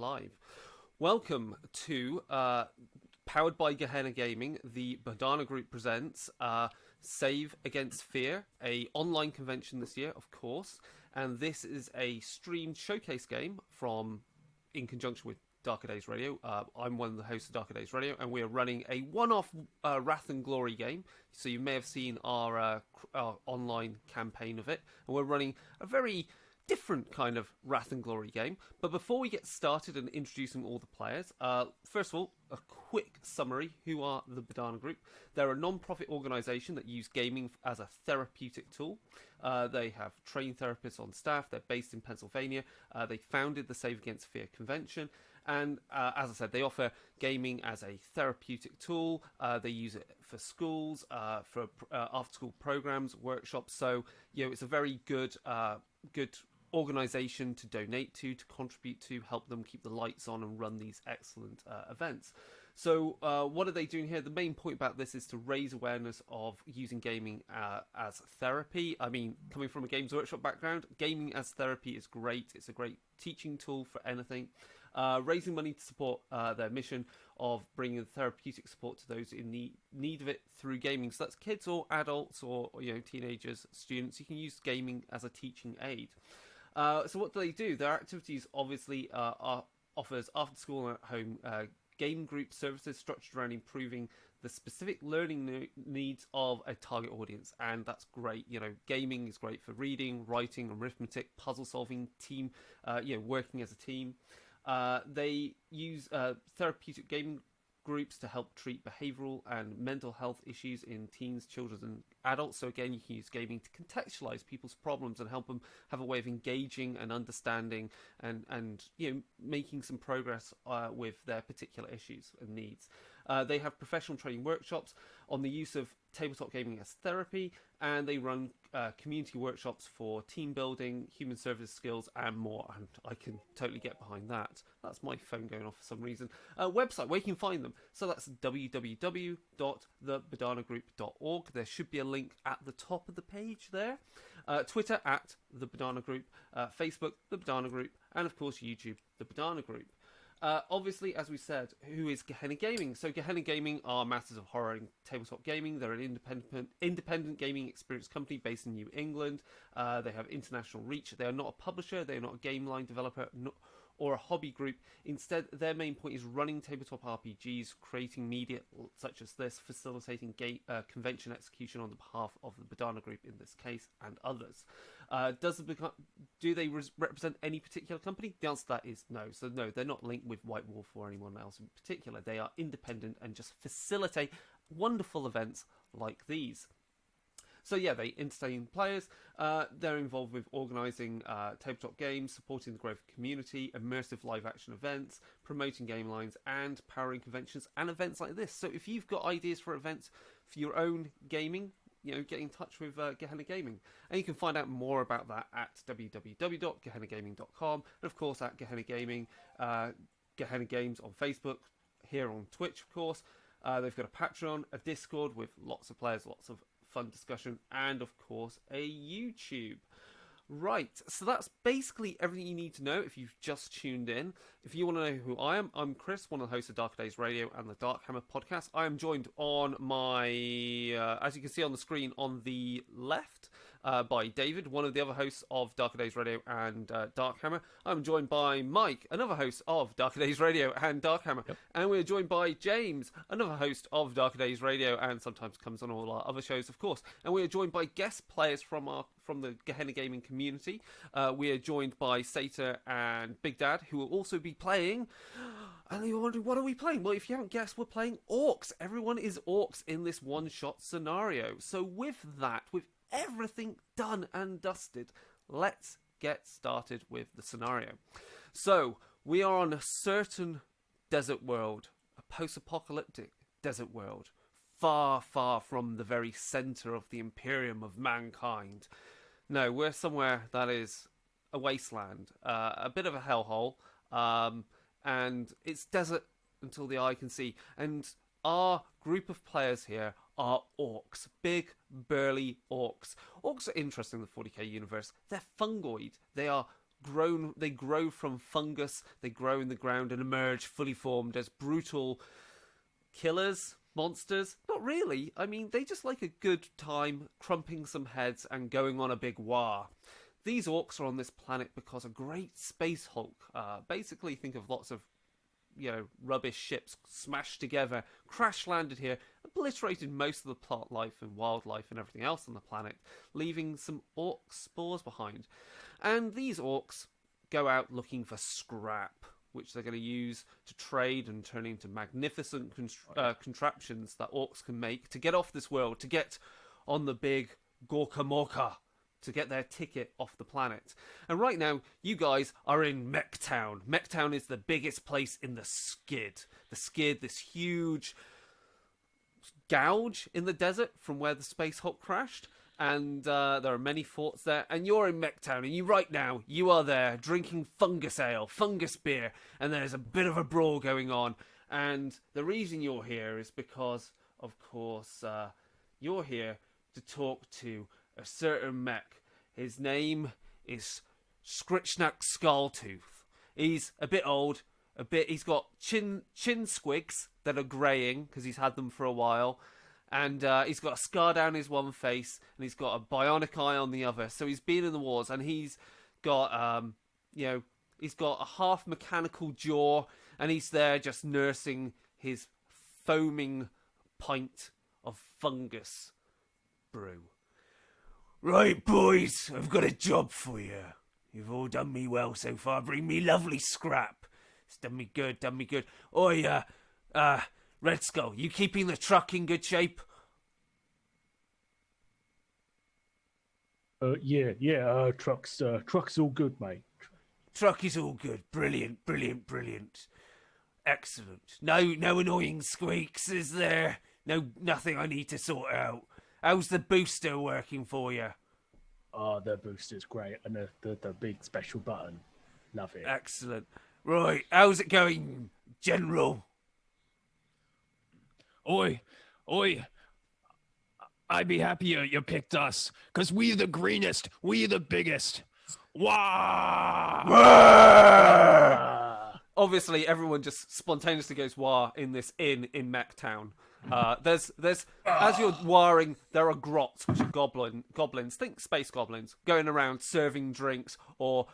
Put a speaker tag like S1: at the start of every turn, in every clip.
S1: live. Welcome to powered by Gehenna Gaming. The Bodhana Group presents Save Against Fear, a online convention this year, of course. And this is a streamed showcase game in conjunction with Darker Days Radio. I'm one of the hosts of Darker Days Radio, and we're running a one-off Wrath and Glory game. So you may have seen our online campaign of it, and we're running a very different kind of Wrath and Glory game. But before we get started and introducing all the players, first of all, a quick summary. Who are the Bodhana Group? They're a non-profit organisation that use gaming as a therapeutic tool. They have trained therapists on staff. They're based in Pennsylvania. They founded the Save Against Fear convention. And as I said, they offer gaming as a therapeutic tool. They use it for schools, for after-school programs, workshops. So, it's a very good organisation to donate to contribute to, help them keep the lights on and run these excellent events. So what are they doing here? The main point about this is to raise awareness of using gaming as therapy. I mean, coming from a Games Workshop background, gaming as therapy is great. It's a great teaching tool for anything. Raising money to support their mission of bringing therapeutic support to those in need of it through gaming. So that's kids or adults or teenagers, students. You can use gaming as a teaching aid. So what do? Their activities obviously offers after school and at home game group services structured around improving the specific learning needs of a target audience, and that's great. Gaming is great for reading, writing, arithmetic, puzzle solving, team, working as a team. They use therapeutic gaming groups to help treat behavioural and mental health issues in teens, children and adults. So again, you can use gaming to contextualise people's problems and help them have a way of engaging and understanding and making some progress with their particular issues and needs. They have professional training workshops on the use of tabletop gaming as therapy, and they run community workshops for team building, human service skills, and more. And I can totally get behind that. That's my phone going off for some reason. Website where you can find them. So that's www.thebodhanagroup.org. There should be a link at the top of the page there. Twitter at the Bodhana Group, Facebook the Bodhana Group, and of course YouTube the Bodhana Group. Obviously, as we said, who is Gehenna Gaming? So Gehenna Gaming are masters of horror and tabletop gaming. They're an independent gaming experience company based in New England. They have international reach. They are not a publisher. They are not a game line developer or a hobby group. Instead, their main point is running tabletop RPGs, creating media such as this, facilitating convention execution on the behalf of the Bodhana Group in this case, and others. Do they represent any particular company? The answer to that is no. So no, they're not linked with White Wolf or anyone else in particular. They are independent and just facilitate wonderful events like these. So yeah, they entertain players. They're involved with organising tabletop games, supporting the growth of community, immersive live action events, promoting game lines, and powering conventions and events like this. So if you've got ideas for events for your own gaming, get in touch with Gehenna Gaming. And you can find out more about that at www.gehennagaming.com. And of course at Gehenna Gaming, Gehenna Games on Facebook, here on Twitch, of course. They've got a Patreon, a Discord with lots of players, lots of fun discussion, and of course a YouTube. Right, so that's basically everything you need to know if you've just tuned in. If you want to know who I am, I'm Chris, one of the hosts of Darker Days Radio and the Darkhammer podcast. I am joined on my, as you can see on the screen on the left, by David, one of the other hosts of Darker Days Radio and Darkhammer. I'm joined by Mike, another host of Darker Days Radio and Darkhammer. Yep. And we're joined by James, another host of Darker Days Radio and sometimes comes on all our other shows, of course. And we are joined by guest players from the Gehenna Gaming community. We are joined by Satyr and Big Dad, who will also be playing. And you're wondering, what are we playing? Well, if you haven't guessed, we're playing Orks. Everyone is Orks in this one-shot scenario. So with that, with everything done and dusted, let's get started with the scenario. So we are on a certain desert world, a post-apocalyptic desert world, far, far from the very centre of the Imperium of mankind. No, we're somewhere that is a wasteland, a bit of a hellhole, and it's desert until the eye can see. And our group of players here are orcs, big, burly orcs. Orcs are interesting in the 40k universe. They're fungoid. They are They grow from fungus. They grow in the ground and emerge fully formed as brutal killers, monsters. Not really. I mean, they just like a good time crumping some heads and going on a big war. These orcs are on this planet because a great space hulk, basically think of lots of, rubbish ships smashed together, crash landed here, obliterated most of the plant life and wildlife and everything else on the planet, leaving some orc spores behind. And these orcs go out looking for scrap, which they're going to use to trade and turn into magnificent contraptions that orcs can make to get off this world, to get on the big Gorka Morka, to get their ticket off the planet. And right now, you guys are in Mechtown. Mechtown is the biggest place in the Skid. The Skid, this huge gouge in the desert from where the Space Hulk crashed. And there are many forts there. And you're in Mechtown, and right now, you are there drinking fungus ale, fungus beer, and there's a bit of a brawl going on. And the reason you're here is because, of course, you're here to talk to a certain mech. His name is Scritchnack Skulltooth. He's a bit old, he's got chin squigs that are greying because he's had them for a while, and he's got a scar down his one face, and he's got a bionic eye on the other. So he's been in the wars, and he's got he's got a half mechanical jaw, and he's there just nursing his foaming pint of fungus brew. Right, boys, I've got a job for you. You've all done me well so far. Bring me lovely scrap. It's done me good, Oi, Red Skull, you keeping the truck in good shape?
S2: Yeah, truck's all good, mate.
S1: Truck is all good. Brilliant. Excellent. No annoying squeaks, is there? Nothing I need to sort out. How's the booster working for you?
S2: Oh, the booster's great, and the big special button. Love it.
S1: Excellent. Right, how's it going, General?
S3: Oi. I'd be happy you picked us, because we the greenest, we the biggest. Wah!
S1: Obviously, everyone just spontaneously goes wah in this inn in Mechtown. There's as you're warring, there are grots, which are goblins, think space goblins, going around serving drinks, or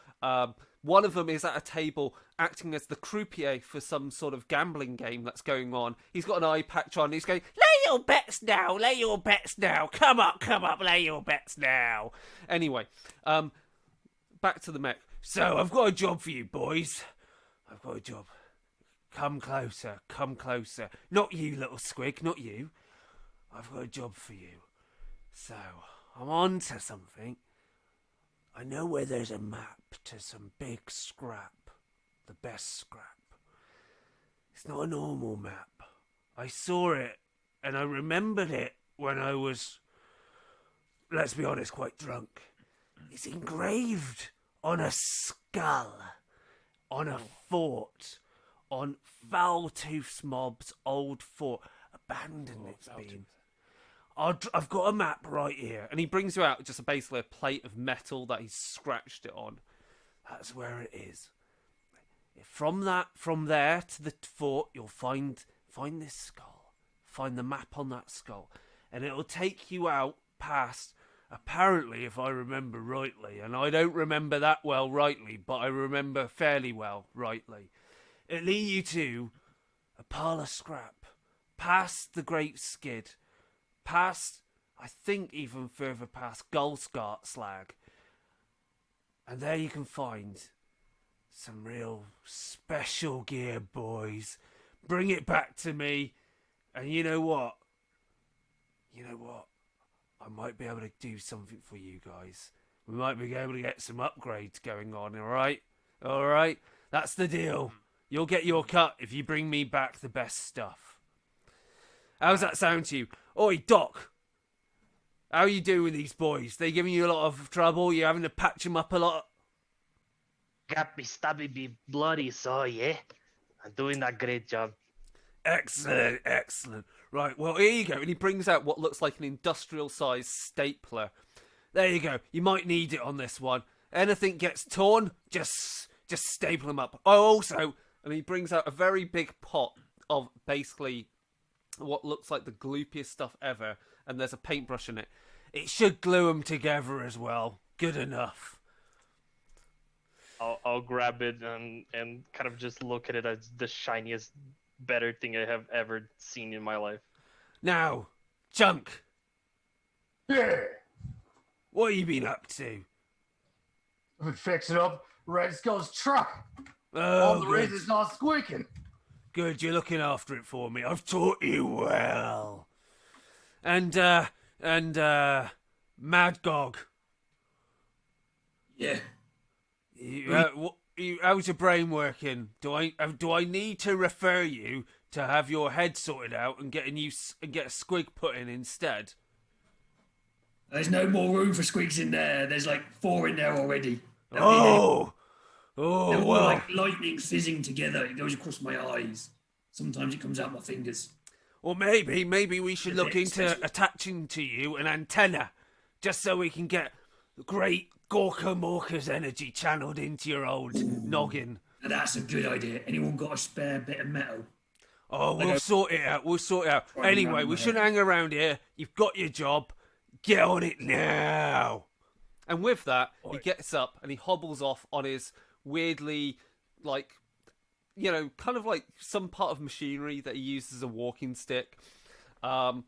S1: one of them is at a table acting as the croupier for some sort of gambling game that's going on. He's got an eye patch on, he's going, lay your bets now, come up, lay your bets now. Anyway, back to the mech. So, I've got a job for you, boys. I've got a job. Come closer. Not you, little squig, not you. I've got a job for you. So, I'm on to something. I know where there's a map to some big scrap. The best scrap. It's not a normal map. I saw it, and I remembered it when I was, let's be honest, quite drunk. It's engraved on a skull. On a fort. On Foultooth's mob's old fort. Abandoned it's been. I've got a map right here. And he brings you out just basically a plate of metal that he's scratched it on. That's where it is. From there to the fort, you'll find this skull. Find the map on that skull. And it'll take you out past, apparently, if I remember rightly, and I don't remember that well rightly, but I remember fairly well rightly. It'll lead you to a pile of scrap, past the Great Skid, past, I think even further past Gullscart Slag. And there you can find some real special gear, boys. Bring it back to me, and you know what? I might be able to do something for you guys. We might be able to get some upgrades going on, alright? Alright? That's the deal. You'll get your cut if you bring me back the best stuff. How's that sound to you? Oi, Doc. How are you doing with these boys? They giving you a lot of trouble? You having to patch them up a lot?
S4: Got me stabbing me bloody, so yeah. I'm doing a great job.
S1: Excellent. Right, well, here you go. And he brings out what looks like an industrial-sized stapler. There you go. You might need it on this one. anything gets torn, just staple them up. Oh, also, and he brings out a very big pot of basically what looks like the gloopiest stuff ever, and there's a paintbrush in it. It should glue them together as well. Good enough.
S4: I'll grab it and kind of just look at it as the shiniest, better thing I have ever seen in my life.
S1: Now, Chunk,
S5: Yeah.
S1: what have you been up to?
S5: I've been fixing up Red Skull's truck.
S1: Oh,
S5: All the
S1: good.
S5: reason it's not squeaking.
S1: Good, you're looking after it for me. I've taught you well. And Mad Gog.
S6: Yeah.
S1: How's your brain working? Do I need to refer you to have your head sorted out and get a squig put in instead?
S6: There's no more room for squigs in there. There's like 4 in there already.
S1: They're
S6: all
S1: well.
S6: like lightning fizzing together. It goes across my eyes. Sometimes it comes out my fingers.
S1: Or maybe we should look into
S6: Especially-
S1: attaching to you an antenna, just so we can get great Gorka Morka's energy channeled into your old noggin.
S6: Now that's a good idea. Anyone got a spare bit of metal?
S1: Oh, we'll sort it out.
S6: Right
S1: Anyway,
S6: around
S1: we
S6: there.
S1: shouldn't hang around here. You've got your job. Get on it now. And with that, he gets up and he hobbles off on his weirdly, like, you know, kind of like some part of machinery that he uses as a walking stick. And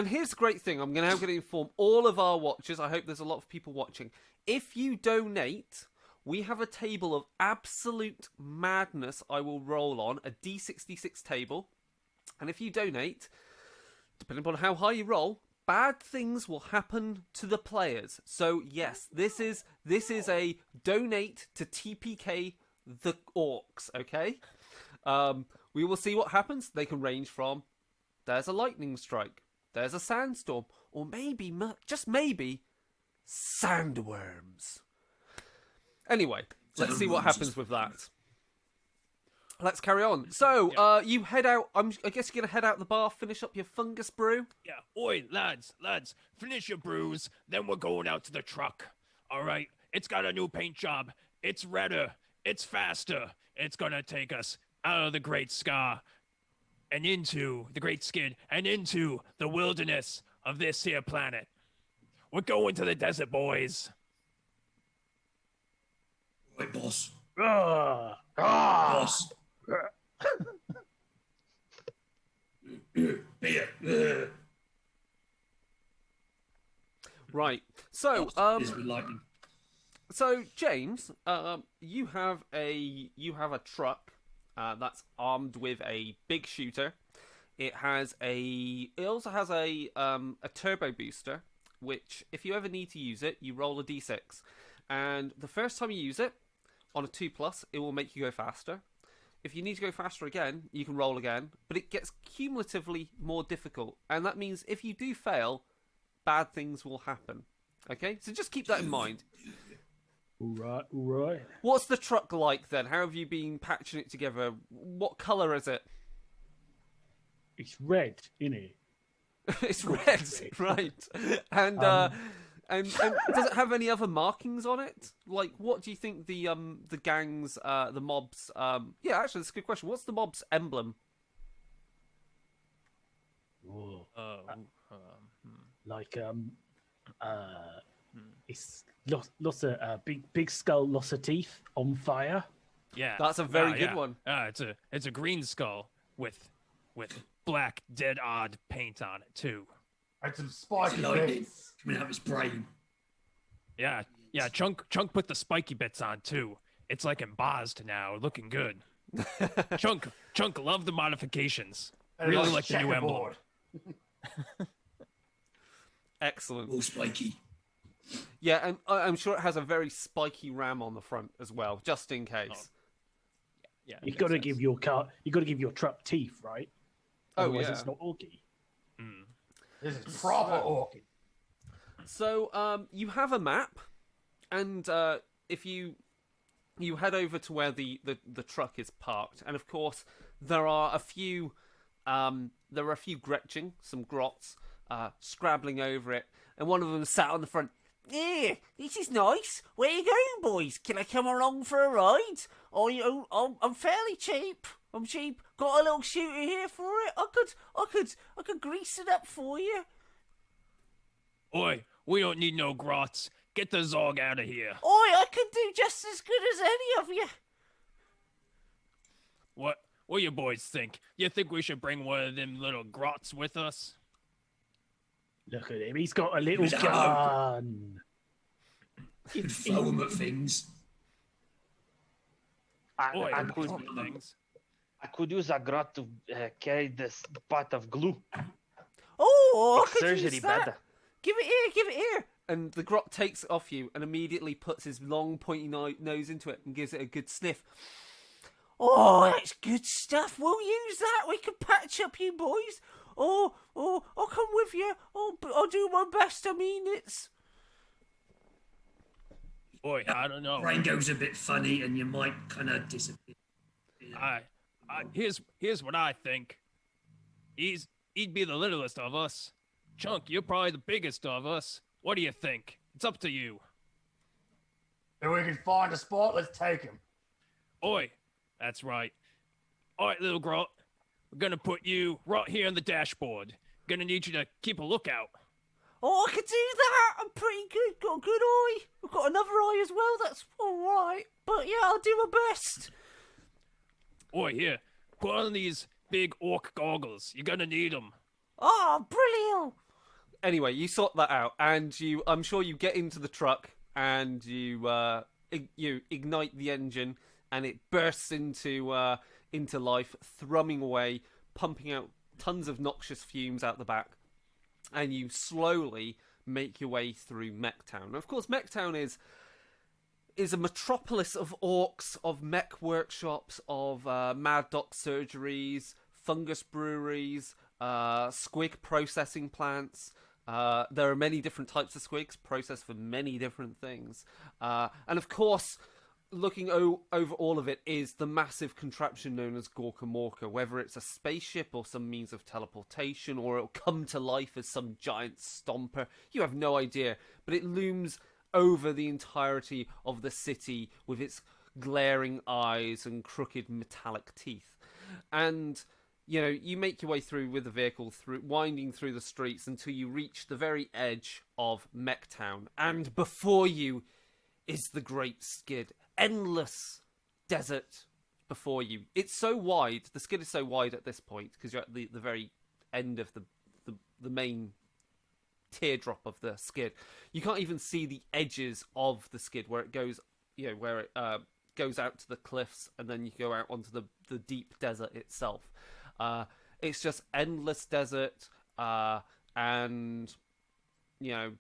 S1: here's the great thing. I'm now going to inform all of our watchers. I hope there's a lot of people watching. If you donate, we have a table of absolute madness I will roll on, a D66 table. And if you donate, depending upon how high you roll, bad things will happen to the players. So yes, this is a donate to TPK the Orks, okay? We will see what happens. They can range from there's a lightning strike, there's a sandstorm, or maybe, just maybe, sandworms. Anyway, let's see what happens with that. Let's carry on. So, you head out. I guess you're gonna head out the bar, finish up your fungus brew.
S3: Yeah. Oi, lads, finish your brews, then we're going out to the truck. All right. It's got a new paint job. It's redder. It's faster. It's gonna take us out of the Great Scar and into the Great Skid and into the wilderness of this here planet. We're going to the desert, boys.
S6: Right, boss.
S2: Ah,
S6: Boss. Beer.
S1: Right. So,
S6: Is with lightning.
S1: So James, you have a truck that's armed with a big shooter. It also has a turbo booster, which if you ever need to use it, you roll a d6, and the first time you use it on a 2+, it will make you go faster. If you need to go faster again, you can roll again, but it gets cumulatively more difficult, and that means if you do fail, bad things will happen. Okay, so just keep that in mind.
S2: all right.
S1: What's the truck like then? How have you been patching it together? What colour is it?
S2: It's red, isn't it?
S1: It's red, right? And does it have any other markings on it? Like, what do you think the gangs, the mobs? Yeah, actually, that's a good question. What's the mob's emblem?
S2: Whoa.
S3: Hmm.
S2: Like it's lots of big skull, lots of teeth on fire.
S3: Yeah.
S1: That's a very good
S3: yeah.
S1: one.
S3: It's a green skull with black dead odd paint on it too.
S5: And some
S6: It's
S5: spiky
S6: lightning
S5: bits.
S6: coming out of his brain.
S3: Yeah. Chunk put the spiky bits on too. It's like embossed now, looking good. Chunk love the modifications.
S5: And
S3: Really
S5: it's
S3: like the new emblem.
S5: checkerboard.
S1: Excellent.
S6: All spiky.
S1: Yeah, and I'm sure it has a very spiky ram on the front as well, just in case.
S3: Yeah.
S2: You got to give your truck teeth, right?
S1: Oh,
S2: Otherwise,
S1: yeah.
S2: it's not orky.
S5: This is proper orky.
S1: So, you have a map, and if you head over to where the truck is parked, and of course there are a few Gretching, some grots, scrabbling over it, and one of them sat on the front.
S7: Yeah, this is nice. Where you going, boys? Can I come along for a ride? I'm fairly cheap. I'm cheap. Got a little shooter here for it. I could grease it up for you.
S3: Oi, we don't need no grots. Get the Zog out of here.
S7: Oi, I could do just as good as any of you.
S3: What you boys think? You think we should bring one of them little grots with us?
S2: Look at him. He's got a little
S6: He's a
S2: gun.
S6: Could throw them at things.
S3: Oi,
S4: I
S3: those
S4: could,
S3: little things.
S4: I could use a grot to carry this pot of glue.
S7: Oh, I could
S4: Surgery
S7: use that.
S4: better.
S7: Give it here.
S1: And the grot takes it off you and immediately puts his long pointy nose into it and gives it a good sniff.
S7: Oh, that's good stuff. We'll use that. We can patch up you boys. Oh, I'll come with you. I'll do my best. I mean, it's...
S3: Oi, I don't know.
S6: Brain goes a bit funny, and you might kind of disappear.
S3: Here's what I think. He'd be the littlest of us. Chunk, you're probably the biggest of us. What do you think? It's up to you.
S5: If we can find a spot, let's take him.
S3: Oi, that's right. All right, little grot. We're gonna put you right here on the dashboard. Gonna need you to keep a lookout.
S7: Oh, I could do that. I'm pretty good. Got a good eye. I've got another eye as well. That's all right. But yeah, I'll do my best.
S3: Oi, here. Put on these big orc goggles. You're gonna need them.
S7: Oh, brilliant.
S1: Anyway, you sort that out, and I'm sure you get into the truck, and you ignite the engine, and it bursts into life, thrumming away, pumping out tons of noxious fumes out the back, and you slowly make your way through Mechtown. Of course, Mechtown is a metropolis of orcs, of mech workshops, of mad doc surgeries, fungus breweries, squig processing plants. There are many different types of squigs processed for many different things. And of course, looking over all of it is the massive contraption known as Gorka Morka, whether it's a spaceship or some means of teleportation, or it'll come to life as some giant stomper. You have no idea, but it looms over the entirety of the city with its glaring eyes and crooked metallic teeth. And you make your way through with the vehicle, winding through the streets until you reach the very edge of Mechtown. And before you is the Great Skid. Endless desert before you. It's so wide, the skid is so wide at this point, because you're at the very end of the main teardrop of the skid. You can't even see the edges of the skid where it goes, where it goes out to the cliffs, and then you go out onto the deep desert itself. It's just endless desert, and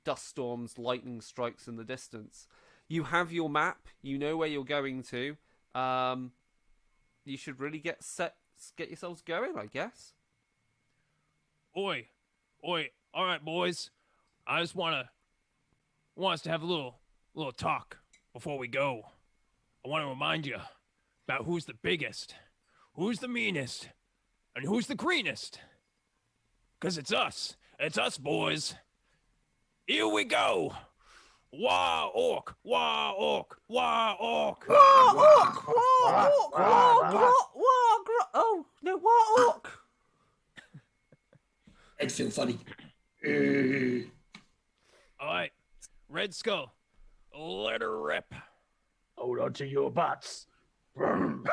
S1: dust storms, lightning strikes in the distance. You have your map. You know where you're going to. You should really get yourselves going, I guess.
S3: Oi. All right, boys. I just want us to have a little talk before we go. I want to remind you about who's the biggest, who's the meanest, and who's the greenest. 'Cause it's us. It's us, boys. Here we go. Wah orc, wah orc, wah orc.
S7: Wah orc, wah orc, wah grot, wah grot. Oh no, wah orc.
S6: I'd feel funny.
S3: All right, Red Skull, let her rip.
S2: Hold on to your butts. Brum.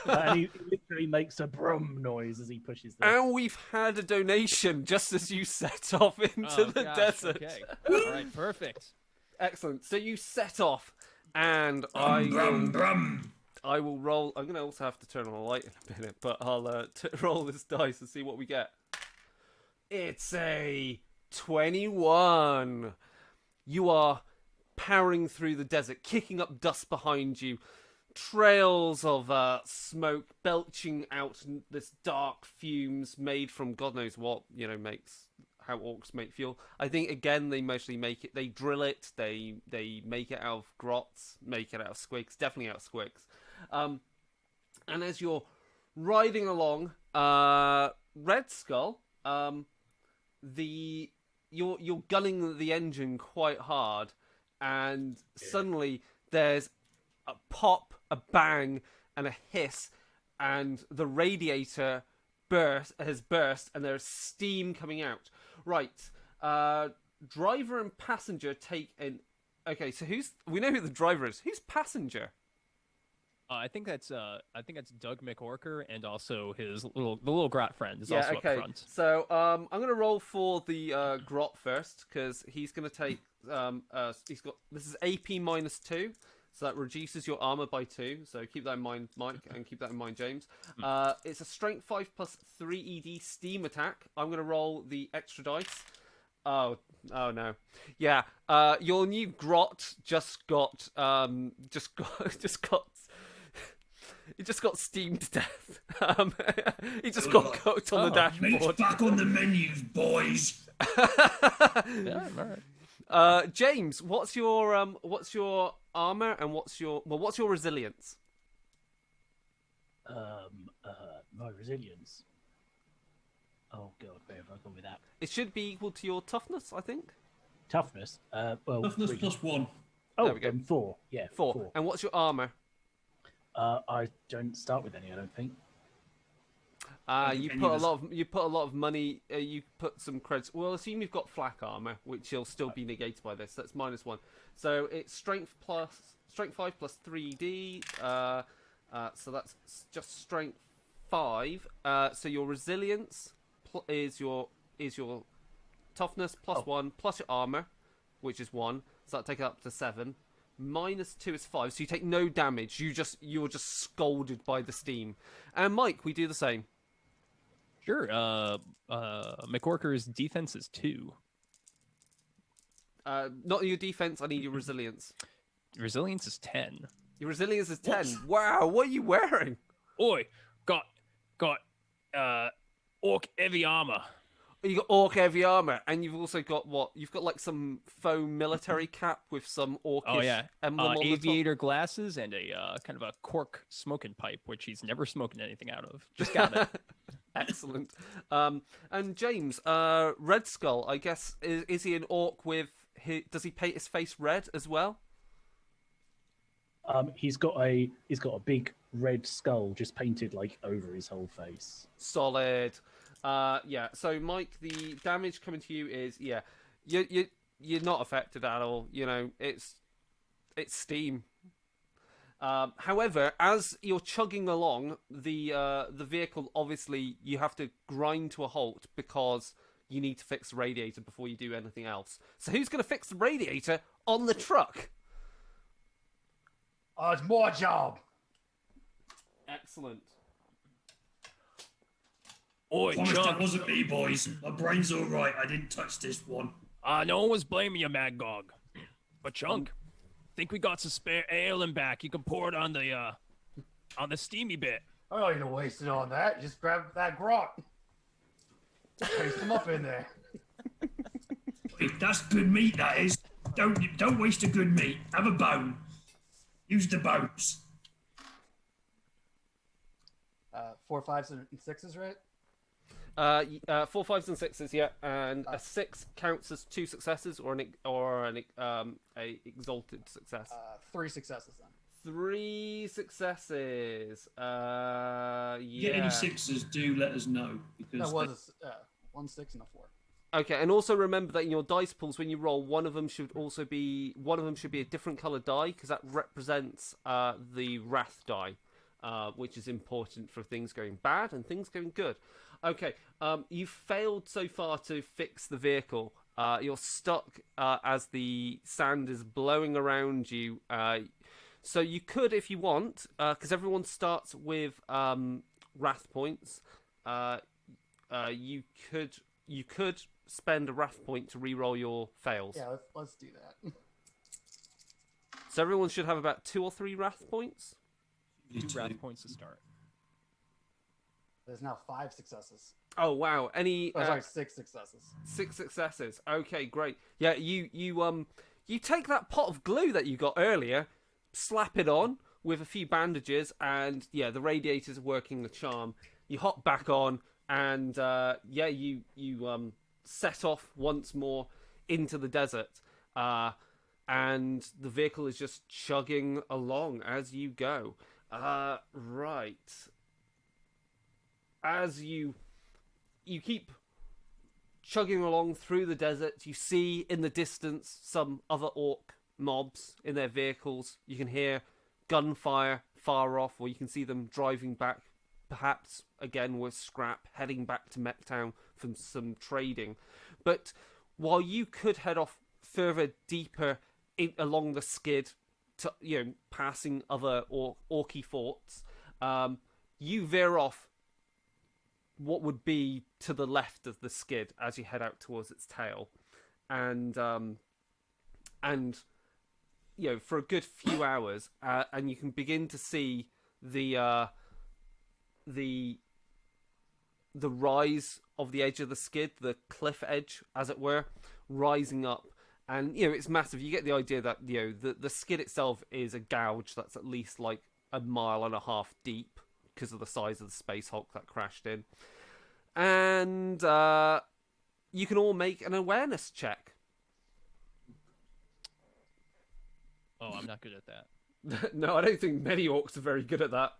S2: And he literally makes a brum noise as he pushes them.
S1: And we've had a donation just as you set off into the desert.
S8: Okay. All right, perfect.
S1: Excellent. So you set off, and
S6: Brum.
S1: I will roll. I'm going to also have to turn on the light in a minute, but I'll roll this dice and see what we get. It's a 21. You are powering through the desert, kicking up dust behind you. Trails of smoke belching out this dark fumes made from God knows what, makes how orcs make fuel. I think, again, they mostly make it, they drill it, they make it out of grots, make it out of squigs, definitely out of squigs. And as you're riding along, Red Skull, you're gunning the engine quite hard, and suddenly there's a pop, a bang, and a hiss, and the radiator has burst, and there's steam coming out. Right, driver and passenger take an. Okay, so we know who the driver is. Who's passenger?
S8: I think that's Doug McOrker, and also the little grot friend is also up front.
S1: So I'm gonna roll for the grot first, because he's gonna take this is AP -2, so that reduces your armor by 2. So keep that in mind, Mike, and keep that in mind, James. It's a strength 5 plus 3 ED steam attack. I'm gonna roll the extra dice. Oh no, yeah. Your new grot just got He just got steamed to death. He just got cooked on the
S6: Meat's
S1: dashboard.
S6: back on the menus, boys.
S8: Yeah, all right.
S1: James, what's your armor and what's your resilience?
S2: My resilience. Oh god, where have I gone with that?
S1: It should be equal to your toughness, I think.
S2: Toughness.
S6: Toughness
S2: 3.
S6: +1.
S2: Oh,
S1: There we go.
S2: 4. Yeah,
S1: 4. And what's your armor?
S2: I don't start with any, I don't think.
S1: You put a lot of money. You put some credits. Well, assume you've got flak armor, which will still be negated by this. That's -1. So it's strength 5 plus 3d. So that's just strength 5. So your resilience is your toughness +1 plus your armor, which is 1. So that take it up to 7. -2 is 5. So you take no damage. You're just scalded by the steam. And Mike, we do the same.
S8: Sure. McOrker's defense is 2.
S1: Not your defense. I need your resilience.
S8: Resilience is 10.
S1: Your resilience is 10. Wow, what are you wearing?
S3: Oi, got orc heavy armor.
S1: You got orc heavy armor, and you've also got what? You've got like some faux military cap with some orkish emblem on the top.
S8: Aviator glasses and a kind of a cork smoking pipe, which he's never smoking anything out of. Just got it.
S1: Excellent. And James, Red Skull, I guess, is he an orc with? Does he paint his face red as well?
S2: He's got a big red skull just painted like over his whole face.
S1: Solid. Yeah. So Mike, the damage coming to you is you're not affected at all. You know, it's steam. However, as you're chugging along, the vehicle, obviously you have to grind to a halt because you need to fix the radiator before you do anything else. So who's going to fix the radiator on the truck?
S5: Oh, it's my job.
S1: Excellent.
S3: Oi,
S6: Promise that
S3: Chunk.
S6: wasn't me, boys. My brain's all right. I didn't touch this one.
S3: No one was blaming you, Magog. But Chunk, think we got some spare ale in back. You can pour it on the steamy bit.
S5: I don't need to waste it on that. Just grab that grot. Paste them up in there.
S6: Hey, that's good meat, that is. Don't waste a good meat. Have a bone. Use the bones.
S5: 4, 5s, and 6s, right?
S1: 4, 5s, and 6s, yeah, and a 6 counts as 2 successes or a exalted success.
S5: 3 successes then.
S1: 3 successes. Yeah.
S6: Get any 6s, do let us know. Because
S5: That was 1 6 and a 4.
S1: Okay, and also remember that in your dice pools, when you roll, one of them should be a different color die because that represents the wrath die, which is important for things going bad and things going good. Okay, you've failed so far to fix the vehicle. You're stuck as the sand is blowing around you. So you could, if you want, because everyone starts with wrath points. You could spend a wrath point to re-roll your fails.
S5: Yeah, let's do that.
S1: So everyone should have about 2 or 3 wrath points.
S8: 2 wrath points to start.
S5: There's now 5 successes.
S1: Oh wow! Any?
S5: Sorry, 6 successes.
S1: 6 successes. Okay, great. Yeah, you take that pot of glue that you got earlier, slap it on with a few bandages, and yeah, the radiator's working the charm. You hop back on, and you set off once more into the desert, and the vehicle is just chugging along as you go. Right. As you keep chugging along through the desert, you see in the distance some other orc mobs in their vehicles. You can hear gunfire far off, or you can see them driving back, perhaps again with scrap, heading back to Mechtown from some trading. But while you could head off further deeper along the skid, to passing other orky forts, you veer off what would be to the left of the skid as you head out towards its tail, and for a good few hours, and you can begin to see the rise of the edge of the skid, the cliff edge, as it were, rising up. And, it's massive. You get the idea that, the skid itself is a gouge that's at least like 1.5 miles deep because of the size of the Space Hulk that crashed in. And you can all make an awareness check.
S8: Oh, I'm not good at that.
S1: No, I don't think many orcs are very good at that.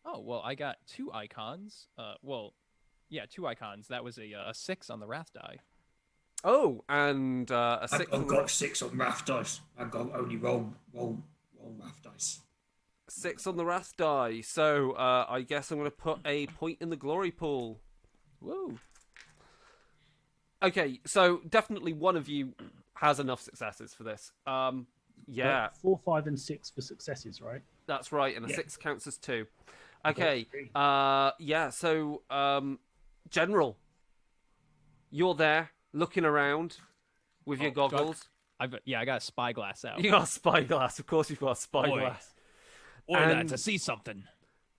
S8: Oh, well, I got 2 icons. 2 icons. That was a 6 on the Wrath die.
S1: Oh, and a 6
S6: I've got 6 on Wrath dice. I've got only roll Wrath dice.
S1: 6 on the Wrath die. So I guess I'm going to put a point in the glory pool.
S8: Woo!
S1: Okay, so definitely one of you has enough successes for this. Yeah,
S2: 4, 5, and 6 for successes, right?
S1: that's right, and a
S6: Yeah.
S1: 6 counts as 2. Okay,
S2: Got 3.
S1: yeah, so, General, you're there, looking around with your
S8: Oh,
S1: goggles.
S8: I got a spyglass out.
S1: You got a spyglass, of course you've got a
S3: Boy.
S1: spyglass.
S3: Or
S1: And-
S3: lads, I see something.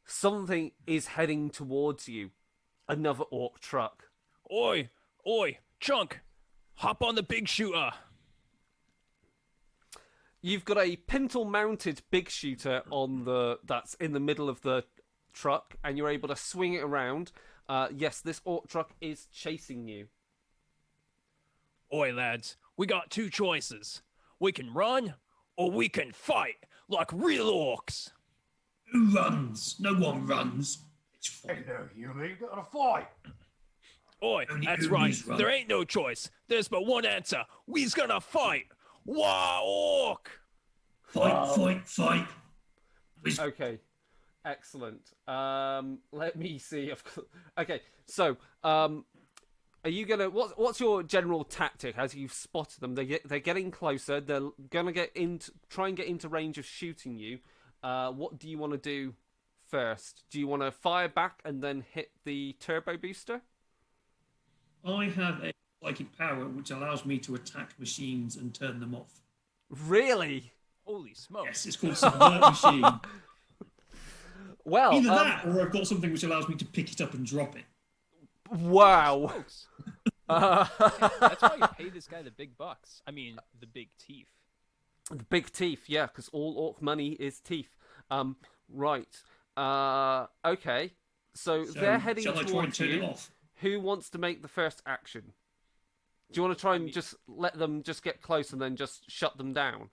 S1: Something is heading towards you. Another orc truck.
S3: Oi, Chunk, hop on the big shooter.
S1: You've got a pintle-mounted big shooter that's in the middle of the truck, and you're able to swing it around. Yes, this orc truck is chasing you.
S3: Oi, lads, we got 2 choices. We can run, or we can fight like real orcs.
S6: Who runs? No one runs. It's fine.
S5: Hello, human. You got to fight.
S3: Oi,
S6: Only
S3: that's
S6: Unis
S3: right.
S6: run.
S3: There ain't no choice. There's but one answer. We's gonna fight. Wah, orc!
S6: Fight.
S1: Okay, excellent. Let me see. Okay, so are you gonna? What's your general tactic as you've spotted them? They're getting closer. They're gonna try and get into range of shooting you. What do you want to do first? Do you want to fire back and then hit the turbo booster?
S6: I have a psychic power which allows me to attack machines and turn them off.
S1: Really?
S8: Holy smokes!
S6: Yes, it's called Subvert Machine.
S1: Well,
S6: Either that, or I've got something which allows me to pick it up and drop it.
S1: wow.
S8: Smokes. That's why you pay this guy the big bucks. I mean, the big teeth.
S1: The big teeth, yeah, because all orc money is teeth. Right. Okay. So they're heading
S6: shall I try and
S1: towards
S6: turn it
S1: you.
S6: off?
S1: Who wants to make the first action? Do you want to try and just let them just get close and then just shut them down?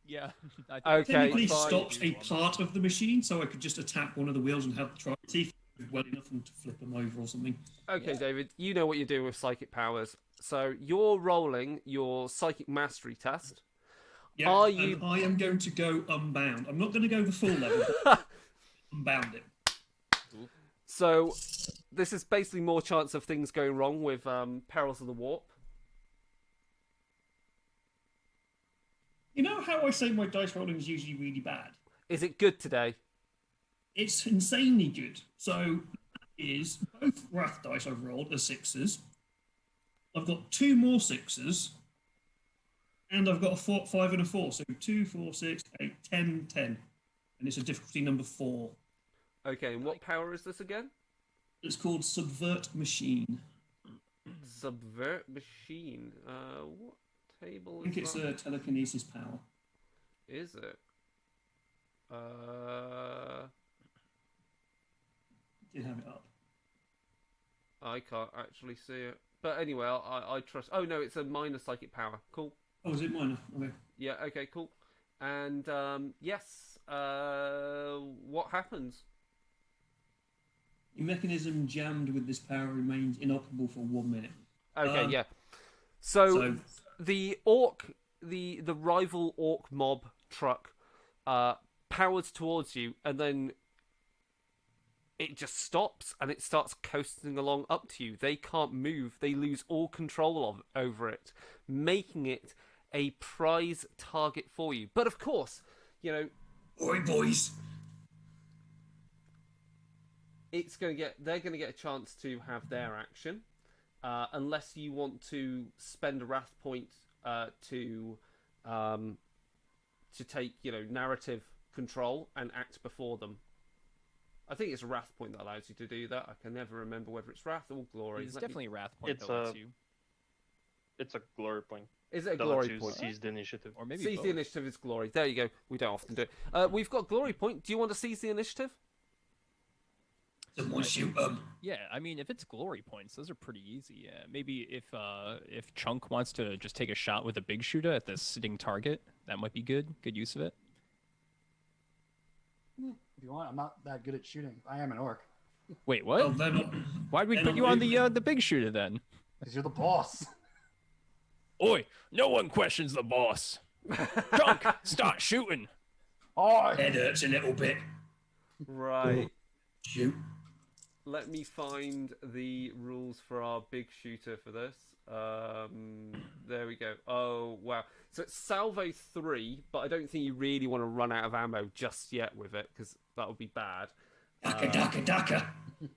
S8: Yeah.
S1: Okay,
S6: Technically
S1: fine.
S6: stops a part of the machine, so I could just attack one of the wheels and have the try teeth well enough for them to flip them over or something.
S1: Okay, David, you know what you're doing with psychic powers. So you're rolling your psychic mastery test.
S6: Yeah,
S1: Are
S6: and
S1: you-
S6: I am going to go unbound. I'm not going to go the full level, but unbound it.
S1: So this is basically more chance of things going wrong with Perils of the Warp.
S6: You know how I say my dice rolling is usually really bad?
S1: Is it good today?
S6: It's insanely good. So is both Wrath dice I've rolled are 6s. I've got 2 more 6s. And I've got a 4, 5 and a 4. So 2, 4, 6, 8, 10, 10. And it's a difficulty number 4.
S1: Okay, and what power is this again?
S6: It's called Subvert Machine.
S1: Subvert Machine. What table
S6: I think
S1: is
S6: it's
S1: that?
S6: a telekinesis power.
S1: Is it?
S6: did have it up.
S1: I can't actually see it. But anyway, I trust. Oh no, it's a minor psychic power. Cool.
S6: Oh, is it minor? Okay.
S1: Yeah. Okay. Cool. And yes. What happens?
S6: Your mechanism jammed with this power remains inoperable for 1 minute.
S1: Okay. Yeah. So the rival orc mob truck powers towards you, and then it just stops and it starts coasting along up to you. They can't move. They lose all control over it, making it a prize target for you. But of course, you know,
S6: Oi, boys!
S1: they're gonna get a chance to have their action, unless you want to spend a wrath point to take, you know, narrative control and act before them. I think it's a wrath point that allows you to do that. I can never remember whether it's wrath or glory.
S8: It's definitely a wrath point
S4: It's
S8: that lets you.
S4: It's a glory point.
S1: Is it a
S4: That
S1: glory
S4: lets you
S1: point?
S4: seize the initiative.
S8: Or maybe
S1: Seize
S8: both.
S1: the initiative is glory. There you go. We don't often do it. We've got glory point. Do you want to seize the initiative?
S6: Someone shoot them.
S8: Yeah, I mean, if it's glory points, those are pretty easy. Yeah, maybe if Chunk wants to just take a shot with a big shooter at the sitting target, that might be good. Good use of it.
S9: If you want, I'm not that good at shooting. I am an orc.
S8: Wait, what?
S6: Oh, they're not.
S8: Why'd we
S6: they're
S8: put
S6: not
S8: you on
S6: moving.
S8: the big shooter then?
S9: Because you're the boss.
S3: Oi, no one questions the boss. Chunk, start shooting.
S9: Oh,
S6: Head hurts a little bit.
S1: Right.
S6: Shoot.
S1: Let me find the rules for our big shooter for this. There we go. Oh, wow. So it's Salvo 3, but I don't think you really want to run out of ammo just yet with it, because that would be bad.
S6: Daka.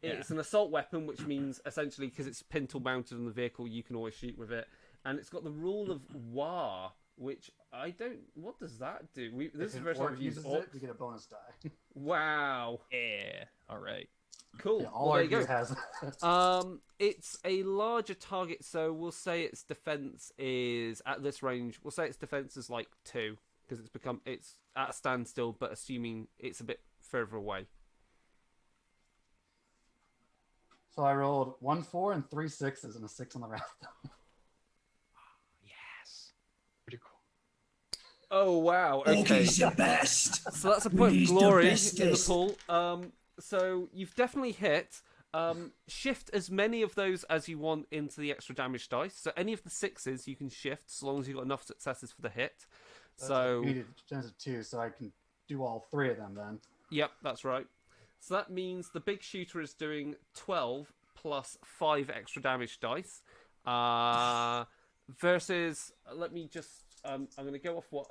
S1: It's an assault weapon, which means essentially, because it's pintle mounted on the vehicle, you can always shoot with it. And it's got the rule of war, which I don't... What does that do? This is
S9: if
S1: the
S9: an
S1: first time
S9: orc
S1: I've used
S9: uses
S1: orcs.
S9: it, you get a bonus die.
S1: Wow.
S8: Yeah. All right.
S1: Cool.
S9: Yeah, all
S1: Well, there you
S9: RPGs
S1: go.
S9: has.
S1: It's a larger target, so we'll say its defense is at this range. We'll say its defense is like 2 because it's at a standstill, but assuming it's a bit further away.
S9: So I rolled 1 4 and 3 6s and a 6 on the wrath.
S8: Yes.
S4: Pretty cool.
S1: Oh wow! Okay,
S6: Orky's the best.
S1: so that's a point of
S6: He's the
S1: glory in the
S6: bestest.
S1: pool. So you've definitely hit. Shift as many of those as you want into the extra damage dice. So any of the 6s you can shift, as long as you've got enough successes for the hit. So
S9: you needed a chance of 2, so I can do all 3 of them then.
S1: Yep, that's right. So that means the big shooter is doing 12 plus 5 extra damage dice. Versus, let me just, I'm going to go off what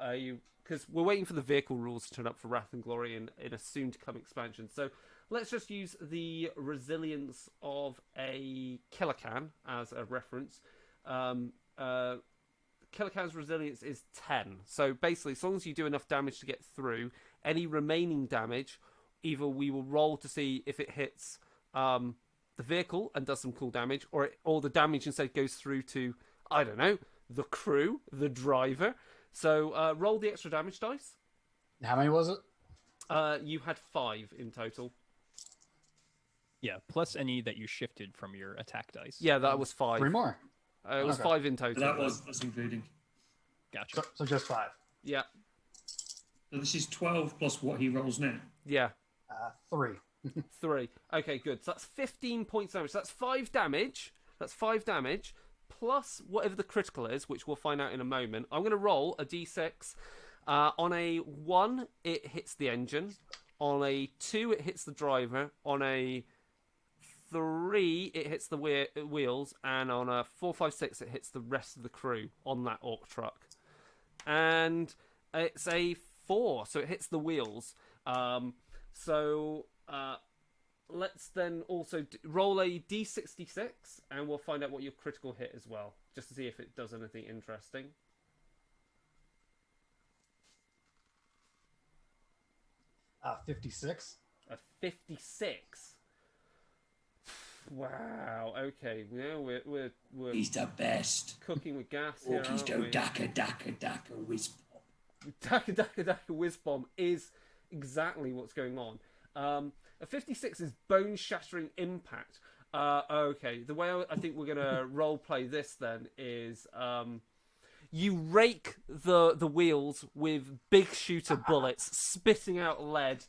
S1: because we're waiting for the vehicle rules to turn up for Wrath and Glory in a soon-to-come expansion. So let's just use the resilience of a Killacan as a reference. Killacan's resilience is 10. So basically, as long as you do enough damage to get through, any remaining damage, either we will roll to see if it hits the vehicle and does some cool damage, or the damage instead goes through to, I don't know, the crew, the driver. So roll the extra damage dice.
S9: How many was it?
S1: You had 5 in total.
S8: Yeah. Plus any that you shifted from your attack dice.
S1: Yeah, that was 5.
S9: 3 more.
S1: It was
S9: Okay.
S1: 5 in total.
S6: That's including.
S8: Gotcha.
S9: So just 5.
S1: Yeah,
S6: So this is 12 plus what he rolls now.
S1: yeah.
S9: 3.
S1: 3. Okay, good. So that's 15 points damage. So that's 5 damage. That's 5 damage. Plus whatever the critical is, which we'll find out in a moment. I'm going to roll a d6. On a 1, it hits the engine. On a 2, it hits the driver. On a 3, it hits the wheels. And on a 4, 5, 6, it hits the rest of the crew on that orc truck. And it's a 4, so it hits the wheels. Let's then also roll a d66, and we'll find out what your critical hit as well, just to see if it does anything interesting.
S9: Uh, 56.
S1: A 56. Wow. Okay. Yeah, we're
S6: He's the best.
S1: cooking with gas here,
S6: Orkies
S1: aren't
S6: go
S1: we?
S6: daka, wisp.
S1: Daka Daka Daka Whiz Bomb is exactly what's going on. A 56 is bone-shattering impact. Okay, the way I think we're gonna role play this then is you rake the wheels with big shooter bullets, spitting out lead,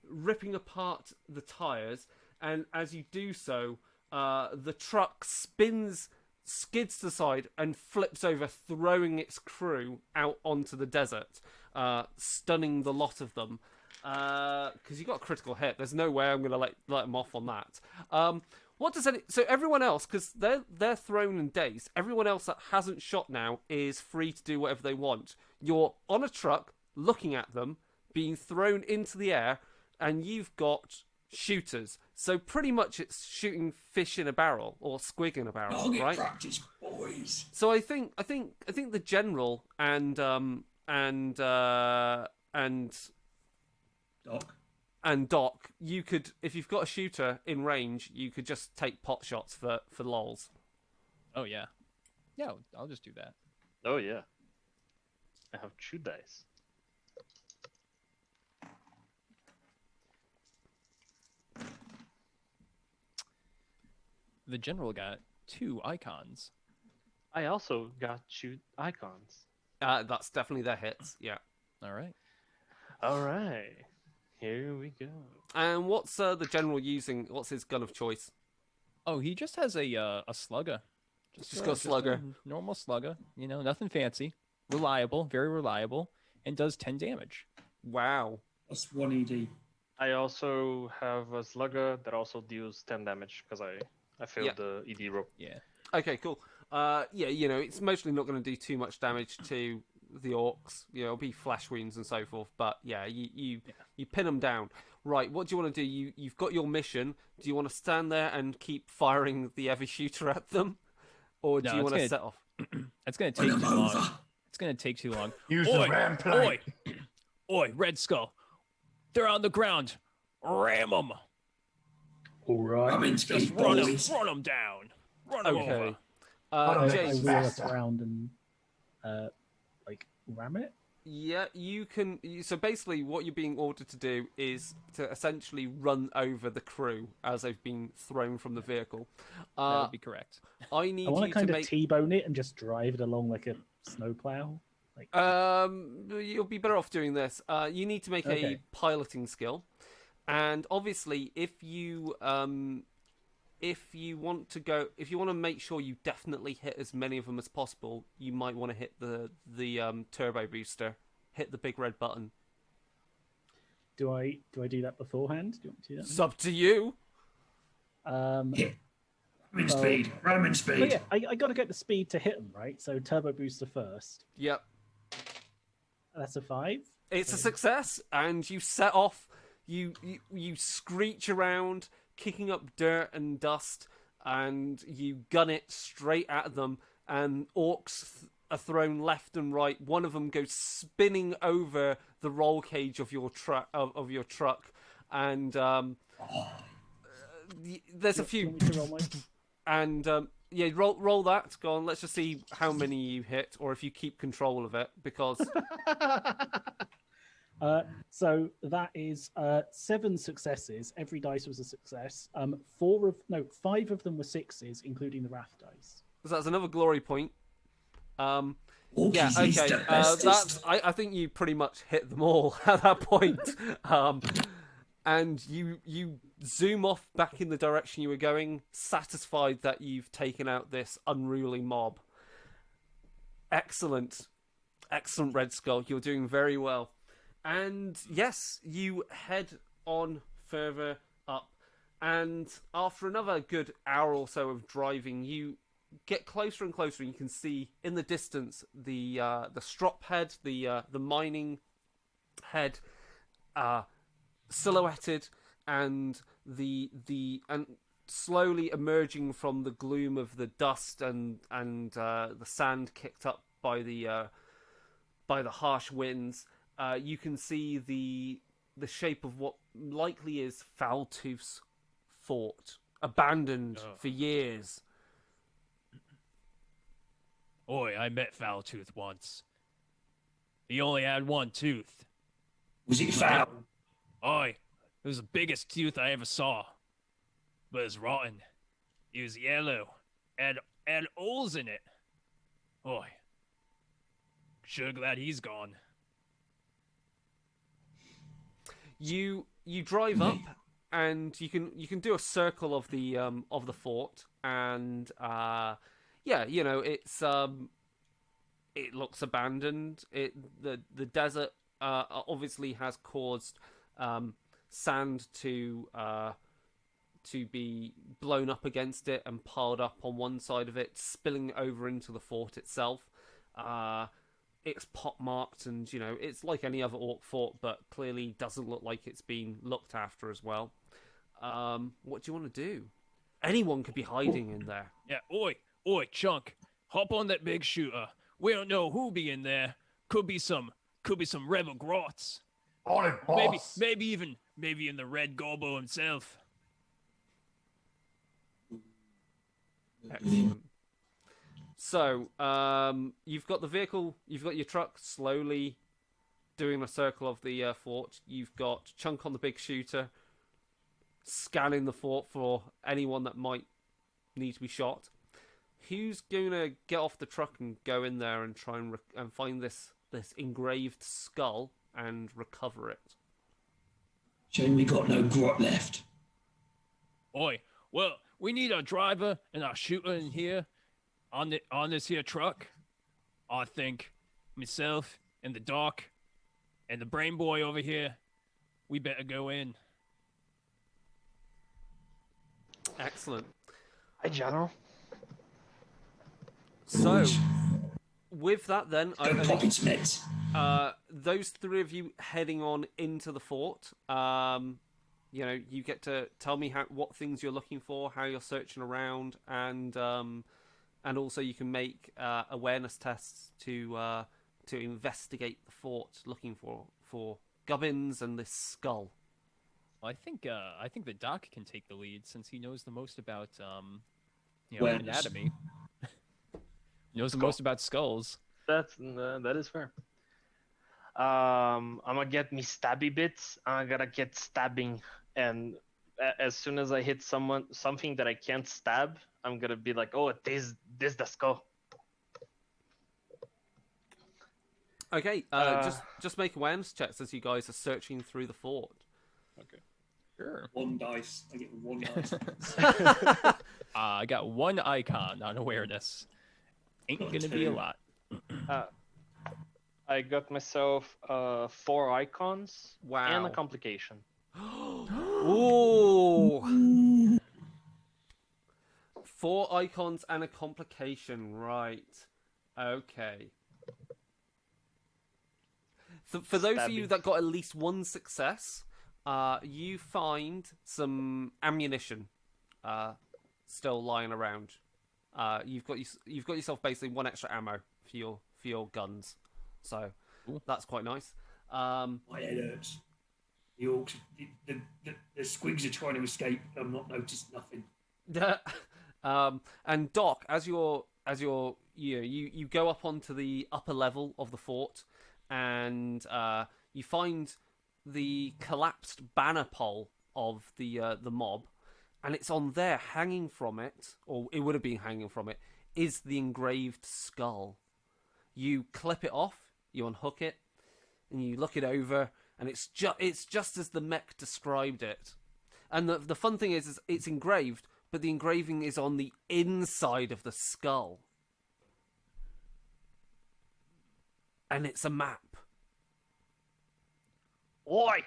S1: ripping apart the tires, and as you do so, the truck skids to the side and flips over, throwing its crew out onto the desert, stunning the lot of them. Because you got a critical hit. There's no way I'm going to let them off on that. So everyone else, because they're thrown and dazed, everyone else that hasn't shot now is free to do whatever they want. You're on a truck, looking at them, being thrown into the air, and you've got shooters. So pretty much it's shooting fish in a barrel or squig in a barrel,
S6: I'll get
S1: right?
S6: practice, boys.
S1: So I think the general and Doc, you could, if you've got a shooter in range, you could just take pot shots for lols.
S8: Oh yeah, yeah. I'll just do that.
S4: Oh yeah. I have 2 dice.
S8: The general got 2 icons.
S4: I also got 2 icons.
S1: That's definitely their hits. Yeah.
S8: All right.
S4: All right. Here we go.
S1: And what's the general using? What's his gun of choice?
S8: Oh, he just has a slugger.
S1: Just got a slugger.
S8: A normal slugger. You know, nothing fancy. Reliable, very reliable, and does 10 damage.
S1: Wow.
S6: That's 1 ED.
S4: I also have a slugger that also deals 10 damage because I failed the ED roll.
S8: Yeah.
S1: Okay, cool. Yeah, you know, it's mostly not going to do too much damage to the orcs. You know, it'll be flesh wounds and so forth. But yeah, you pin them down. Right, what do you want to do? You've got your mission. Do you want to stand there and keep firing the heavy shooter at them? Or do you want to set off?
S8: It's going to take too long. It's going to take too long.
S5: Use the ram plate.
S3: Oi, Red Skull. They're on the ground. Ram them.
S2: All right.
S6: I'm in
S3: Just
S6: speed,
S3: run
S6: boys.
S3: them down. Run them
S1: Okay.
S3: over.
S2: I
S1: James.
S2: wheel us around and like ram it.
S1: Yeah, you can. So basically, what you're being ordered to do is to essentially run over the crew as they've been thrown from the vehicle.
S8: That would be correct.
S1: I need
S2: I want
S1: you
S2: to kind
S1: to
S2: of
S1: make.
S2: T-bone it and just drive it along like a snowplow. Like,
S1: You'll be better off doing this. You need to make a
S2: Okay.
S1: piloting skill, and obviously, if you want to make sure you definitely hit as many of them as possible, you might want to hit the turbo booster, hit the big red button.
S2: do I do that beforehand? Do you want me to do
S1: It's up to you.
S2: that?
S6: Ram in speed. Ram in
S2: But
S6: speed.
S2: yeah, I got to get the speed to hit them, right? So turbo booster first.
S1: Yep.
S2: That's a 5.
S1: It's a success, and you set off. You screech around, kicking up dirt and dust, and you gun it straight at them. And orcs are thrown left and right. One of them goes spinning over the roll cage of your truck. And there's a few.
S2: Want me to roll mine?
S1: And yeah, roll that. Go on. Let's just see how many you hit, or if you keep control of it, because.
S2: So that is 7 successes. Every dice was a success. 5 of them were 6s, including the wrath dice.
S1: So that's another glory point. Yeah,
S6: Orkies is
S1: okay.
S6: the bestest.
S1: I think you pretty much hit them all at that point. And you zoom off back in the direction you were going, satisfied that you've taken out this unruly mob. Excellent. Excellent, Red Skull. You're doing very well. And yes, you head on further up. And after another good hour or so of driving, you get closer and closer, and you can see in the distance the strop head, the mining head, silhouetted, and and slowly emerging from the gloom of the dust and the sand kicked up by the harsh winds. You can see the shape of what likely is Foultooth's fort, abandoned for years.
S3: Oi, I met Foultooth once. He only had one tooth.
S6: Was it foul?
S3: Oi, It was the biggest tooth I ever saw. But it's rotten. It was yellow. Had holes in it. Boy. Sure glad he's gone.
S1: You drive up, and you can do a circle of the fort, and yeah, you know, it looks abandoned. The desert obviously has caused sand to be blown up against it and piled up on one side of it, spilling over into the fort itself. It's pockmarked, and you know, it's like any other orc fort, but clearly doesn't look like it's been looked after as well. What do you want to do? Anyone could be hiding in there.
S3: Yeah, oi, Chunk. Hop on that big shooter. We don't know who'll be in there. Could be some rebel grots.
S5: On it, boss.
S3: Maybe even the Red Gobbo himself.
S1: Excellent. So, you've got the vehicle, you've got your truck slowly doing a circle of the fort. You've got Chunk on the big shooter, scanning the fort for anyone that might need to be shot. Who's going to get off the truck and go in there and try and find this engraved skull and recover it?
S6: Shame we got no grot left.
S3: Oi, well, we need our driver and our shooter in here on this here truck. I think myself and the doc and the brain boy over here, we better go in.
S1: Excellent.
S4: Hi, General.
S1: So, with that then,
S6: Go pocket smiths.
S1: those three of you heading on into the fort, you know, you get to tell me what things you're looking for, how you're searching around, and also you can make awareness tests to investigate the fort, looking for gubbins and this skull.
S8: Well, I think the doc can take the lead since he knows the most about
S6: Awareness.
S8: anatomy. He knows the most about skulls.
S4: That is fair. I'm gonna get me stabby bits. I'm gonna get stabbing, and as soon as I hit something that I can't stab, I'm gonna be like, "Oh, this the skull."
S1: Okay, just make awareness checks as you guys are searching through the fort.
S8: Okay. Sure.
S6: One dice. I get one dice.
S8: I got one icon on awareness. Ain't gonna be a lot.
S4: I got myself 4 icons
S1: Wow.
S4: and a complication.
S1: Ooh. 4 icons and a complication, right. Okay. So for those of you that got at least one success, you find some ammunition still lying around. You've got yourself basically 1 extra ammo for your guns, so that's quite nice.
S6: My head hurts. The orcs, the squigs are trying to escape. I've not noticed nothing.
S1: And Doc, as you go up onto the upper level of the fort, and you find the collapsed banner pole of the mob, and it's on there, hanging from it, or it would have been hanging from it, is the engraved skull. You clip it off, you unhook it, and you look it over, and it's just as the mech described it. And the fun thing is it's engraved, but the engraving is on the inside of the skull. And it's a map.
S4: Oi,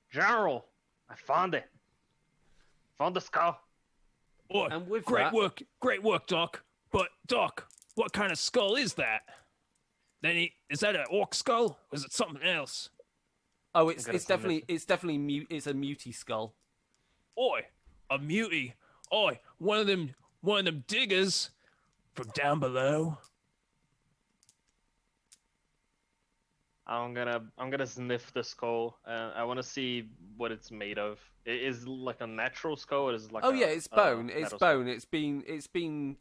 S4: General! I found it. Found the skull.
S3: Oi,
S1: And with
S3: great
S1: that-
S3: work, Doc. But Doc, what kind of skull is that? Is that an orc skull, or is it something else?
S1: Oh, it's
S4: gotta
S1: definitely it's a mutie skull.
S3: Oi, a mutie. Oi, one of them diggers from down below.
S4: I'm gonna sniff the skull. I want to see what it's made of. It is like a natural skull. Or is it like
S1: It's bone. It's
S4: metal
S1: bone. It's been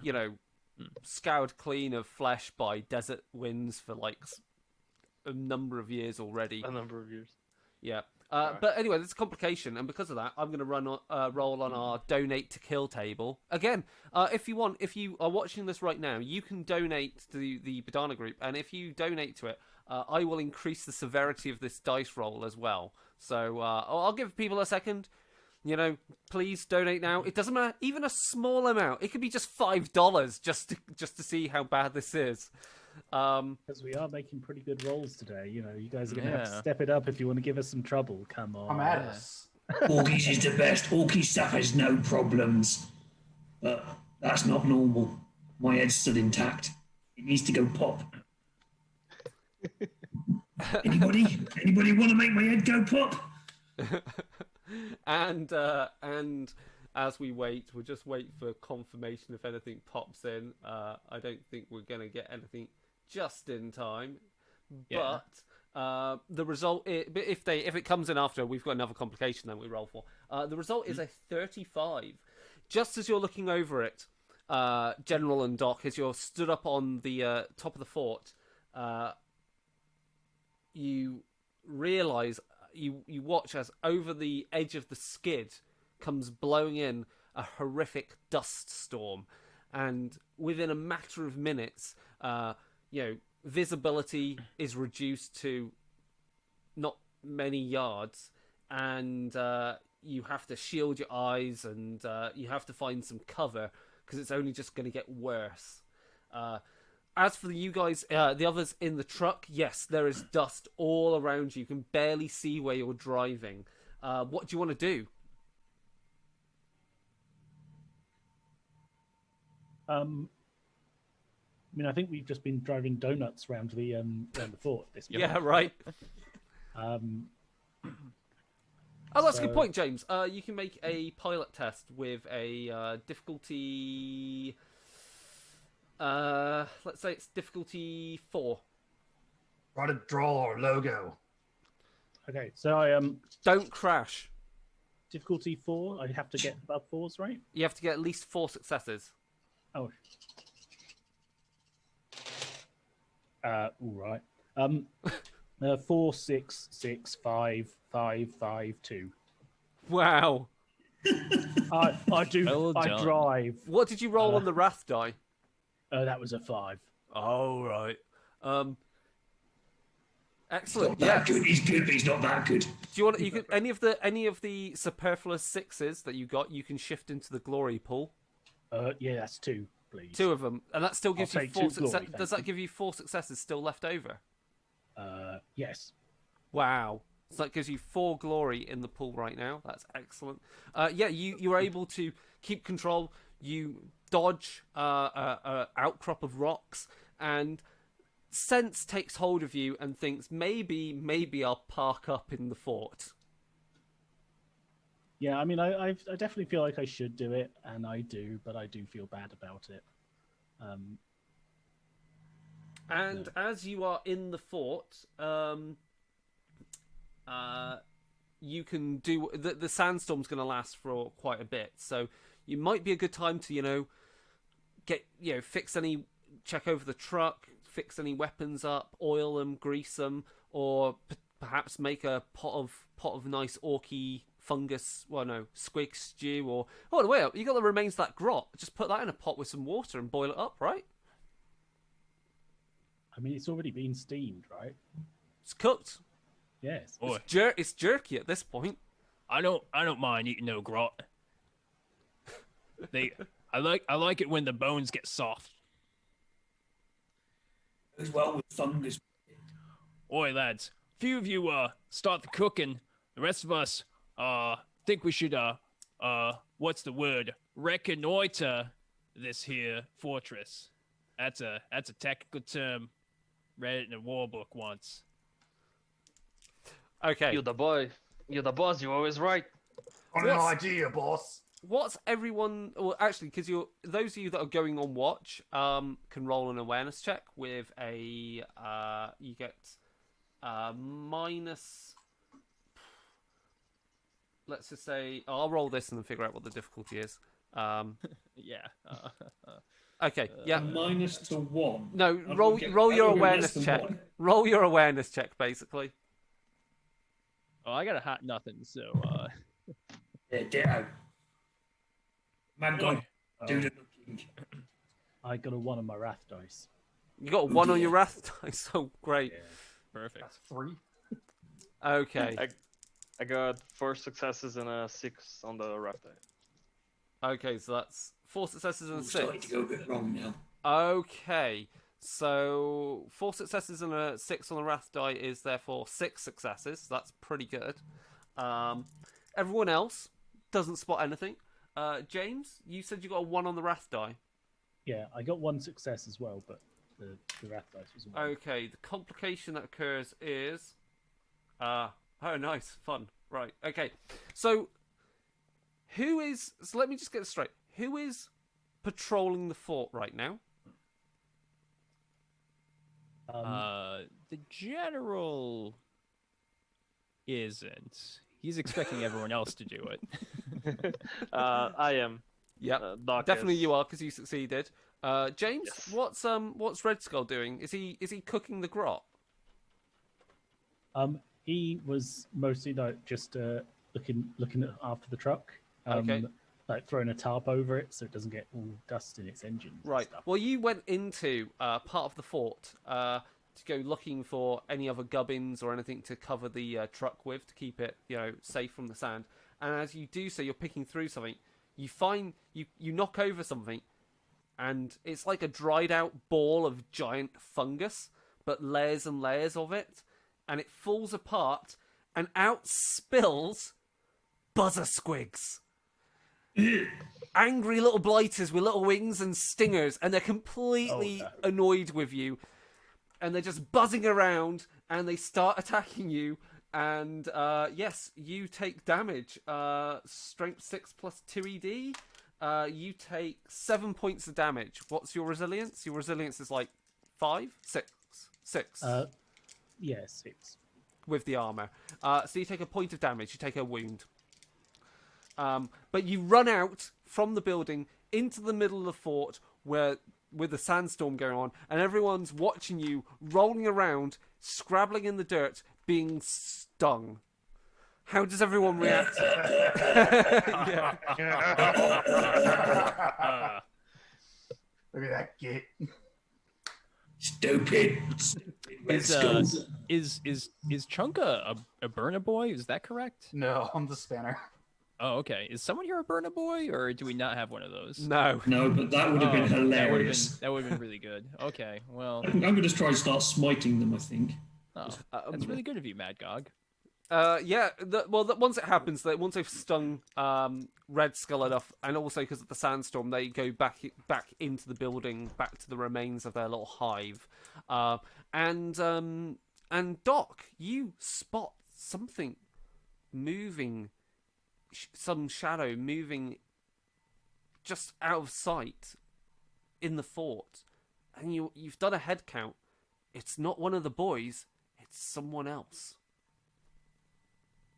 S1: scoured clean of flesh by desert winds for like a number of years already.
S4: skull? A number of years.
S1: Yeah. But anyway, there's a complication, and because of that, I'm going to roll on our donate to kill table. Again, if you are watching this right now, you can donate to the Bodhana Group, and if you donate to it, I will increase the severity of this dice roll as well. So I'll give people a second. Please donate now. It doesn't matter, even a small amount. It could be just $5 just to see how bad this is.
S2: Because we are making pretty good rolls today. You guys are going to have to step it up if you want to give us some trouble. Come on.
S9: I'm at us.
S6: Orkish is the best. Orkish stuff has no problems. But that's not normal. My head's still intact. It needs to go pop. Anybody want to make my head go pop?
S1: And as we wait, we'll just wait for confirmation if anything pops in. I don't think we're going to get anything just in time, but the result, if it comes in after, we've got another complication that we roll for. The result is a 35. Just as you're looking over it, General and Doc, as you're stood up on the top of the fort, you realise, you watch as over the edge of the skid comes blowing in a horrific dust storm, and within a matter of minutes, visibility is reduced to not many yards, and you have to shield your eyes, and you have to find some cover because it's only just going to get worse. As for you guys, the others in the truck, yes, there is dust all around you. You can barely see where you're driving. What do you want to do?
S2: I think we've just been driving donuts around the fort.
S1: Yeah, right. Oh, that's a good point, James. You can make a pilot test with a difficulty. Let's say it's difficulty 4.
S5: Write a draw or logo.
S2: Okay, so I
S1: don't crash.
S2: Difficulty 4. I have to get above 4s, right?
S1: You have to get at least 4 successes.
S2: Oh. All right. 4, 6, 6, 5, 5, 5, 2.
S1: Wow.
S2: I do.
S8: Well
S2: I
S8: done.
S2: drive.
S1: What did you roll on the wrath die?
S2: That was a 5.
S1: Oh, right. Excellent.
S6: Not that good. He's good, but he's not that good.
S1: Do you want? You can any of the superfluous 6s that you got. You can shift into the glory pool.
S2: Yeah, that's 2, please.
S1: 2 of them, and that still gives you
S2: take
S1: 4
S2: 2 glory,
S1: successes.
S2: thank
S1: Does that
S2: you.
S1: give you 4 successes still left over?
S2: Yes.
S1: Wow. So that gives you 4 glory in the pool right now. That's excellent. You are able to keep control. You dodge a outcrop of rocks, and sense takes hold of you and thinks maybe I'll park up in the fort.
S2: Yeah, I definitely feel like I should do it, and I do, but I do feel bad about it.
S1: And as you are in the fort, you can do the sandstorm's going to last for quite a bit, so you might be a good time to check over the truck, fix any weapons up, oil them, grease them, or perhaps make a pot of nice orky fungus, squig stew, or wait up, you got the remains of that grot. Just put that in a pot with some water and boil it up, right?
S2: It's already been steamed, right?
S1: It's cooked.
S2: Yes.
S3: Boy,
S1: It's jerky at this point.
S3: I don't mind eating no grot. I like it when the bones get soft.
S6: As well with fungus.
S3: Oi, lads, few of you start the cooking. The rest of us think we should what's the word? Reconnoiter this here fortress. That's a technical term. Read it in a war book once.
S1: Okay.
S4: You're the boy. You're the boss. You're always right.
S5: Got an idea, boss.
S1: What's everyone? Well, actually, because those of you that are going on watch can roll an awareness check with a you get minus. Let's just say I'll roll this and then figure out what the difficulty is.
S8: Yeah.
S1: Okay. Yeah.
S6: Minus to 1.
S1: No.
S6: I
S1: Roll
S6: will get-
S1: your
S6: I will get
S1: awareness
S6: less than
S1: check.
S6: 1.
S1: Roll your awareness check, basically.
S8: Oh, I got a hot nothing. So
S6: Yeah, ditto. Man,
S3: Boy.
S6: do the looking.
S2: I got a 1 on my wrath dice.
S1: You got a 1 on your wrath dice. Oh, great.
S8: perfect.
S9: That's 3.
S1: Okay.
S4: I got 4 successes and a 6 on the rough die.
S1: Okay, so that's 4 successes and a
S6: It's starting
S1: 6.
S6: to go a bit wrong now.
S1: Okay, so 4 successes and a 6 on the wrath die is therefore 6 successes. That's pretty good. Everyone else doesn't spot anything. James, you said you got a 1 on the wrath die.
S2: Yeah, I got 1 success as well, but the wrath dice was a 1.
S1: Okay, the complication that occurs is... oh, nice. Fun. Right, okay. So, so let me just get this straight. Who is patrolling the fort right now?
S8: The general isn't. He's expecting everyone else to do it.
S4: I am.
S1: Yep,
S4: Doc
S1: definitely
S4: is.
S1: you are because you succeeded. James,
S4: Yes.
S1: what's Red Skull doing? Is he cooking the grot?
S2: He was mostly like just looking after the truck.
S1: Okay.
S2: Like throwing a tarp over it so it doesn't get all dust in its engine. and
S1: Right.
S2: stuff.
S1: Well, you went into part of the fort to go looking for any other gubbins or anything to cover the truck with to keep it, safe from the sand. And as you do so, you're picking through something. You find you knock over something, and it's like a dried out ball of giant fungus, but layers and layers of it, and it falls apart, and out spills buzzer squigs. Angry little blighters with little wings and stingers, and they're completely annoyed with you, and they're just buzzing around, and they start attacking you, and yes, you take damage. Strength 6 plus 2 ED. You take 7 points of damage. What's your resilience? Your resilience is like 5? 6. 6.
S2: Yeah, 6.
S1: With the armor. So you take a point of damage. You take a wound. But you run out from the building into the middle of the fort with the sandstorm going on, and everyone's watching you rolling around, scrabbling in the dirt, being stung. How does everyone react?
S9: Look at that git.
S6: Stupid.
S8: Is Chunk a Burna boy? Is that correct?
S9: No, I'm the spanner.
S8: Oh, okay. Is someone here a Burna boy, or do we not have one of those?
S1: No.
S6: No, but that would have been hilarious.
S8: That would have been really good. Okay, well,
S6: I'm going to try and start smiting them, I think.
S8: that's really good of you, Mad Gog.
S1: Yeah. Once it happens, once they've stung Red Skull enough, and also because of the sandstorm, they go back into the building, back to the remains of their little hive. And Doc, you spot something moving, some shadow moving just out of sight in the fort, and you've done a head count. It's not one of the boys. It's someone else.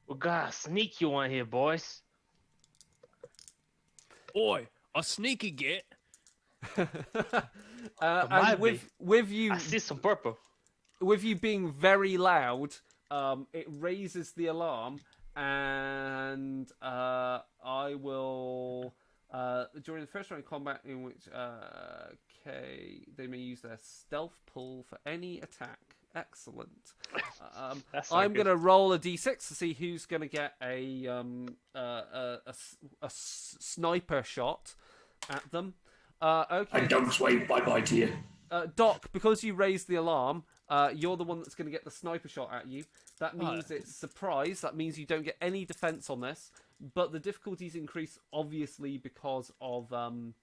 S4: We got a sneaky one here, boys.
S3: Oi, a sneaky git.
S1: And with you,
S4: I see some purple.
S1: with you being very loud, it raises the alarm, and I will during the first round of combat in which they may use their stealth pull for any attack. Excellent. I'm going to roll a d6 to see who's going to get a sniper shot at them. Okay.
S6: I don't wave bye-bye to you.
S1: Doc, because you raised the alarm, you're the one that's going to get the sniper shot at you. That means it's surprise. That means you don't get any defense on this, but the difficulties increase obviously because of the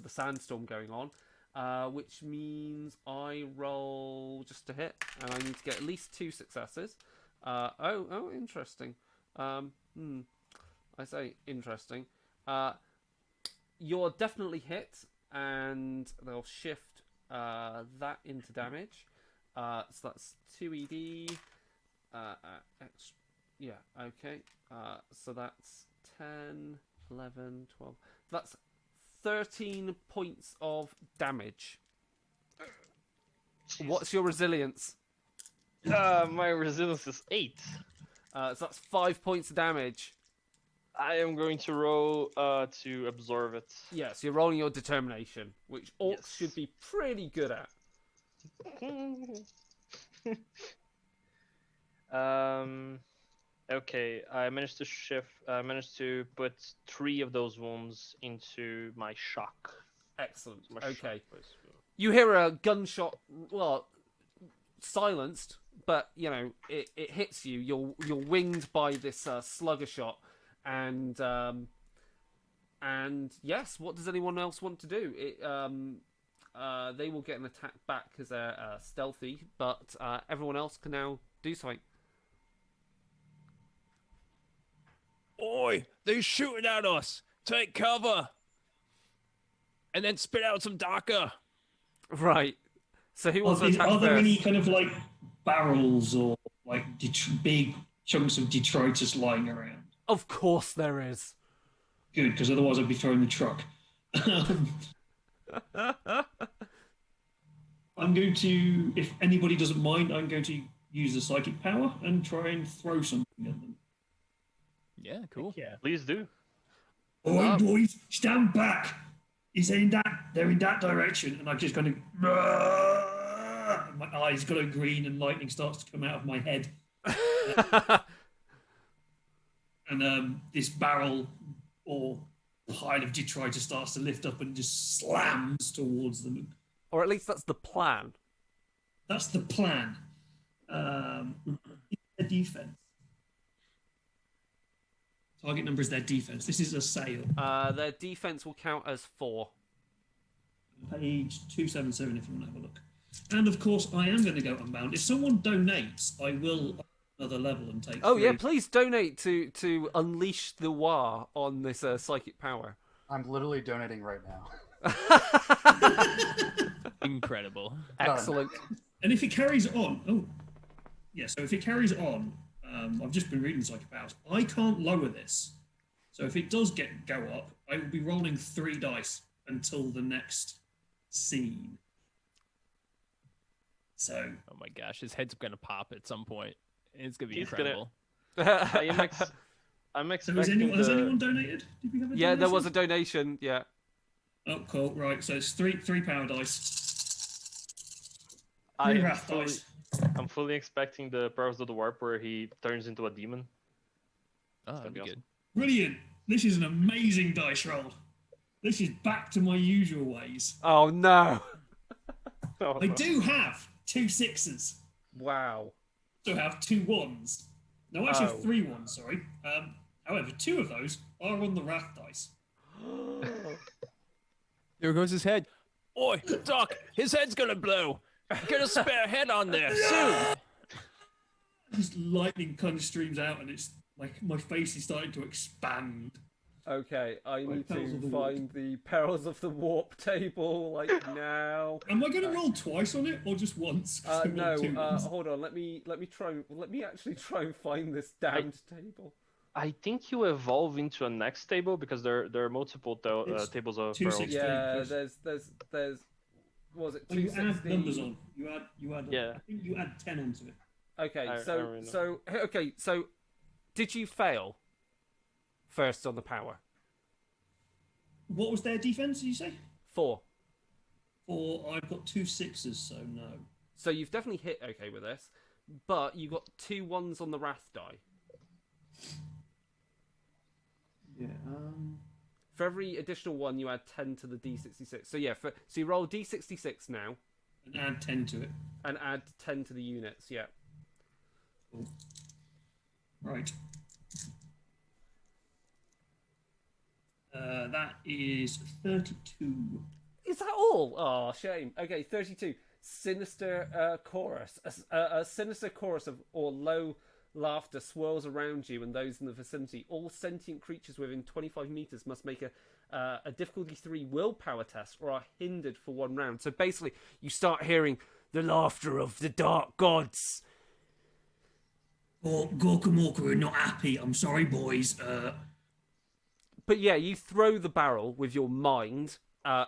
S1: sandstorm going on. Which means I roll just to hit, and I need to get at least 2 successes. Interesting. I say interesting. You're definitely hit, and they'll shift that into damage. So that's 2 ED. Yeah, okay. So that's 10, 11, 12. That's 13 points of damage. What's your resilience?
S4: My resilience is 8.
S1: So that's 5 points of damage.
S4: I am going to roll to absorb it.
S1: Yeah, so you're rolling your determination, which orcs
S4: Yes.
S1: should be pretty good at.
S4: Okay, I managed to put 3 of those wounds into my shock.
S1: Excellent.
S4: My
S1: Okay.
S4: shock was-
S1: You hear a gunshot, well, silenced, but, you know, it hits you. You're winged by this slugger shot, and yes, what does anyone else want to do? They will get an attack back because they're stealthy, but everyone else can now do something.
S3: Oi, they're shooting at us. Take cover. And then spit out some Daka.
S1: Right. So who wants to attack
S6: Are there
S1: first?
S6: any kind of like barrels or like big chunks of detritus lying around?
S1: Of course there is.
S6: Good, because otherwise I'd be throwing the truck. I'm going to, if anybody doesn't mind, I'm going to use the psychic power and try and throw something at them.
S8: Yeah, cool.
S2: Yeah.
S4: Please do.
S6: Oi, boys, stand back. They're in that direction, and I'm just going to. My eyes go green, and lightning starts to come out of my head. And this barrel or pile of detritus starts to lift up and just slams towards them.
S1: Or at least that's the plan.
S6: That's the plan. Their defense. Target number is their defense. This is a sale.
S1: Their defense will count as 4.
S6: Page 277 if you want to have a look. And of course, I am going to go unbound. If someone donates, I will up another level and take.
S1: Oh
S6: 3.
S1: yeah, please donate to unleash the war on this psychic power.
S9: I'm literally donating right now.
S8: Incredible.
S1: Excellent.
S6: And if it carries on, so if it carries on, I've just been reading psychic powers. I can't lower this, so if it does go up, I will be rolling 3 dice until the next scene. So
S8: Oh my gosh, his head's gonna pop at some point. It's gonna be
S4: He's gonna-
S8: incredible.
S4: I'm
S6: So
S4: expecting
S6: has anyone donated? Did we have a
S1: Yeah, there
S6: donation?
S1: was a donation. Yeah.
S6: Oh, cool. Right. So it's three power dice.
S4: I
S6: 3
S4: am
S6: wrath dice.
S4: I'm fully expecting the Powers of the Warp where he turns into a demon.
S8: Oh, that'd be
S4: be
S8: good.
S6: Brilliant. This is an amazing dice roll. This is back to my usual ways.
S1: Oh no.
S4: Oh,
S6: I
S4: no.
S6: do have 2 6s.
S1: Wow.
S6: So I have 2 1s. No, actually
S1: Oh.
S6: 3 1s, sorry. However, 2 of those are on the wrath dice.
S8: There goes his head. Oi, Doc, his head's gonna blow. Get a spare head on there soon.
S6: This lightning kind of streams out, and it's like my face is starting to expand.
S1: Okay, I need
S6: Perils of
S1: to
S6: the Warp.
S1: find the Perils of the Warp table, like, now.
S6: Am I going to roll twice on it or just once? 'Cause I rolled
S1: No,
S6: 2 ones.
S1: hold on, let me actually try and find this damned table.
S4: I think you evolve into a next table because there are multiple
S6: It's
S4: tables of
S6: 260.
S4: Pearls.
S1: Yeah, there's what was it,
S6: Oh, you add
S1: 260?
S6: numbers on. You add.
S4: Yeah.
S6: I think you add 10 onto it.
S1: Okay,
S4: I
S1: so
S4: already know.
S1: so did you fail first on the power?
S6: What was their defense? Did you say?
S1: 4.
S6: Or I've got 2 6s, so no.
S1: So you've definitely hit okay with this, but you got 2 1s on the wrath die.
S6: Yeah.
S1: For every additional 1, you add 10 to the d66. So yeah, so you roll d66 now
S6: And add 10 to it.
S1: and add 10 to the units. Yeah.
S6: Cool. Right. That is 32.
S1: Is that all? Oh, shame. Okay, 32. Sinister chorus. A sinister chorus of or low laughter swirls around you and those in the vicinity. All sentient creatures within 25 meters must make a difficulty 3 willpower test or are hindered for 1 round. So basically, you start hearing the laughter of the dark gods.
S6: Gorka Morka are not happy. I'm sorry, boys.
S1: But yeah, you throw the barrel with your mind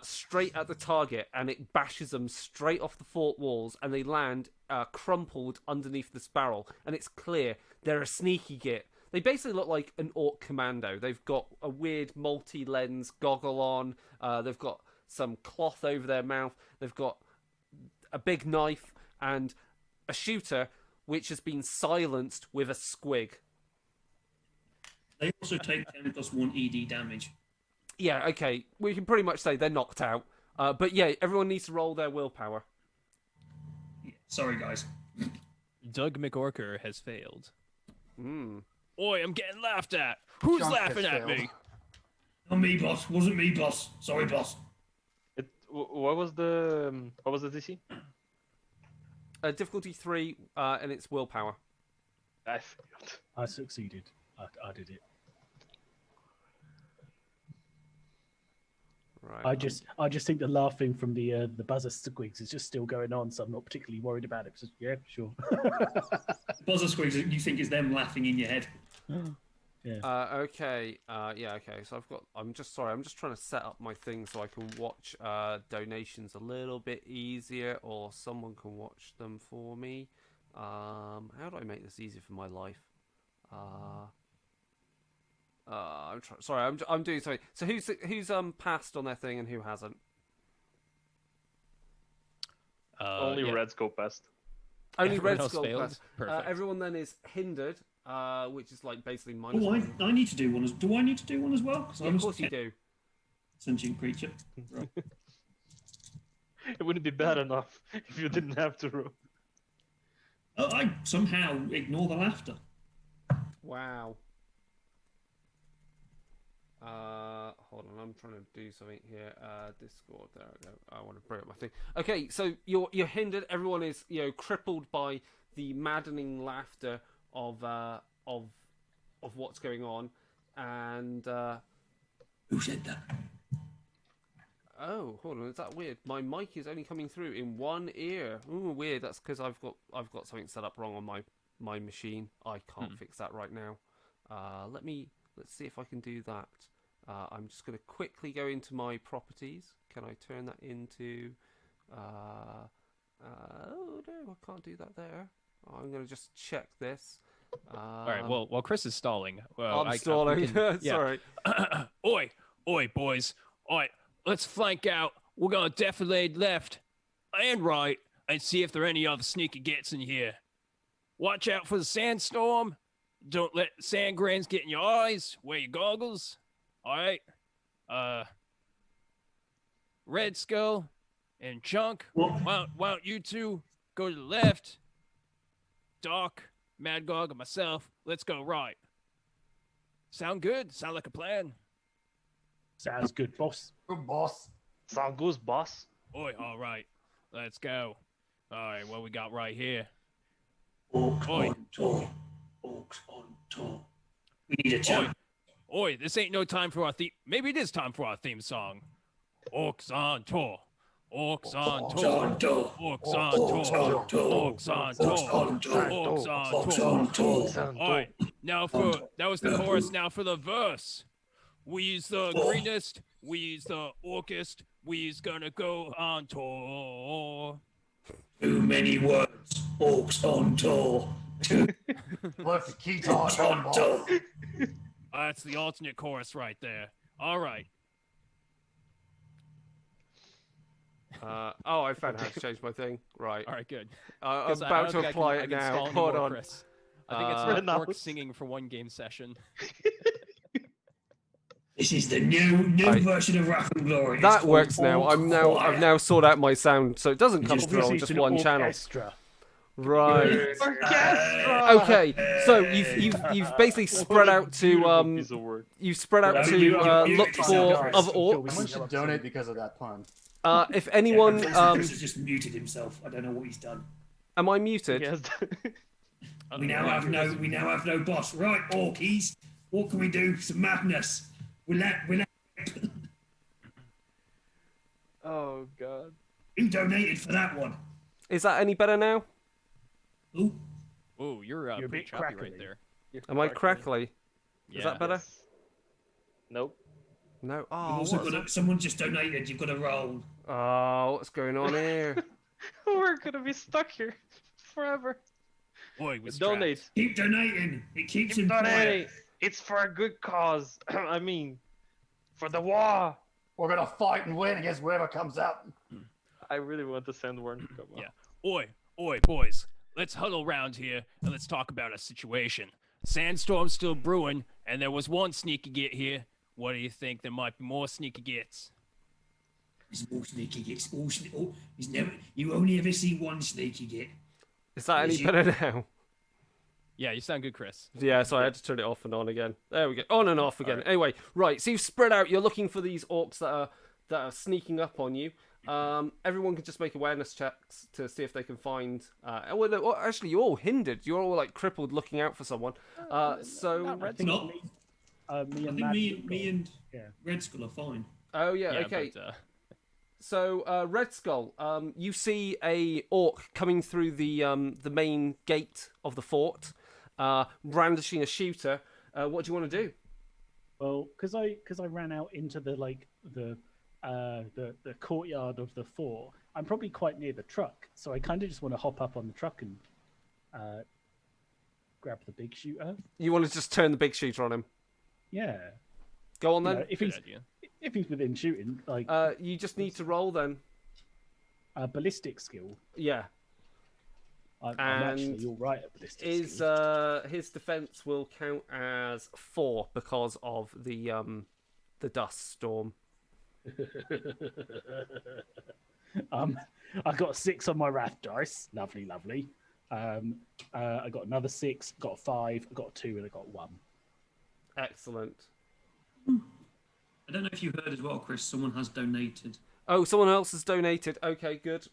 S1: straight at the target, and it bashes them straight off the fort walls, and they land crumpled underneath this barrel. And it's clear they're a sneaky git. They basically look like an orc commando. They've got a weird multi-lens goggle on. They've got some cloth over their mouth. They've got a big knife and a shooter which has been silenced with a squig.
S6: They also take 10+1 ED damage.
S1: Yeah, okay. We can pretty much say they're knocked out. But yeah, everyone needs to roll their willpower.
S6: Yeah, sorry, guys.
S8: Doug McOrker has failed.
S3: Oi, I'm getting laughed at. Who's
S9: Junk has
S3: laughing at
S9: failed.
S3: me?
S6: Not me, boss. Wasn't me, boss. Sorry, boss.
S4: What was the DC?
S1: Difficulty 3, and it's willpower.
S4: I failed.
S2: I succeeded. I did it.
S1: Right.
S2: I just think the laughing from the buzzer squigs is just still going on, so I'm not particularly worried about it. Just, yeah, sure.
S6: Buzzer squigs, you think is them laughing in your head.
S1: Okay. Yeah. Okay. So I'm just trying to set up my thing so I can watch donations a little bit easier, or someone can watch them for me. How do I make this easier for my life? I'm doing something. So who's passed on their thing and who hasn't?
S4: Only
S8: yeah.
S4: Red Scope passed.
S1: Only
S8: Everyone
S1: Red
S8: else
S1: Skull
S8: failed?
S1: passed.
S8: Perfect.
S1: Everyone then is hindered, which is like basically minus
S6: Oh,
S1: one.
S6: I need to do one. Do I need to do one as well? 'Cause
S1: Yeah,
S6: I'm
S1: of course you do.
S6: sentient creature. Right.
S4: It wouldn't be bad enough if you didn't have to roll.
S6: Oh, I somehow ignore the laughter.
S1: Wow. Hold on, I'm trying to do something here. Discord, there I go. I want to bring up my thing. Okay, so you're hindered. Everyone is crippled by the maddening laughter of what's going on, and
S6: Who said that?
S1: oh, hold on, is that weird? My mic is only coming through in one ear. Ooh, weird. That's because I've got something set up wrong on my machine. I can't fix that right now. Let's see if I can do that. I'm just going to quickly go into my properties. Can I turn that into... oh, no, I can't do that there. I'm going to just check this.
S8: All right. Well, while Chris is stalling, well,
S1: I'm stalling.
S8: we can-
S1: Sorry.
S3: Oi, boys. All right, let's flank out. We're gonna defilade left and right and see if there are any other sneaky gets in here. Watch out for the sandstorm. Don't let sand grains get in your eyes. Wear your goggles. All right. Red Skull and Chunk.
S6: What?
S3: Why don't you two go to the left? Doc, Mad Gog, and myself. Let's go right. Sound good? Sound like a plan?
S2: Sounds good, boss.
S9: Good boss.
S4: Sound goes, boss.
S3: Oi, all right. Let's go. All right, what we got right here?
S6: Orcs
S3: Oi.
S6: on tour. Orcs on tour. We need a champ.
S3: Oi, this ain't no time for our theme. Maybe it is time for our theme song. Orcs on tour. Orcs on
S6: Orcs
S3: tour.
S6: on tour.
S3: Orcs on tour. Orcs on tour. Orcs on tour. All right, now that was the chorus. Now for the verse. We's the greenest. We's the orkest. We's gonna go on tour.
S6: Too many words. Orcs on tour.
S9: Look, the keytar
S6: Orcs on
S9: boss.
S6: tour.
S3: That's the alternate chorus right there. All right.
S1: I found how to change my thing. Right.
S3: All right, good.
S1: I'm
S3: 'Cause I
S1: about
S3: don't
S1: to
S3: think
S1: apply
S3: I
S1: it
S3: can
S1: now.
S3: stall
S1: Hold
S3: anymore,
S1: on.
S3: Chris. I think it's
S4: Right
S3: not
S4: now.
S3: orcs singing for one game session.
S6: This is the new
S1: Right.
S6: version of Wrath and Glory. It's
S1: That
S6: called
S1: works now.
S6: Orc
S1: I've
S6: Choir.
S1: now sorted out my sound, so it doesn't come
S6: Just
S1: through on
S2: Obviously,
S1: just
S2: it's an
S1: one channel.
S2: orchestra.
S1: Right.
S4: Orchestra.
S1: Okay. So you've basically spread out to
S4: Piece of work.
S1: you've spread out
S6: No,
S1: to
S6: you
S1: look
S6: muted
S1: for
S6: yourself,
S1: other
S2: Chris.
S1: orcs.
S9: Someone should donate because of that pun.
S1: If anyone,
S6: Chris has just muted himself. I don't know what he's done.
S1: am I muted?
S4: Yes.
S6: We now have no boss. Right, Orkies. What can we do? Some madness. We let
S4: Oh god.
S6: who donated for that one?
S1: Is that any better now?
S6: Who?
S3: Oh, you're
S2: You're a
S3: pretty
S2: bit
S3: choppy
S2: crackly.
S3: right there.
S1: Am I crackly?
S3: Yeah.
S1: Is that better?
S4: Yes. Nope.
S1: No.
S6: You've
S1: Oh,
S6: also got to, someone just donated. You've got to roll.
S1: oh, what's going on here?
S4: We're gonna be stuck here forever.
S3: Boy, was
S4: Donate.
S3: trapped.
S6: Keep donating. It keeps
S4: Keep
S6: him quiet.
S4: donating. It's for a good cause. I mean, for the war.
S5: We're gonna fight and win against whoever comes out.
S4: I really want to send one. Come on.
S3: Yeah. Oi, boys. Let's huddle round here and let's talk about a situation. Sandstorm's still brewing, and there was one sneaky git here. What do you think? There might be more sneaky gits.
S6: There's more sneaky gits. He's never. You only ever see one sneaky git.
S1: Is that any better now?
S8: Yeah, you sound good, Chris.
S1: Yeah, so I had to turn it off and on again. There we go. On and off again.
S8: Right.
S1: Anyway, right. So you've spread out. You're looking for these orcs that are sneaking up on you. Everyone can just make awareness checks to see if they can find. Actually, you're all hindered. You're all like crippled, looking out for someone. So
S2: I think
S6: Not-
S2: me
S6: I
S2: and
S6: think
S2: Matt
S6: me and
S2: yeah.
S6: Red Skull are fine.
S1: oh yeah, okay.
S8: But,
S1: So Red Skull, you see a orc coming through the main gate of the fort, brandishing a shooter. What do you want to do?
S2: Well, because I ran out into the courtyard of the fort, I'm probably quite near the truck, so I kind of just want to hop up on the truck and grab the big shooter.
S1: You want to just turn the big shooter on him?
S2: Yeah.
S1: Go on
S2: You
S1: then.
S2: know, if
S8: good
S2: he's
S8: idea.
S2: if he's within shooting, like
S1: You just need to roll then.
S2: ballistic skill,
S1: Yeah.
S2: I'm
S1: And
S2: actually all right at ballistic
S1: His
S2: skill.
S1: his defense will count as 4 because of the dust storm.
S2: I got a 6 on my wrath dice. Lovely, lovely. I got another 6, got a 5, I got a 2, and I got 1.
S1: Excellent.
S6: I don't know if you heard as well, Chris. Someone has donated.
S1: Oh, someone else has donated. Okay, good.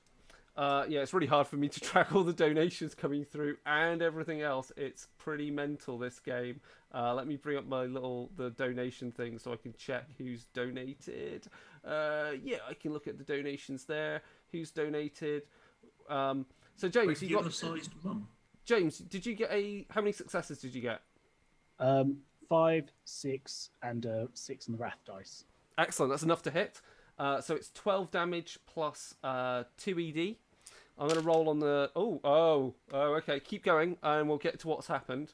S1: Yeah, it's really hard for me to track all the donations coming through and everything else. It's pretty mental, this game. Let me bring up the donation thing so I can check who's donated. Yeah, I can look at the donations there. Who's donated? So James, you got
S6: Regular-sized one.
S1: James. Did you get how many successes did you get?
S2: 5, 6, and 6 on the wrath dice.
S1: Excellent. That's enough to hit. So it's 12 damage plus 2 ED. I'm going to roll on the... Oh, okay. Keep going, and we'll get to what's happened.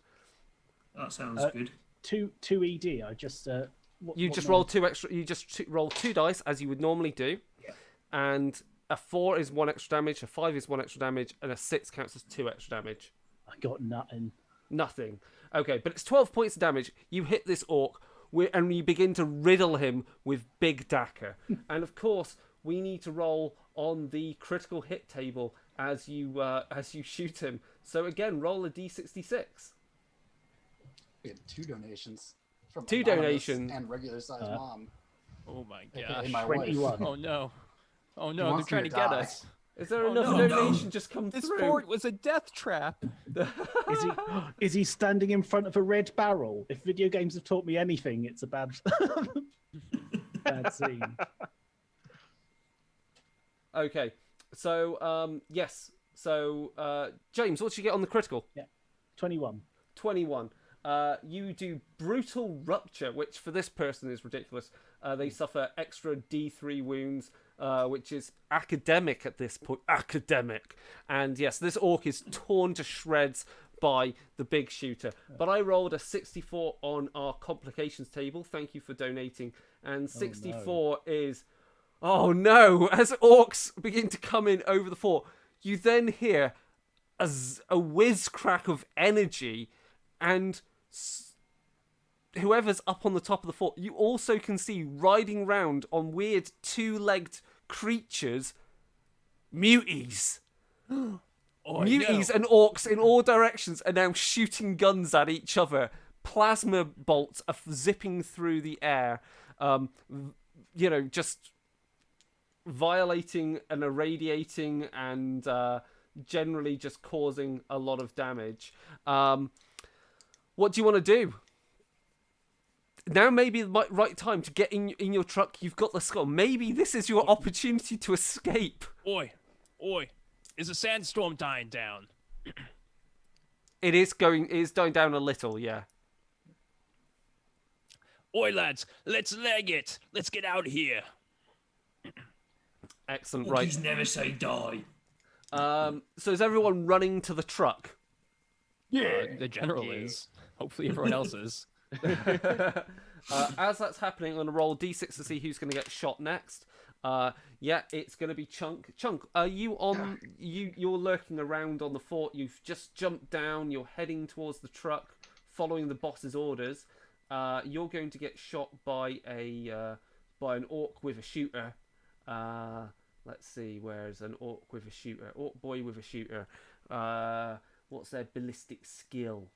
S6: That sounds good.
S2: 2 ED. I just
S1: You just roll 2 extra... You just roll 2 dice, as you would normally do.
S2: Yeah.
S1: And a 4 is 1 extra damage, a 5 is 1 extra damage, and a 6 counts as 2 extra damage.
S2: I got nothing.
S1: Nothing. Okay, but it's 12 points of damage. You hit this orc, and you begin to riddle him with Big Dagger. And of course, we need to roll on the critical hit table as you shoot him. So again, roll a d66.
S9: We had 2 donations. From
S1: 2
S9: Anonymous
S1: donations.
S9: and regular sized mom.
S8: Oh my
S9: AKA
S8: gosh.
S9: my wife.
S2: 21.
S8: Oh no. Oh
S9: He
S8: no, they're
S9: wants me
S8: trying
S9: to
S8: to get
S9: die.
S8: us.
S1: Is there
S8: Oh,
S1: enough
S8: no.
S1: donation just come
S8: This
S1: through?
S8: fort was a death trap.
S2: Is he standing in front of a red barrel? If video games have taught me anything, it's a bad scene.
S1: Okay, so yes. So James, what did you get on the critical?
S2: 21.
S1: 21. You do brutal rupture, which for this person is ridiculous. They suffer extra D3 wounds, which is academic at this point. Academic. And yes, this orc is torn to shreds by the big shooter. But I rolled a 64 on our complications table. Thank you for donating. And 64 is... Oh no! As orcs begin to come in over the fort, you then hear a whiz crack of energy, and whoever's up on the top of the fort, you also can see riding round on weird 2-legged creatures, muties. Muties and orcs in all directions are now shooting guns at each other. Plasma bolts are zipping through the air. Just violating and irradiating and generally just causing a lot of damage. What do you want to do? Now maybe the right time to get in your truck. You've got the skull. Maybe this is your opportunity to escape.
S3: Oi, is the sandstorm dying down?
S1: It is dying down a little, yeah.
S3: Oi, lads, let's leg it. Let's get out of here.
S1: Excellent. Right.
S6: Orkies never say die.
S1: So is everyone running to the truck?
S8: The general is. Hopefully everyone else is.
S1: As that's happening, I'm going to roll d6 to see who's going to get shot next. Yeah, it's going to be Chunk. Chunk, are you on? You're lurking around on the fort. You've just jumped down. You're heading towards the truck, following the boss's orders. You're going to get shot by an orc with a shooter. Let's see, where's an orc with a shooter? Orc boy with a shooter. What's their ballistic skill?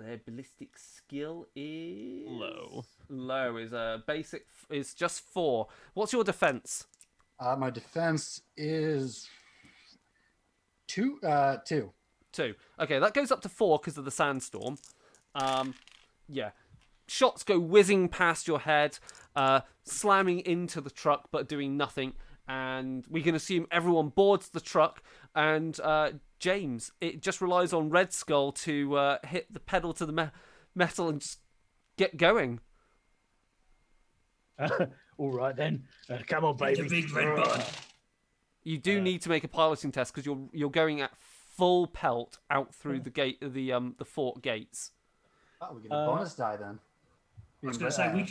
S1: Their ballistic skill is
S8: Low.
S1: Low is a basic. Is just 4. What's your defense?
S9: My defense is 2. 2.
S1: 2. Okay, that goes up to 4 because of the sandstorm. Yeah. Shots go whizzing past your head, slamming into the truck but doing nothing. And we can assume everyone boards the truck. And James, it just relies on Red Skull to hit the pedal to the metal and just get going.
S2: All right then, come on,
S6: Hit the
S2: baby.
S6: big red button.
S1: You do need to make a piloting test because you're going at full pelt out through the gate, the fort gates.
S9: Oh, we get a bonus die then.
S6: I was going to say we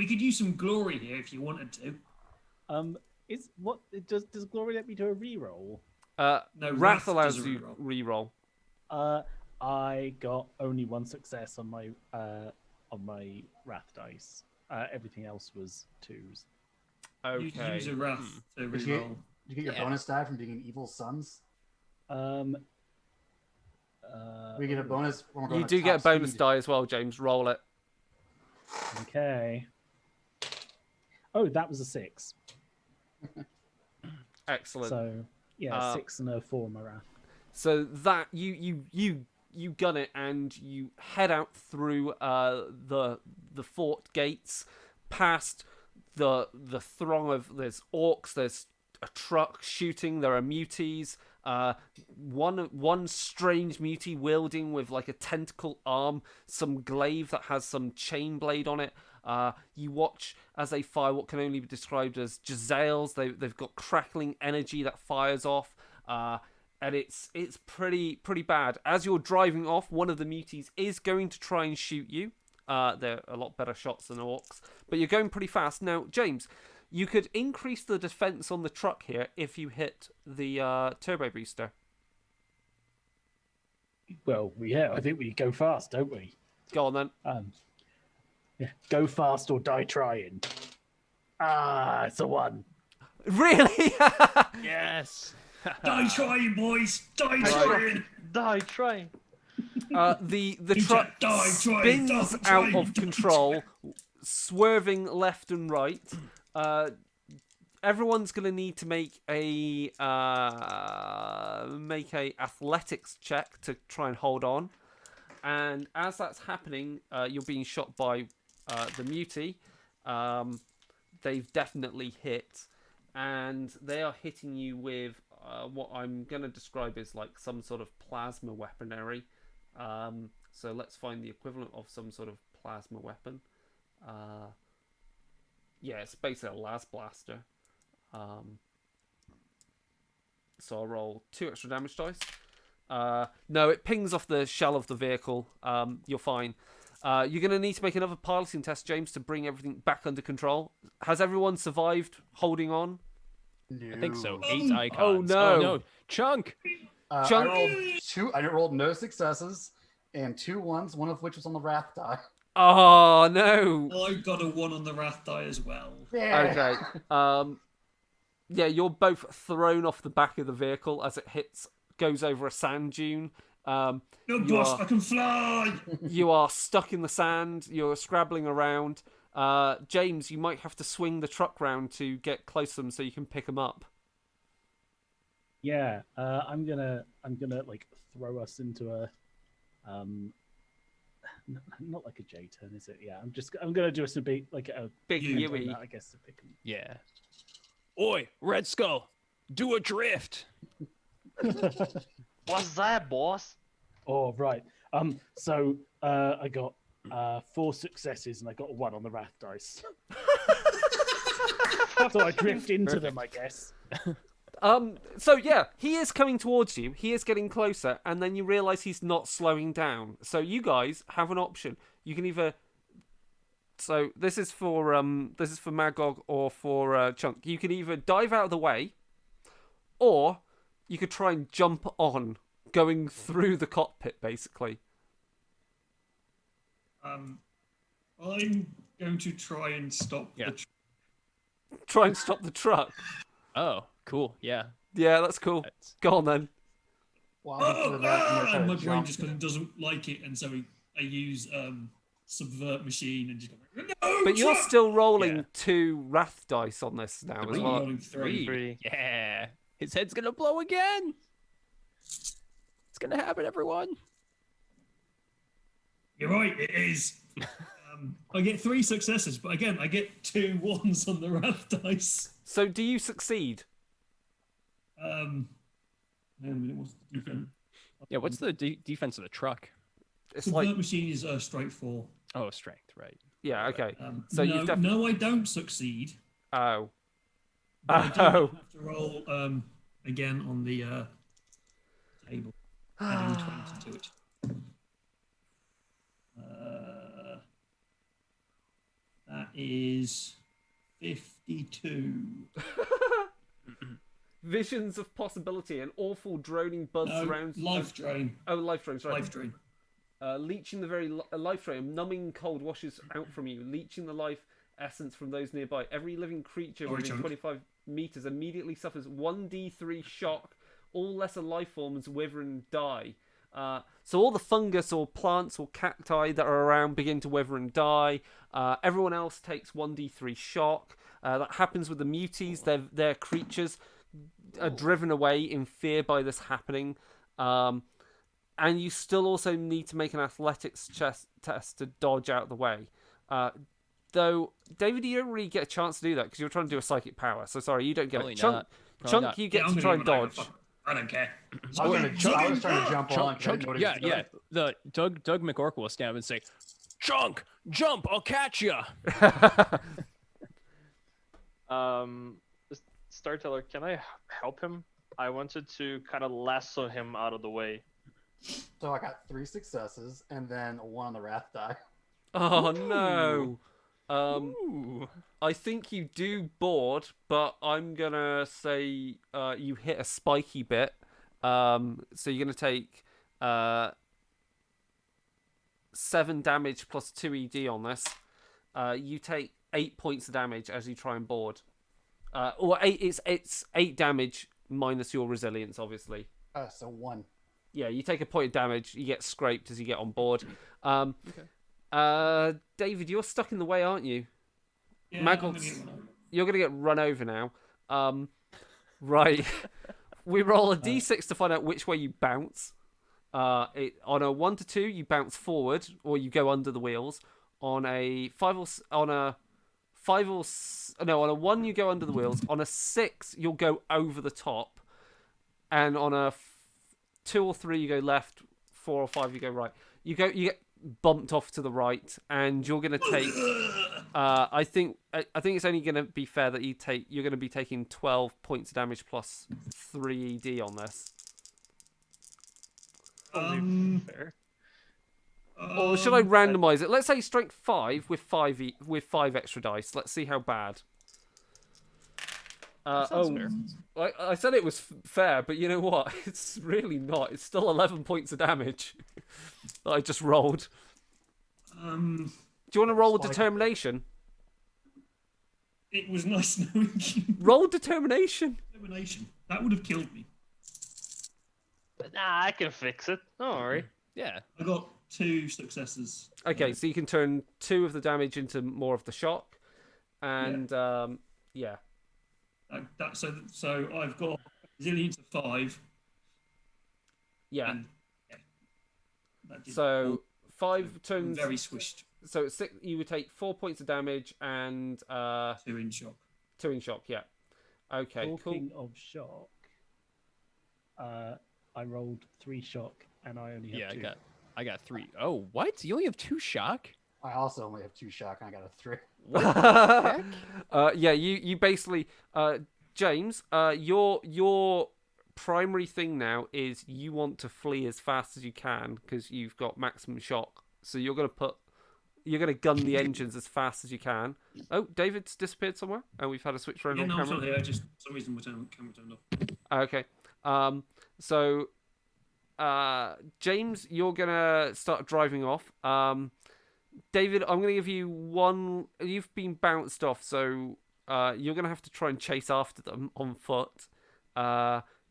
S6: could use some glory here if you wanted to.
S2: Does Glory let me do a reroll?
S1: No,
S6: Wrath
S1: Wrath allows
S6: does a
S1: you
S6: reroll.
S1: reroll.
S2: I got only 1 success on my Wrath dice. Everything else was 2s.
S1: Okay.
S6: Use a wrath to
S9: Did you,
S6: reroll.
S9: did you get your bonus die from being an evil sons? We get a bonus when we're going
S1: You
S9: at
S1: do get a
S9: top
S1: bonus
S9: speed.
S1: die as well, James. Roll it.
S2: Okay. Oh, that was a 6.
S1: Excellent.
S2: So yeah, 6 and a 4 on my Wrath.
S1: So that you gun it and you head out through the fort gates, past the throng of there's orcs, there's a truck shooting, there are muties. One strange mutie wielding with like a tentacle arm, some glaive that has some chain blade on it. You watch as they fire what can only be described as Giselles. They've got crackling energy that fires off, and it's pretty bad. As you're driving off, one of the muties is going to try and shoot you. They're a lot better shots than orcs, but you're going pretty fast. Now, James, you could increase the defense on the truck here if you hit the turbo booster.
S2: Well, yeah, I think we go fast, don't we?
S1: Go on then.
S2: Yeah, go fast or die trying. It's a 1.
S1: Really?
S3: Yes.
S6: Die trying, boys. Die trying.
S4: Die trying.
S1: The
S6: Eject,
S1: truck
S6: dive, try,
S1: spins
S6: dive,
S1: out
S6: try,
S1: of
S6: dive,
S1: control, swerving left and right. Everyone's going to need to make a athletics check to try and hold on. And as that's happening, you're being shot by the mutie. They've definitely hit, and they are hitting you with what I'm going to describe as like some sort of plasma weaponry. So let's find the equivalent of some sort of plasma weapon. Yeah, it's basically a las blaster. So I'll roll 2 extra damage dice. No, it pings off the shell of the vehicle. You're fine. You're going to need to make another piloting test, James, to bring everything back under control. Has everyone survived holding on?
S8: I think so. 8 icons.
S1: Oh, no.
S8: Oh, no. Chunk.
S1: Chunk.
S9: I rolled no successes and 2 1s, one of which was on the wrath die.
S1: Oh, no.
S6: I got a 1 on the wrath die as well.
S9: Yeah.
S1: Okay. Yeah, you're both thrown off the back of the vehicle as it goes over a sand dune.
S6: No, boss, I can fly.
S1: You are stuck in the sand. You're scrabbling around. James, you might have to swing the truck round to get close to them so you can pick them up.
S2: Yeah, I'm gonna like throw us into a not like a J turn, is it? Yeah, I'm gonna do us a big like a
S1: Big
S2: U-turn
S1: Yui.
S2: that, I guess, to pick 'em.
S8: Yeah.
S3: Oi, Red Skull, do a drift.
S4: What's that, boss?
S2: Oh right. So I got 4 successes, and I got a 1 on the wrath dice. So I drift into them, I guess.
S1: So yeah, he is coming towards you. He is getting closer, and then you realise he's not slowing down. So you guys have an option. You can either. So this is for Magog or for Chunk. You can either dive out of the way, or you could try and jump on, going through the cockpit, basically.
S6: I'm going to try and stop the
S1: Try and stop the truck.
S8: Oh, cool. Yeah.
S1: Yeah, that's cool. Go on then.
S6: And my brain just kind of doesn't like it, and so I use subvert machine and just go, no,
S1: But you're
S6: truck!
S1: still rolling 2 wrath dice on this now as
S6: I'm
S1: well.
S6: rolling 3.
S4: 3.
S8: Yeah. His head's gonna blow again. It's gonna happen, everyone.
S6: You're right, it is. I get 3 successes, but again, I get 2 1s on the wrath dice.
S1: So do you succeed?
S6: Wait a minute, what's the defense?
S8: Yeah. What's the defense of the truck?
S1: It's
S6: Subvert
S1: like
S6: machine is straight 4.
S8: Oh, strength. Right.
S1: yeah, okay. So
S6: no,
S1: you've definitely
S6: no, I don't succeed.
S1: oh
S6: But I do
S1: oh.
S6: have to roll again on the table. Adding 20 to it. That is 52.
S1: Visions of possibility. An awful droning buzz
S6: No,
S1: surrounds.
S6: life drain.
S1: Oh, life drain. Sorry.
S6: Life drain.
S1: Leeching the very life drain. A numbing cold washes out from you, leeching the life essence from those nearby. Every living creature
S6: Sorry,
S1: within
S6: Chunk.
S1: 25 meters immediately suffers 1d3 shock. All lesser life forms wither and die. So all the fungus or plants or cacti that are around begin to wither and die. Everyone else takes 1d3 shock. That happens with the muties. Their creatures are driven away in fear by this happening. And you still also need to make an athletics test to dodge out of the way. Though, David, you don't really get a chance to do that because you're trying to do a psychic power. So sorry, you don't get
S8: Probably
S1: it. Chunk,
S8: not. Probably not.
S1: you get
S6: I'm
S1: to
S6: gonna
S1: try and
S6: do whatever,
S1: dodge.
S6: fuck. I don't care.
S9: I was trying to jump on. 'cause I didn't know what he was
S8: Yeah.
S9: doing.
S8: The Doug McOrk will stand up and say, "Chunk, jump! I'll catch you."
S4: Storyteller, can I help him? I wanted to kind of lasso him out of the way.
S9: So I got 3 successes and then a 1 on the wrath die.
S1: Oh no.
S8: Ooh.
S1: I think you do board, but I'm gonna say you hit a spiky bit. So you're gonna take 7 damage plus 2 ED on this. You take 8 points of damage as you try and board. Or 8. It's 8 damage minus your resilience, obviously.
S9: So 1.
S1: Yeah, you take a point of damage. You get scraped as you get on board. David, you're stuck in the way, aren't you?
S6: Yeah,
S1: Maggots, you're going to get run over now. Right. We roll a d6 to find out which way you bounce. On a 1 to 2, you bounce forward, or you go under the wheels. On a 1, you go under the wheels. On a 6, you'll go over the top. And on a 2 or 3, you go left. 4 or 5, you go right. You get bumped off to the right, and you're going to take. I think it's only going to be fair that you're going to be taking 12 points of damage plus 3 ED on this.
S4: Fair.
S1: Or should I randomize it? Let's say strength 5 with 5 extra dice. Let's see how bad.
S8: Fair.
S1: I said it was fair, but you know what? It's really not. It's still 11 points of damage that I just rolled. Do you want to roll with determination?
S6: It was nice knowing you.
S1: Roll determination.
S6: Determination. That would have killed me.
S4: But nah, I can fix it. Don't worry.
S8: Yeah.
S6: I got 2 successes.
S1: Okay, so you can turn 2 of the damage into more of the shock, and yeah.
S6: So I've got resilience of 5.
S1: Yeah.
S6: And, that did
S1: So 5
S6: I'm
S1: turns.
S6: very swished.
S1: So it's 6, you would take 4 points of damage and
S6: 2 in shock.
S1: 2 in shock. Yeah. Okay.
S2: Talking of shock, I rolled 3 shock and I only have 2.
S8: I got 3. Oh, what? You only have 2 shock?
S9: I also only have 2 shock, and I got a 3.
S1: Yeah, you basically, James, your primary thing now is you want to flee as fast as you can because you've got maximum shock. So you're gonna gun the engines as fast as you can. Oh, David's disappeared somewhere, and we've had a switch around
S6: Yeah,
S1: on
S6: no, I'm
S1: camera.
S6: still here. Just for some reason my camera turned off.
S1: Okay. So, James, you're gonna start driving off. David, I'm gonna give you one. You've been bounced off, so you're gonna have to try and chase after them on foot,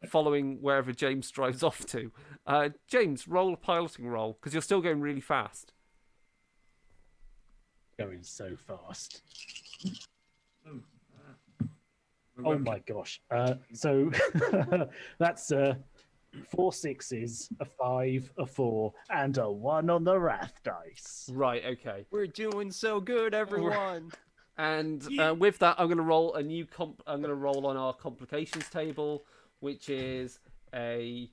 S1: following wherever James drives off to. James, roll a piloting roll because you're still going really fast.
S2: Going so fast.
S6: Oh,
S2: Oh my gosh. So that's 4 6s, a 5, a 4, and a 1 on the wrath dice.
S1: Right. Okay.
S8: We're doing so good, everyone.
S1: And with that, I'm going to roll a new I'm going to roll on our complications table, which is a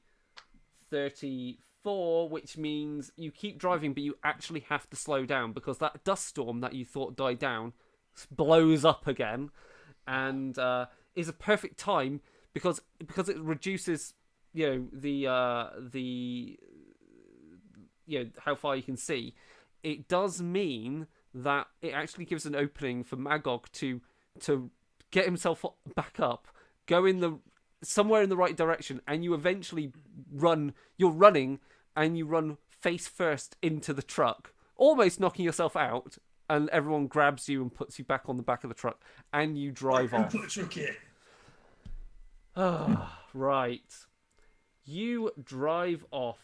S1: 34, which means you keep driving, but you actually have to slow down because that dust storm that you thought died down blows up again, and is a perfect time because it reduces the how far you can see. It does mean that it actually gives an opening for Magog to get himself back up, go in somewhere in the right direction, and you eventually run. You're running, and you run face first into the truck, almost knocking yourself out, and everyone grabs you and puts you back on the back of the truck, and you drive off.
S6: Put a truck here.
S1: Right. You drive off,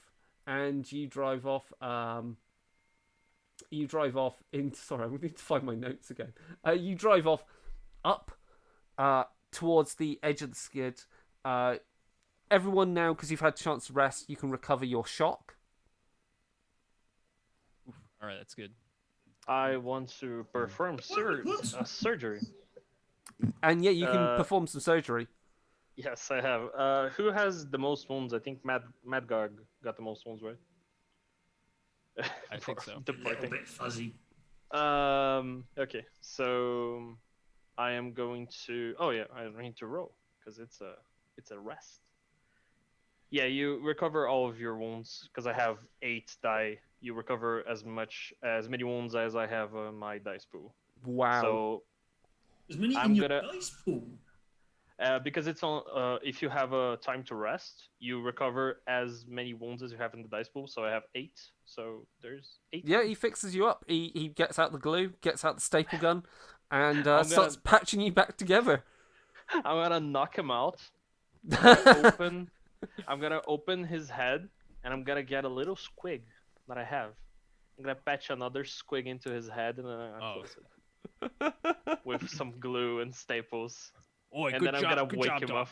S1: and you drive off. You drive off into. Sorry, I need to find my notes again. You drive off up towards the edge of the skid. Everyone now, because you've had a chance to rest, you can recover your shock.
S8: All right, that's good.
S4: I want to perform surgery.
S1: And yeah, you can perform some surgery.
S4: Yes, I have. Who has the most wounds? I think Madgog got the most wounds, right?
S8: I think so.
S6: A little bit fuzzy.
S4: Okay, so I am going to. Oh yeah, I need to roll because it's a rest. Yeah, you recover all of your wounds because I have 8 die. You recover as many wounds as I have on my dice pool.
S1: Wow.
S4: So
S6: There's many in your dice pool.
S4: Because it's on. If you have a time to rest, you recover as many wounds as you have in the dice pool. So I have 8. So there's 8.
S1: Yeah, he fixes you up. He gets out the glue, gets out the staple gun, and starts patching you back together.
S4: I'm gonna knock him out. I'm gonna open his head, and I'm gonna get a little squig that I have. I'm gonna patch another squig into his head, and then I'm gonna close it with some glue and staples.
S3: Oi,
S4: and
S3: good
S4: then
S3: job,
S4: I'm gonna
S3: good
S4: wake
S3: job,
S4: him
S3: Doc.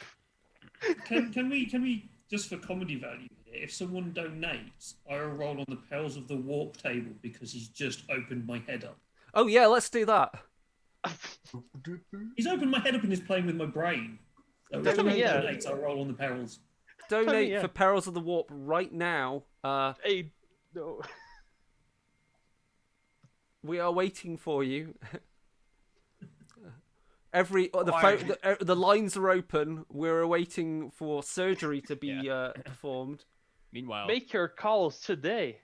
S4: up.
S6: Can we just for comedy value here, if someone donates, I will roll on the Perils of the Warp table because he's just opened my head up.
S1: Oh yeah, let's do that.
S6: He's opened my head up and is playing with my brain. So if someone donates, I'll roll on the Perils.
S1: Donate for Perils of the Warp right now.
S4: Hey, no.
S1: We are waiting for you. The lines are open. We're awaiting for surgery to be performed.
S8: Meanwhile,
S4: Make your calls today.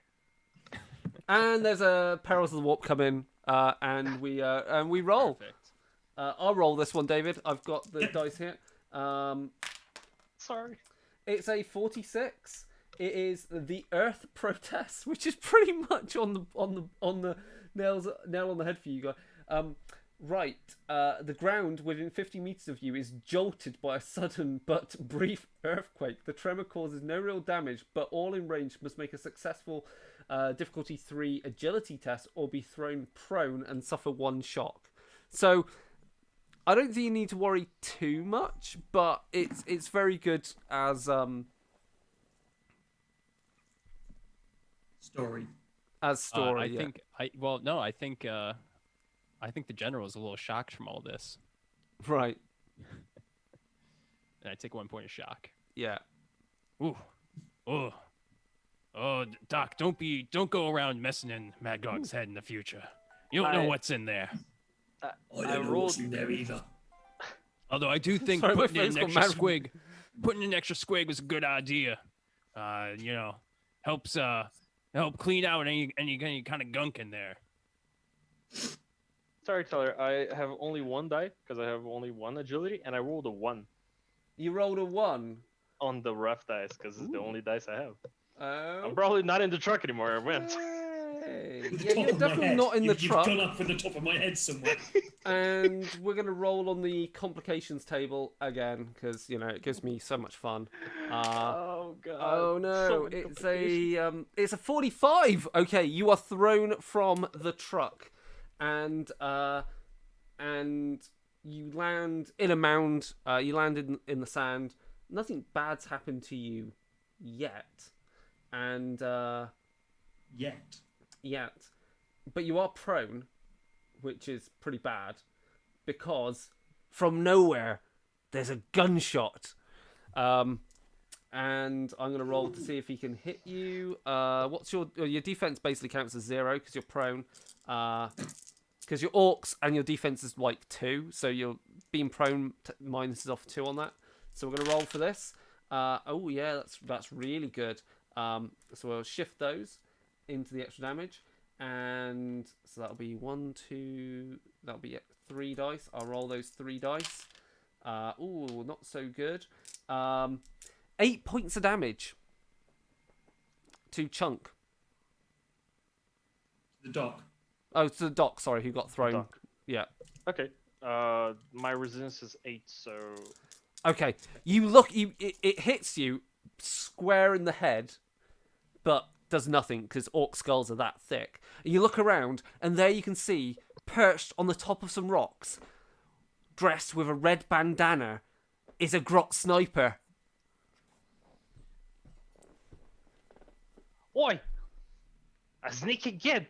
S1: And there's a Perils of the Warp come in, and we roll.
S8: Perfect.
S1: I'll roll this one, David. I've got the dice here.
S4: Sorry.
S1: It's a 46. It is the Earth Protest, which is pretty much on the nail on the head for you guys. Right. The ground within 50 meters of you is jolted by a sudden but brief earthquake. The tremor causes no real damage, but all in range must make a successful difficulty 3 agility test or be thrown prone and suffer 1 shock. So I don't think you need to worry too much, but it's very good as
S6: Story.
S1: as story.
S8: I think the general is a little shocked from all this,
S1: Right.
S8: and I take 1 point of shock.
S1: Yeah.
S8: Ooh, oh,
S3: Oh, Doc, don't go around messing in Magog's head in the future. You don't know what's in there.
S6: I don't know what's in there either.
S3: Although I do think
S1: Sorry, my
S3: putting in
S1: friend's
S3: an
S1: got
S3: extra
S1: mad-
S3: squig, putting in an extra squig was a good idea. Helps help clean out any kind of gunk in there.
S4: Sorry, Tyler. I have only one die because I have only one agility, and I rolled a 1
S1: You rolled a 1.
S4: on the rough dice because it's the only dice I have.
S1: Oh.
S4: I'm probably not in the truck anymore. I went.
S1: Hey.
S6: The
S1: Yeah,
S6: top
S1: you're
S6: of my
S1: definitely
S6: head.
S1: not in the
S6: You've
S1: truck.
S6: gone up with the top of my head somewhere.
S1: And we're going to roll on the complications table again because, it gives me so much fun.
S4: Oh god.
S1: Oh
S4: So
S1: no,
S4: many
S1: it's
S4: complications.
S1: it's a 45. Okay, you are thrown from the truck, and you land in a mound. You land in the sand. Nothing bad's happened to you yet, and
S6: Yet.
S1: but you are prone, which is pretty bad, because from nowhere there's a gunshot. And I'm going to roll to see if he can hit you. What's your defense? Basically counts as 0 because you're prone. Because you're orcs and your defense is like 2, so you're being prone minuses off 2 on that. So we're going to roll for this. Oh yeah, that's really good. So we'll shift those into the extra damage, and so that'll be 1, 2. That'll be 3 dice. I'll roll those 3 dice. Ooh, not so good. 8 points of damage to Chunk.
S6: The dock.
S1: Oh, to the Doc, sorry, who got thrown.
S4: Doc.
S1: Yeah.
S4: Okay. My resistance is 8, so
S1: Okay. You look, it hits you square in the head, but does nothing because orc skulls are that thick. And you look around, and there you can see, perched on the top of some rocks, dressed with a red bandana, is a grot sniper.
S4: Oi! A sneaky kid!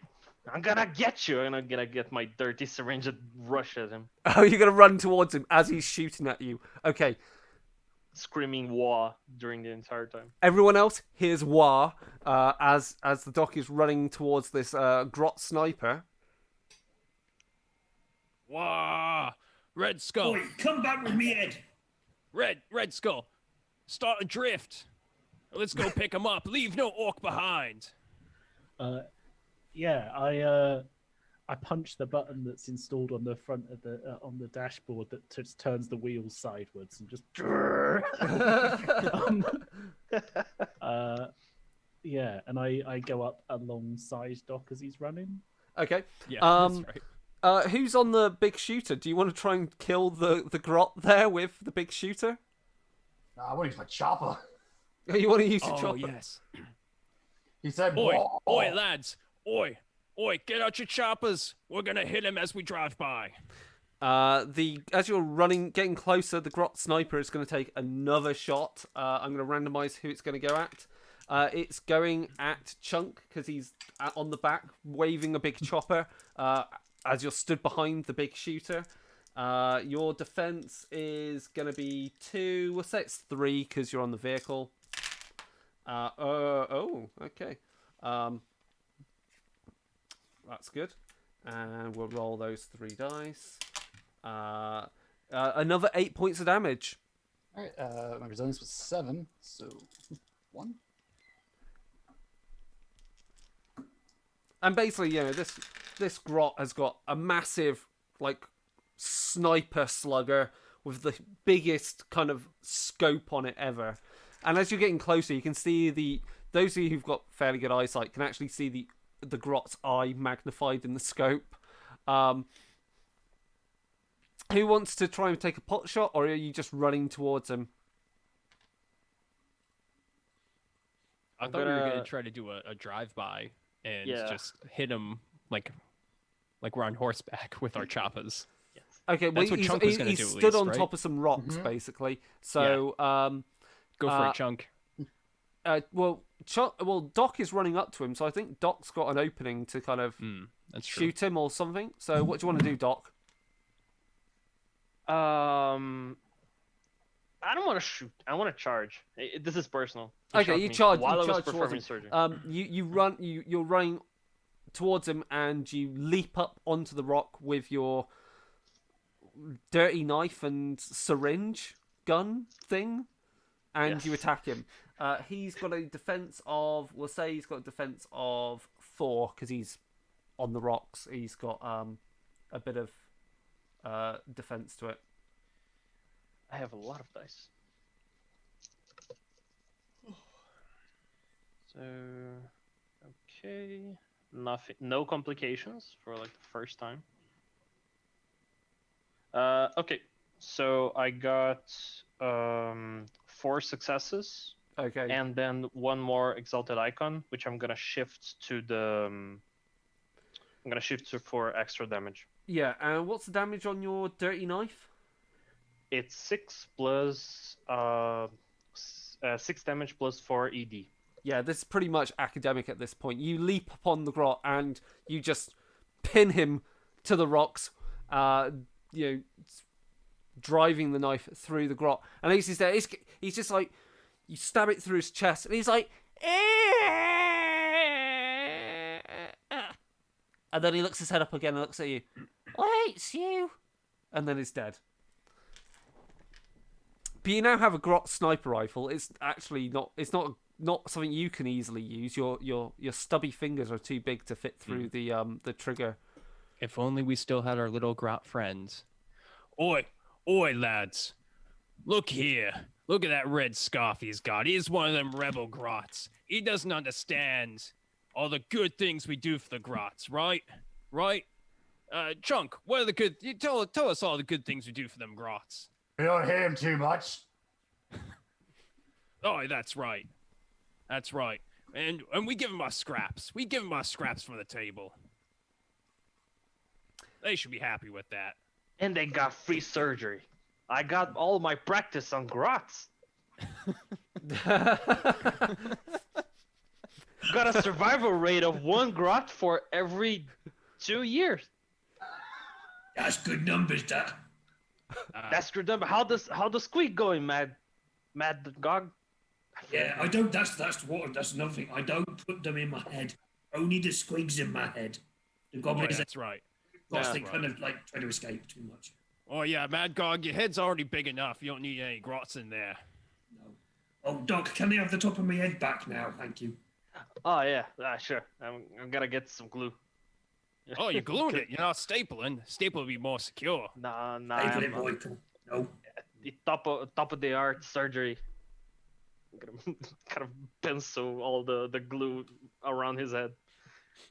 S4: I'm gonna get you! And I'm gonna get my dirty syringe and rush at him.
S1: Oh, you're going to run towards him as he's shooting at you. Okay.
S4: Screaming wah during the entire time.
S1: Everyone else hears wah as the Doc is running towards this grot sniper.
S3: Wah! Red Skull.
S6: Oi, come back with me, Ed.
S3: Red Skull. Start adrift. Let's go pick him up. Leave no orc behind.
S2: Yeah, I punch the button that's installed on the front of the on the dashboard that just turns the wheels sideways and just. Yeah, and I go up alongside Doc as he's running.
S1: Okay.
S8: Yeah,
S1: Um,
S8: that's right.
S1: Who's on the big shooter? Do you want to try and kill the grot there with the big shooter?
S9: I want to use my chopper.
S1: You want to use your
S3: Oh,
S1: chopper?
S3: yes.
S9: He said,
S3: Oi,
S9: "Whoa."
S3: oi, lads. Oi, get out your choppers. We're gonna hit him as we drive by.
S1: As you're running, getting closer, the grot sniper is going to take another shot. I'm going to randomize who it's going to go at. It's going at Chunk because he's on the back, waving a big chopper. As you're stood behind the big shooter, your defense is going to be 2. We'll say it's 3 because you're on the vehicle. Okay. That's good. And we'll roll those 3 dice. Another 8 points of damage.
S9: All right, my resilience was 7, so 1.
S1: And basically, this grot has got a massive, sniper slugger with the biggest kind of scope on it ever. And as you're getting closer, you can see those of you who've got fairly good eyesight can actually see the grot's eye magnified in the scope. Who wants to try and take a pot shot, or are you just running towards him?
S8: I thought we were gonna try to do a drive-by and just hit him like we're on horseback with our choppers.
S1: Okay, well,
S8: That's what Chunk was gonna
S1: he
S8: do at
S1: stood
S8: least,
S1: on
S8: right?
S1: top of some rocks, basically. So,
S8: Go for it, Chunk.
S1: Doc is running up to him, so I think Doc's got an opening to kind of
S8: That's true.
S1: shoot him or something. So, what do you want to do, Doc?
S4: I don't want to shoot. I want to charge. This is personal. He
S1: Okay,
S4: shot
S1: you
S4: me
S1: charge.
S4: while
S1: You
S4: I was
S1: charge towards
S4: performing
S1: him.
S4: surgery.
S1: You run. You're running towards him, and you leap up onto the rock with your dirty knife and syringe gun thing, and you
S4: Yes.
S1: attack him. He's got a defense of. We'll say he's got a defense of 4 because he's on the rocks. He's got a bit of defense to it.
S4: I have a lot of dice. So, okay, nothing, no complications for like the first time. Okay, so I got 4 successes,
S1: Okay.
S4: and then 1 more exalted icon, which I'm gonna shift to the. I'm gonna shift to for extra damage.
S1: Yeah. And what's the damage on your dirty knife?
S4: It's 6 plus 6 damage plus 4 ED.
S1: Yeah, this is pretty much academic at this point. You leap upon the grot and you just pin him to the rocks, driving the knife through the grot. And he's there. He's just like, you stab it through his chest, and he's like, and then he looks his head up again and looks at you. I hate you. And then he's dead. But you now have a grot sniper rifle. It's actually not. It's not something you can easily use. Your stubby fingers are too big to fit through the trigger.
S8: If only we still had our little grot friends. Oi, lads. Look here. Look at that red scarf he's got. He's one of them rebel grots. He doesn't understand all the good things we do for the grots, right? Right? Chunk, what are the good... You tell us all the good things we do for them grots.
S5: We don't hit him too much.
S8: Oh, that's right. That's right. And we give him our scraps. We give him our scraps from the table. They should be happy with that.
S4: And they got free surgery. I got all my practice on grots. Got a survival rate of 1 grot for every 2 years.
S6: That's good numbers, that.
S4: That's good number. How does Squeak going, Mad Gog?
S6: Yeah, I don't. That's another thing. I don't put them in my head. Only the squigs in my head. The
S8: Oh,
S6: goblins,
S8: that's right.
S6: they kind of like try to escape too much.
S8: Oh, yeah, Mad Gog, your head's already big enough. You don't need any grots in there.
S6: No. Oh, Doc, can they have the top of my head back now? Thank you.
S4: Oh yeah, sure. I'm gonna get some glue.
S8: Oh, you're gluing it. You're not stapling. Staple would be more secure.
S4: Nah.
S6: Hey, boy, come. No.
S4: The top of the art surgery. I'm gonna kind of pencil all the glue around his head.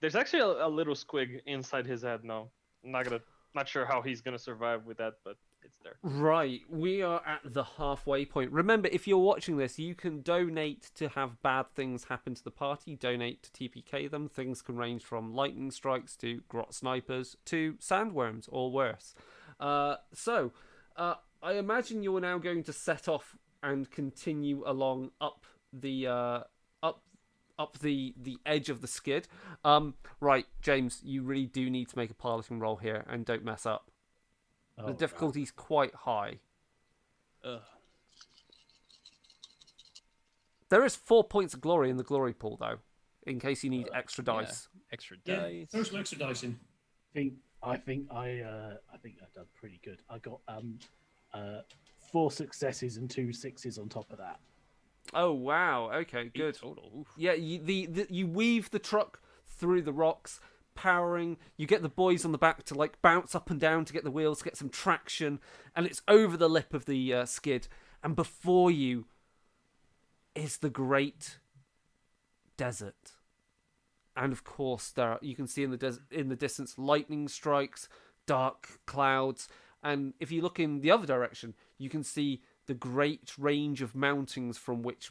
S4: There's actually a little squig inside his head now. Not sure how he's gonna survive with that, but it's there.
S1: Right, we are at the halfway point. Remember, if you're watching this, you can donate to have bad things happen to the party. Donate to TPK them. Things can range from lightning strikes to grot snipers to sandworms or worse. So, I imagine you're now going to set off and continue along up the edge of the skid. Right, James, you really do need to make a piloting roll here, and don't mess up. The difficulty's quite high.
S8: Ugh.
S1: There is 4 points of glory in the glory pool, though, in case you need extra dice.
S8: Yeah, extra
S6: Yeah,
S8: dice.
S6: throw some extra dice in.
S2: I think I've done pretty good. I got 4 successes and 2 6s on top of that.
S1: Oh wow! Okay, good.
S8: Total. Oof.
S1: Yeah, you weave the truck through the rocks, powering. You get the boys on the back to like bounce up and down to get the wheels, to get some traction, and it's over the lip of the skid. And before you is the great desert. And of course, you can see in the distance lightning strikes, dark clouds, and if you look in the other direction, you can see the great range of mountains from which,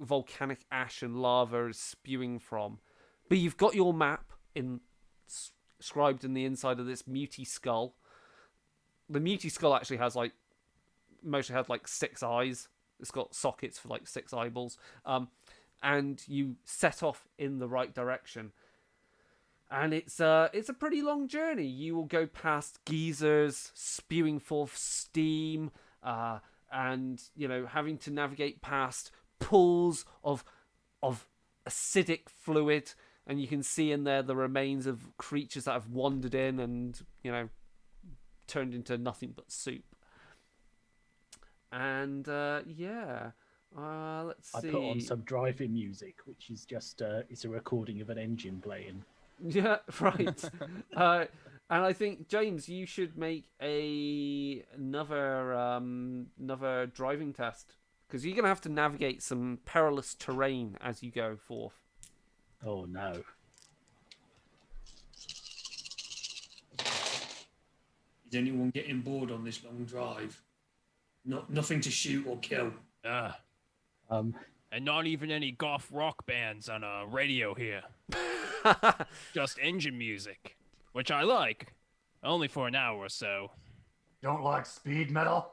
S1: volcanic ash and lava is spewing from. But you've got your map inscribed in the inside of this muty skull. The muty skull actually has mostly had 6 eyes. It's got sockets for 6 eyeballs. And you set off in the right direction. And it's a pretty long journey. You will go past geysers spewing forth steam, and having to navigate past pools of acidic fluid, and you can see in there the remains of creatures that have wandered in and turned into nothing but soup. And let's see.
S2: I put on some driving music, which is just it's a recording of an engine playing.
S1: Yeah, right. And I think, James, you should make another driving test, because you're going to have to navigate some perilous terrain as you go forth.
S2: Oh no!
S6: Is anyone getting bored on this long drive? Nothing to shoot or kill.
S2: Um,
S8: And not even any goth rock bands on a radio here. Just engine music, which I like, only for an hour or so.
S5: Don't like speed metal?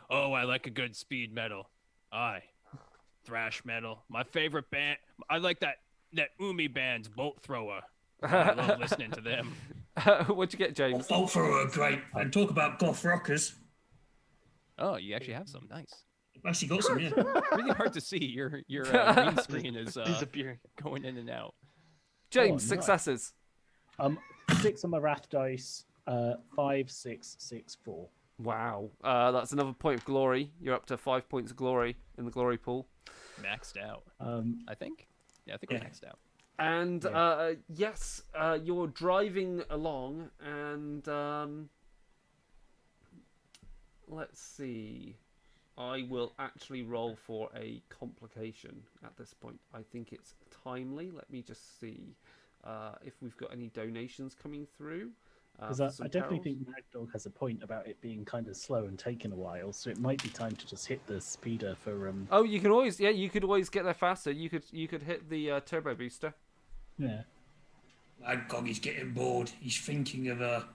S8: Oh, I like a good speed metal. Aye. Thrash metal. My favorite band. I like that Umi band's Bolt Thrower. I love listening to them.
S1: What'd you get, James?
S6: Bolt Thrower are great. And talk about goth rockers.
S8: Oh, you actually have some. Nice.
S6: I've actually got some, yeah.
S8: Really hard to see. Your green screen is
S4: Disappearing.
S8: going in and out.
S1: James,
S2: nice.
S1: successes.
S2: 6 on my wrath dice. 5, 6, 6, 4.
S1: Wow. That's another point of glory. You're up to 5 points of glory in the glory pool.
S8: Maxed out.
S2: Um,
S8: I think. Yeah, I think we're maxed out.
S1: And yes, you're driving along, and let's see. I will actually roll for a complication at this point. I think it's timely. Let me just see if we've got any donations coming through.
S2: Because I definitely think Mad Dog has a point about it being kind of slow and taking a while, so it might be time to just hit the speeder for.
S1: Oh, you can always, you could always get there faster. You could hit the turbo booster.
S2: Yeah.
S6: Adgog is getting bored. He's thinking of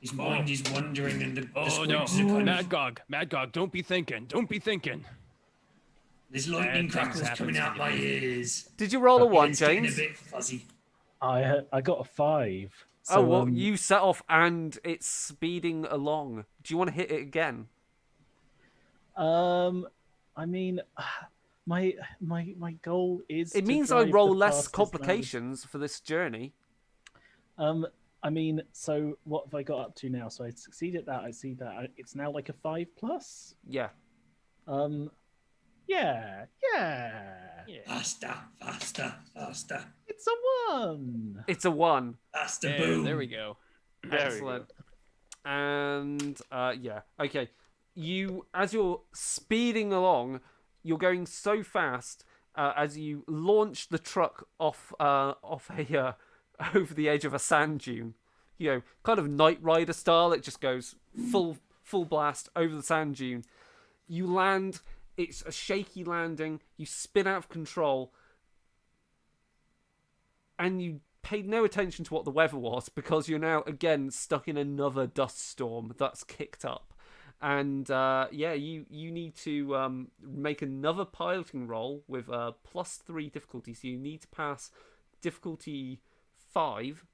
S6: his mind is wandering, and the squids are kind of...
S8: Mad Gog, don't be thinking. Don't be thinking.
S6: There's lightning
S8: Bad things
S6: crackles coming
S8: happen
S6: out
S8: to
S6: my
S8: you.
S6: ears.
S1: Did you roll a 1,
S6: It's getting
S1: James?
S6: a bit fuzzy.
S2: I got a 5. So,
S1: Oh, well, you set off and it's speeding along. Do you want to hit it again?
S2: I mean, my goal is.
S1: It
S2: to
S1: means I
S2: drive
S1: roll
S2: the
S1: less
S2: fastest
S1: complications for this journey.
S2: I mean, so what have I got up to now? So I succeeded that. I see that it's now like a 5+.
S1: Yeah.
S2: Yeah.
S6: Faster, faster, faster.
S2: It's a 1.
S1: It's a 1.
S6: Faster, boom.
S8: There we go.
S1: Excellent. And yeah, okay. As you're speeding along, you're going so fast as you launch the truck off over the edge of a sand dune. Kind of Knight Rider style. It just goes full blast over the sand dune. You land. It's a shaky landing. You spin out of control, and you paid no attention to what the weather was, because you're now again stuck in another dust storm that's kicked up. And you need to make another piloting roll with +3 difficulty. So you need to pass difficulty 5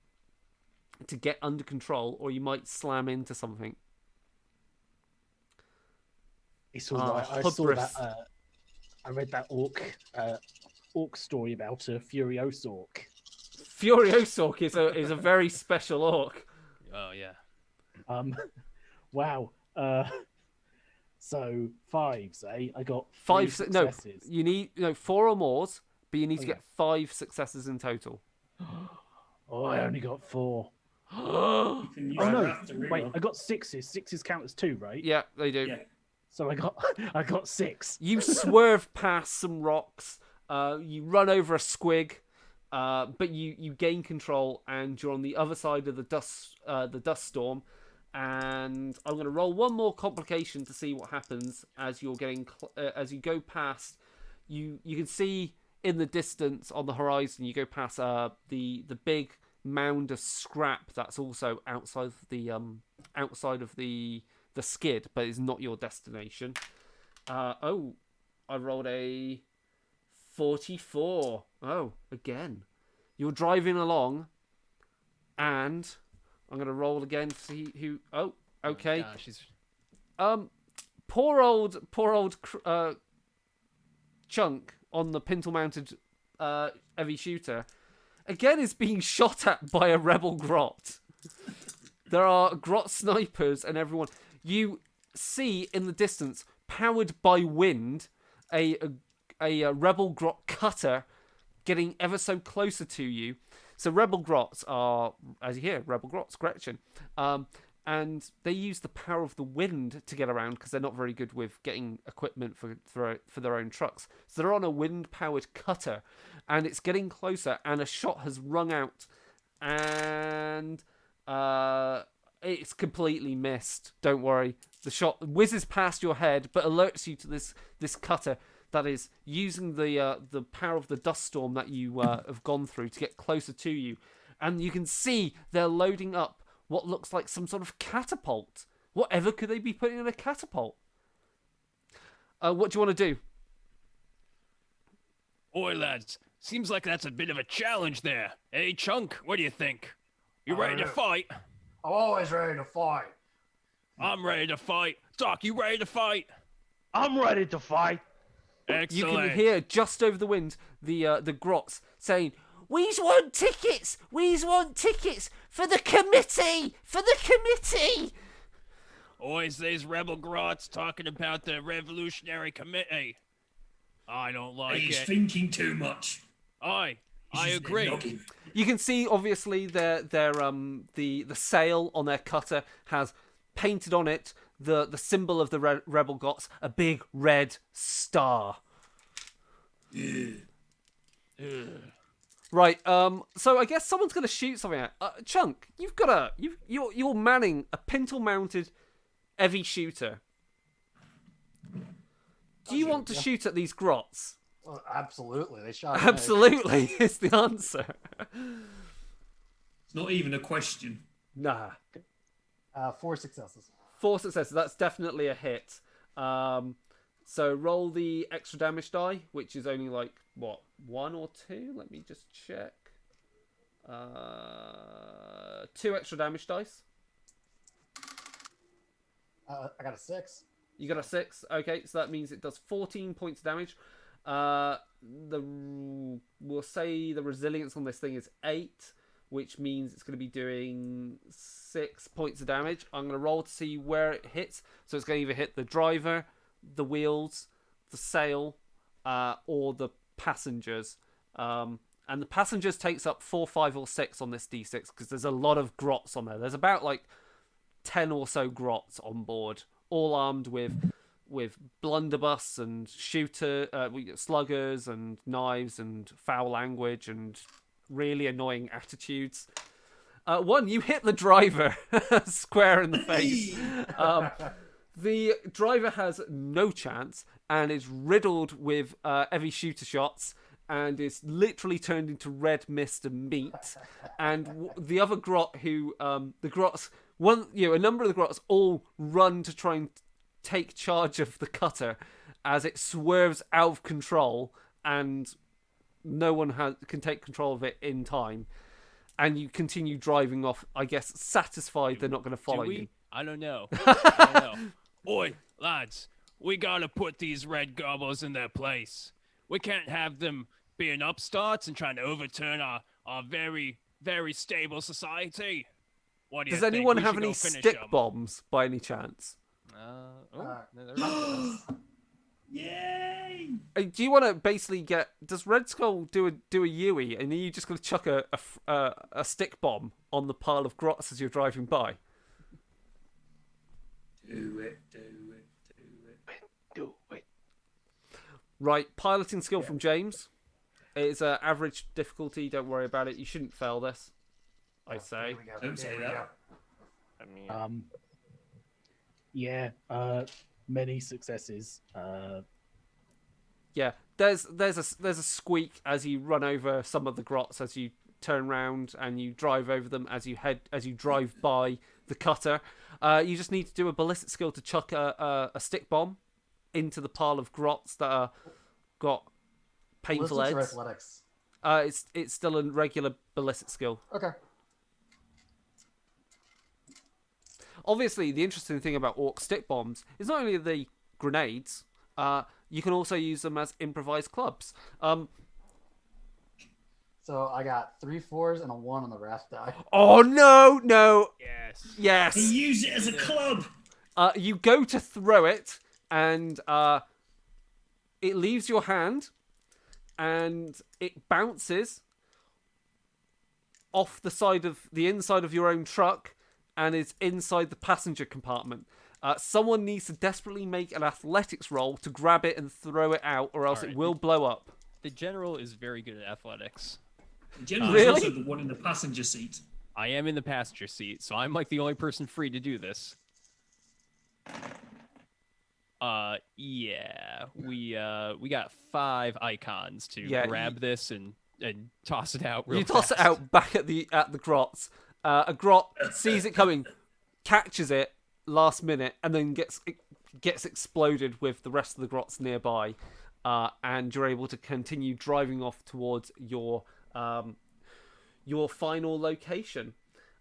S1: to get under control, or you might slam into something.
S2: It's all right. I saw that. I read that orc story about a Furious orc.
S1: Furious orc is a very special orc.
S8: Oh yeah.
S2: Wow. So 5s, eh? I got
S1: 5
S2: successes.
S1: you need 4 or more, but you need to get 5 successes in total.
S2: Oh, I only got 4.
S6: You can use
S2: Oh no!
S6: wrath to
S2: Wait,
S6: reroll.
S2: I got 6s. 6s count as 2, right?
S1: Yeah, they do.
S6: Yeah.
S2: So I got 6.
S1: You swerve past some rocks. You run over a squig, but you gain control, and you're on the other side of the dust storm. And I'm going to roll one more complication to see what happens as you're getting as you go past. You can see in the distance on the horizon. You go past the big mound of scrap that's also outside of the skid, but is not your destination. I rolled a 44. Oh, again. You're driving along, and I'm going to roll again to see who... Oh, okay.
S8: Gosh,
S1: poor old Chunk on the pintle-mounted heavy shooter again is being shot at by a rebel grot. There are grot snipers and everyone. You see in the distance, powered by wind, a rebel grot cutter getting ever so closer to you. So rebel grots are, as you hear, rebel grots, Gretchen. And they use the power of the wind to get around because they're not very good with getting equipment for their own trucks. So they're on a wind-powered cutter, and it's getting closer, and a shot has rung out, and it's completely missed. Don't worry. The shot whizzes past your head, but alerts you to this cutter that is using the power of the dust storm that you have gone through to get closer to you. And you can see they're loading up what looks like some sort of catapult. Whatever could they be putting in a catapult? What do you want to do?
S3: Oi, lads. Seems like that's a bit of a challenge there. Hey, Chunk, what do you think? You ready to fight?
S5: I'm always ready to fight.
S3: I'm ready to fight. Doc, you ready to fight?
S4: I'm ready to fight.
S3: Excellent.
S1: You can hear just over the wind the grots saying, "We's want tickets! We's want tickets for the committee! For the committee!"
S3: Always these rebel grots talking about the revolutionary committee. I don't like
S6: He's
S3: it.
S6: thinking too much.
S3: I
S6: He's
S3: agree.
S6: noggin.
S1: You can see obviously the sail on their cutter has painted on it the symbol of the rebel grots, a big red star. Right, so I guess someone's going to shoot something at Chunk, you're manning a pintle-mounted heavy shooter. Do you want to shoot at these grots?
S9: Well, absolutely. They shot.
S1: Absolutely, is the answer.
S6: It's not even a question.
S1: Nah.
S9: 4 successes.
S1: 4 successes, that's definitely a hit. So roll the extra damage die, which is only like, what, 1 or 2? Let me just check. 2 extra damage dice.
S9: I got a 6.
S1: You got a 6. Okay, so that means it does 14 points of damage. We'll say the resilience on this thing is 8, which means it's going to be doing 6 points of damage. I'm going to roll to see where it hits. So it's going to either hit the driver, the wheels, the sail, or the passengers. And the passengers takes up 4, 5, or 6 on this D6 because there's a lot of grots on there. There's about like 10 or so grots on board, all armed with blunderbuss and sluggers and knives and foul language and really annoying attitudes. 1, you hit the driver square in the face. The driver has no chance and is riddled with heavy shooter shots and is literally turned into red mist and meat. And the other grot who, a number of the grots all run to try and take charge of the cutter as it swerves out of control and no one can take control of it in time. And you continue driving off, I guess, satisfied they're not going to follow you.
S3: I don't know. Oi, lads, we gotta put these red gobbles in their place. We can't have them being upstarts and trying to overturn our very, very stable society. What do you
S1: Does
S3: think?
S1: anyone
S3: We
S1: have
S3: should
S1: any
S3: go finish
S1: stick
S3: 'em.
S1: bombs by any chance?
S6: Yay!
S1: Do you want to basically does Red Skull do a Yui and are you just going to chuck a stick bomb on the pile of grots as you're driving by?
S6: Do it.
S1: Right, piloting skill from James. It's average difficulty, don't worry about it. You shouldn't fail this, I say.
S5: Here we go.
S6: Don't say
S5: Here we
S6: that.
S5: go.
S4: I mean,
S2: Many successes.
S1: Yeah, there's a squeak as you run over some of the grots as you turn round and you drive over them as you drive by the cutter. You just need to do a ballistic skill to chuck a stick bomb into the pile of grots that are got painful
S9: Ballistics or
S1: heads.
S9: athletics?
S1: It's still a regular ballistic skill.
S9: Okay.
S1: Obviously, the interesting thing about orc stick bombs is not only are they grenades, you can also use them as improvised clubs.
S9: So I got 3 4s and a 1 on the wrath die.
S1: Oh no, no,
S8: Yes.
S1: yes.
S6: He used it as a club.
S1: You go to throw it, and it leaves your hand, and it bounces off the inside of your own truck, and is inside the passenger compartment. Someone needs to desperately make an athletics roll to grab it and throw it out, or else
S8: Alright.
S1: it will blow up.
S8: The general is very good at athletics.
S6: The general
S1: Really?
S6: is also the one in the passenger seat.
S8: I am in the passenger seat, so I'm like the only person free to do this. Yeah, we got 5 icons to
S1: Yeah,
S8: grab this and toss it out. Real
S1: You toss it
S8: fast.
S1: out back at the grots. A grot sees it coming, catches it last minute, and then gets exploded with the rest of the grots nearby. And you're able to continue driving off towards your final location.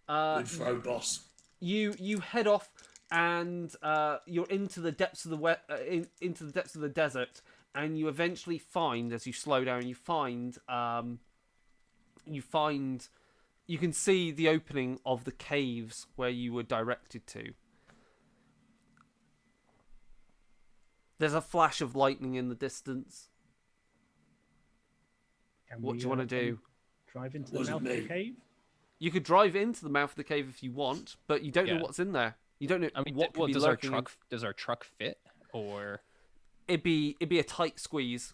S6: Good throw, boss.
S1: You head off, and you're into the depths of into the depths of the desert, and you eventually find, as you slow down, you can see the opening of the caves where you were directed to. There's a flash of lightning in the distance. What do you want to do?
S2: Drive into the
S6: Wasn't
S2: mouth of
S6: me.
S2: the cave?
S1: You could drive into the mouth of the cave if you want, but you don't know
S8: Yeah.
S1: what's in there. You don't know
S8: I mean,
S1: what could be
S8: does our
S1: lurking.
S8: truck fit, or
S1: It'd be a tight squeeze.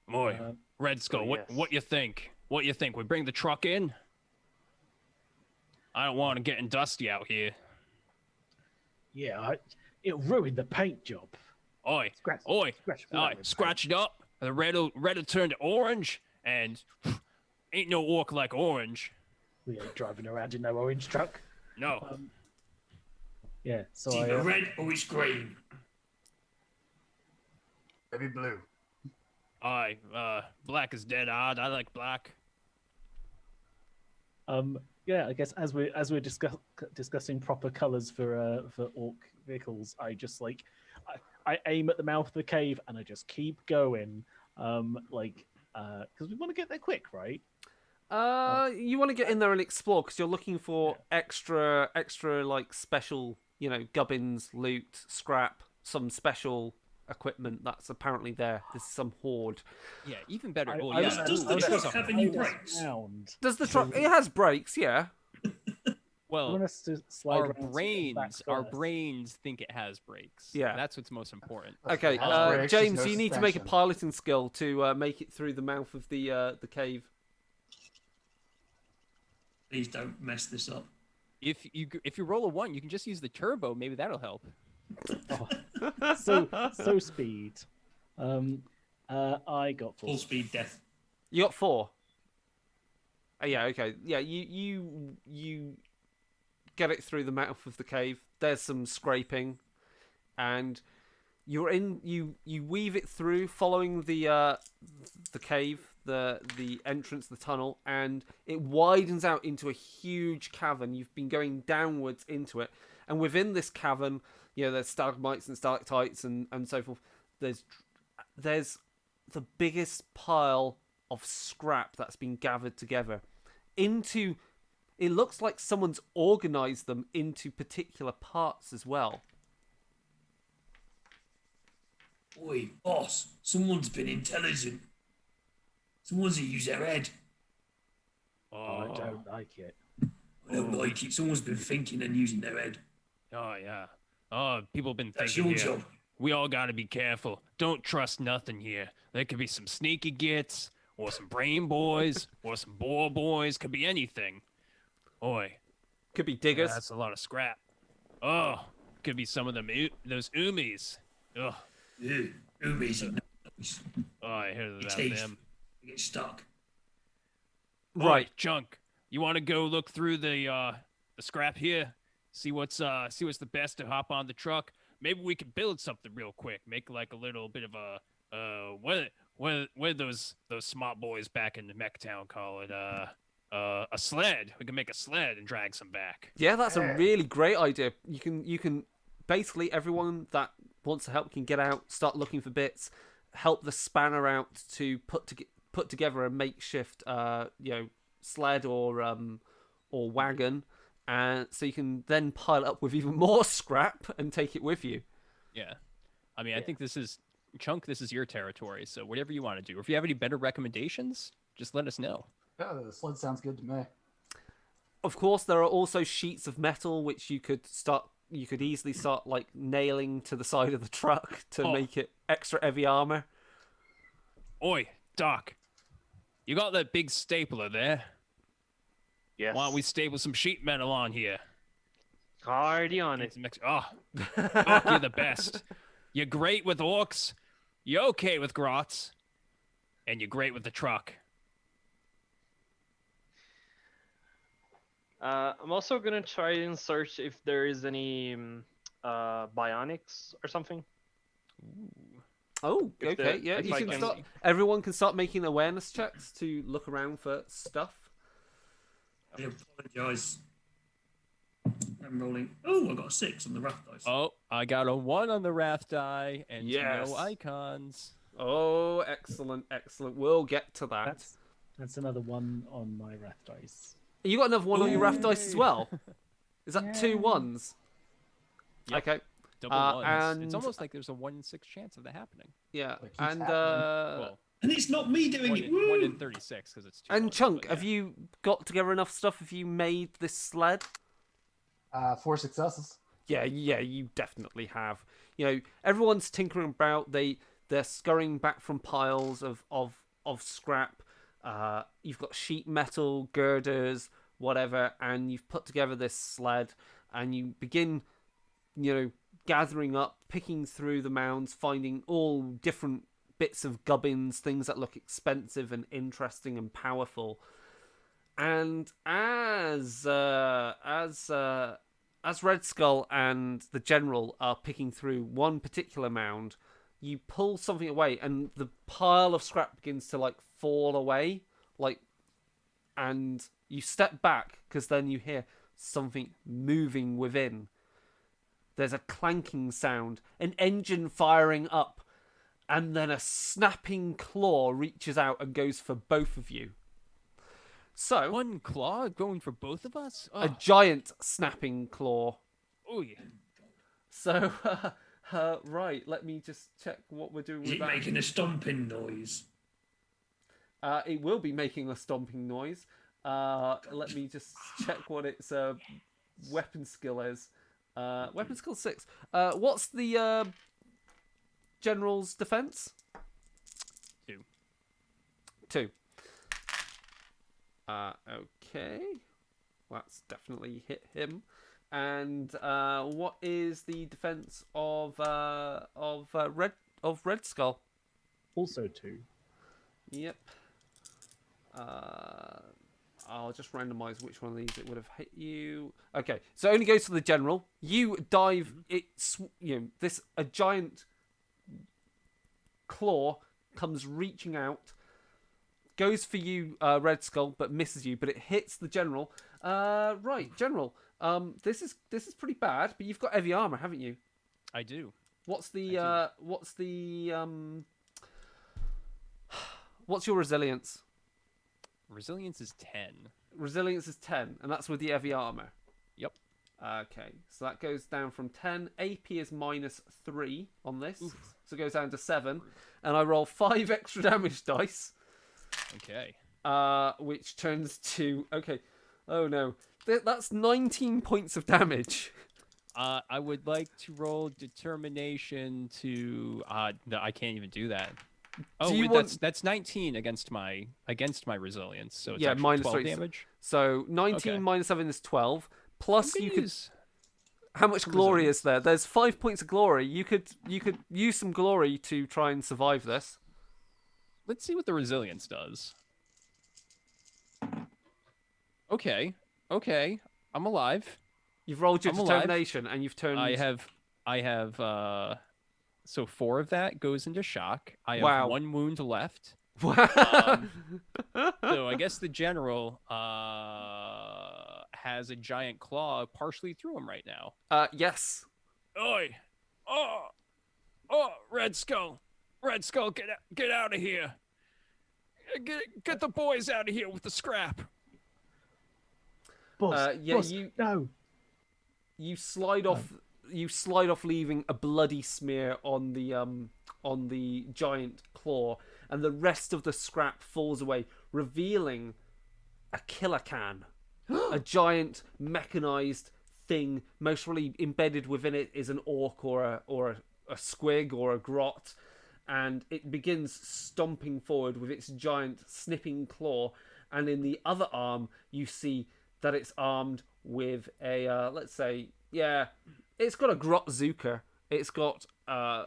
S8: boy,
S2: Uh,
S8: Red Skull?
S4: oh, yes.
S8: What you think? What you think? We bring the truck in? I don't want to getting dusty out here.
S2: Yeah, it'll ruin the paint job.
S8: Oi,
S2: Scratch,
S8: oi,
S2: scratch,
S8: all right, scratch it up. The red'll turn to orange, and ain't no orc like orange.
S2: We ain't driving around in no orange truck.
S8: No.
S2: Yeah, so
S6: It's
S2: I,
S6: either red or it's green.
S5: Maybe blue.
S8: Aye, black is dead odd. I like black.
S2: yeah, I guess as we're discussing proper colours for orc vehicles, I just I aim at the mouth of the cave and I just keep going, because we want to get there quick, right?
S1: You want to get in there and explore because you're looking for extra like special, gubbins, loot, scrap, some special equipment that's apparently there. This is some hoard.
S8: Yeah, even better.
S2: I-
S8: Oh
S2: I
S8: yeah,
S2: was-
S6: Does the
S2: I was-
S6: truck have any
S2: I was
S6: brakes?
S2: around.
S1: Does the truck? It has brakes, yeah.
S2: I
S8: well,
S2: want us to slide
S8: our
S2: around to the back
S8: brains
S2: first.
S8: think it has brakes.
S1: Yeah.
S8: That's what's most important.
S1: Okay,
S9: Has brakes, just
S1: James,
S9: no
S1: you need to make a
S9: suspension.
S1: piloting skill to make it through the mouth of the cave.
S6: Please don't mess this up.
S8: If you roll a 1, you can just use the turbo. Maybe that'll help.
S2: So speed. I got
S6: Full speed death.
S1: You got 4. Yeah, okay. Yeah, you get it through the mouth of the cave. There's some scraping, and you're in. You weave it through, following the cave, the entrance, the tunnel, and it widens out into a huge cavern. You've been going downwards into it, and within this cavern, there's stalagmites and stalactites and so forth. There's the biggest pile of scrap that's been gathered together into. It looks like someone's organized them into particular parts as well.
S6: Oi, boss, someone's been intelligent. Someone's used their head.
S2: I don't like it.
S6: I don't like it. Someone's been thinking and using their head.
S8: Oh yeah. Oh, people have been
S6: That's
S8: thinking.
S6: your
S8: here.
S6: job.
S8: We all gotta be careful. Don't trust nothing here. There could be some sneaky gits, or some brain boys, or some bore boys. Could be anything. Oi,
S1: Could be diggers.
S8: that's a lot of scrap. Oh, could be some of them those umis. Ugh.
S6: Ew, Umis and nose.
S8: Oh, I heard
S6: Your
S8: about
S6: teeth.
S8: them.
S6: They get stuck.
S1: Right.
S8: Oi, Chunk. You want to go look through the scrap here? See what's the best to hop on the truck. Maybe we could build something real quick. Make like a little bit of a what those smart boys back in the mech town call it a sled. We can make a sled and drag some back.
S1: Yeah, that's a really great idea. You can basically everyone that wants to help can get out, start looking for bits, help the spanner out to put together a makeshift, sled or wagon, and so you can then pile it up with even more scrap and take it with you.
S8: Yeah. I mean, I think this is Chunk. This is your territory, so whatever you want to do. If you have any better recommendations, just let us know.
S9: Yeah, the sled sounds good to me.
S1: Of course, there are also sheets of metal which you could easily start like nailing to the side of the truck to make it extra heavy armor.
S8: Oi, Doc. You got that big stapler there?
S4: Yes.
S8: Why don't we staple some sheet metal on here?
S4: Already on it.
S8: Doc, you're the best. You're great with orcs. You're okay with grots. And you're great with the truck.
S4: I'm also gonna try and search if there is any bionics or something.
S1: Oh,
S4: If
S1: okay,
S4: the-
S1: yeah.
S4: if
S1: You
S4: I
S1: can
S4: can-
S1: start. Everyone can start making awareness checks to look around for stuff.
S6: I apologise. I'm rolling. Oh, I got a 6 on the rough dice.
S8: Oh, I got a 1 on the wrath die and
S1: Yes.
S8: no icons.
S1: Oh, excellent, excellent. We'll get to that.
S2: That's another 1 on my wrath dice.
S1: You got another 1 on your rough dice as well. Is that 2 1s?
S8: Yep.
S1: Okay.
S8: Double ones.
S1: and
S8: It's almost like there's a 1 in 6 chance of that happening.
S1: Yeah,
S9: It keeps
S1: and
S9: happening.
S8: Well,
S6: And it's not me doing
S8: 1
S6: it.
S8: in,
S6: Woo!
S8: 1 in 36 because it's 2
S1: and
S8: ones,
S1: Chunk,
S8: but
S1: have
S8: yeah.
S1: you got together enough stuff? Have you made this sled?
S9: 4 successes.
S1: Yeah, you definitely have. You know, everyone's tinkering about. They're scurrying back from piles of scrap. You've got sheet metal, girders, whatever, and you've put together this sled, and you begin, gathering up, picking through the mounds, finding all different bits of gubbins, things that look expensive and interesting and powerful. And as Red Skull and the General are picking through one particular mound, you pull something away, and the pile of scrap begins to fall away, and you step back because then you hear something moving within. There's a clanking sound, an engine firing up, and then a snapping claw reaches out and goes for both of you. So,
S8: 1 claw going for both of us?
S1: a giant snapping claw.
S8: Oh, yeah.
S1: So, right, let me just check what we're doing
S6: Is
S1: with
S6: it
S1: that.
S6: making a stomping noise?
S1: It will be making a stomping noise. Let me just check what its weapon skill is. Weapon skill 6. What's the General's defense?
S8: 2.
S1: 2. Okay. That's definitely hit him. And what is the defense of Red Skull?
S2: Also 2.
S1: Yep. I'll just randomize which one of these it would have hit you. Okay, so it only goes for the General. You dive. A giant claw comes reaching out, goes for you, Red Skull, but misses you. But it hits the General. Right, General. This is pretty bad. But you've got heavy armor, haven't you?
S8: I do.
S1: What's your resilience?
S8: Resilience is 10.
S1: Resilience is 10, and that's with the heavy armor.
S8: Yep.
S1: Okay, so that goes down from 10. AP is -3 on this, so it goes down to 7. And I roll 5 extra damage dice,
S8: Okay.
S1: which turns to... Okay, oh no. That's 19 points of damage.
S8: I would like to roll determination to... no, I can't even do that. Oh,
S1: you
S8: wait,
S1: want-
S8: that's 19 against my resilience, so it's
S1: Yeah,
S8: actually
S1: minus
S8: 12
S1: three, so-
S8: damage.
S1: So 19
S8: Okay.
S1: minus 7 is 12. Plus
S8: I'm
S1: you
S8: gonna
S1: could...
S8: use-
S1: How much
S8: some
S1: glory
S8: resilience.
S1: is there? There's 5 points of glory. You could use some glory to try and survive this.
S8: Let's see what the resilience does. Okay. I'm alive.
S1: You've rolled your
S8: I'm alive.
S1: determination, and you've turned...
S8: I have so 4 of that goes into shock. I have
S1: Wow.
S8: 1 wound left.
S1: Wow.
S8: So I guess the General has a giant claw partially through him right now.
S1: Yes.
S3: Oi! Oh! Red Skull! Red Skull, get out of here! Get the boys out of here with the scrap!
S2: Boss,
S1: yeah,
S2: boss, no.
S1: You slide off. You slide off, leaving a bloody smear on the giant claw, and the rest of the scrap falls away, revealing a killer can, a giant mechanized thing. Most probably embedded within it is an orc or a squig or a grot, and it begins stomping forward with its giant snipping claw. And in the other arm, you see that it's armed with a let's say, yeah, it's got a grotzuka. It's got a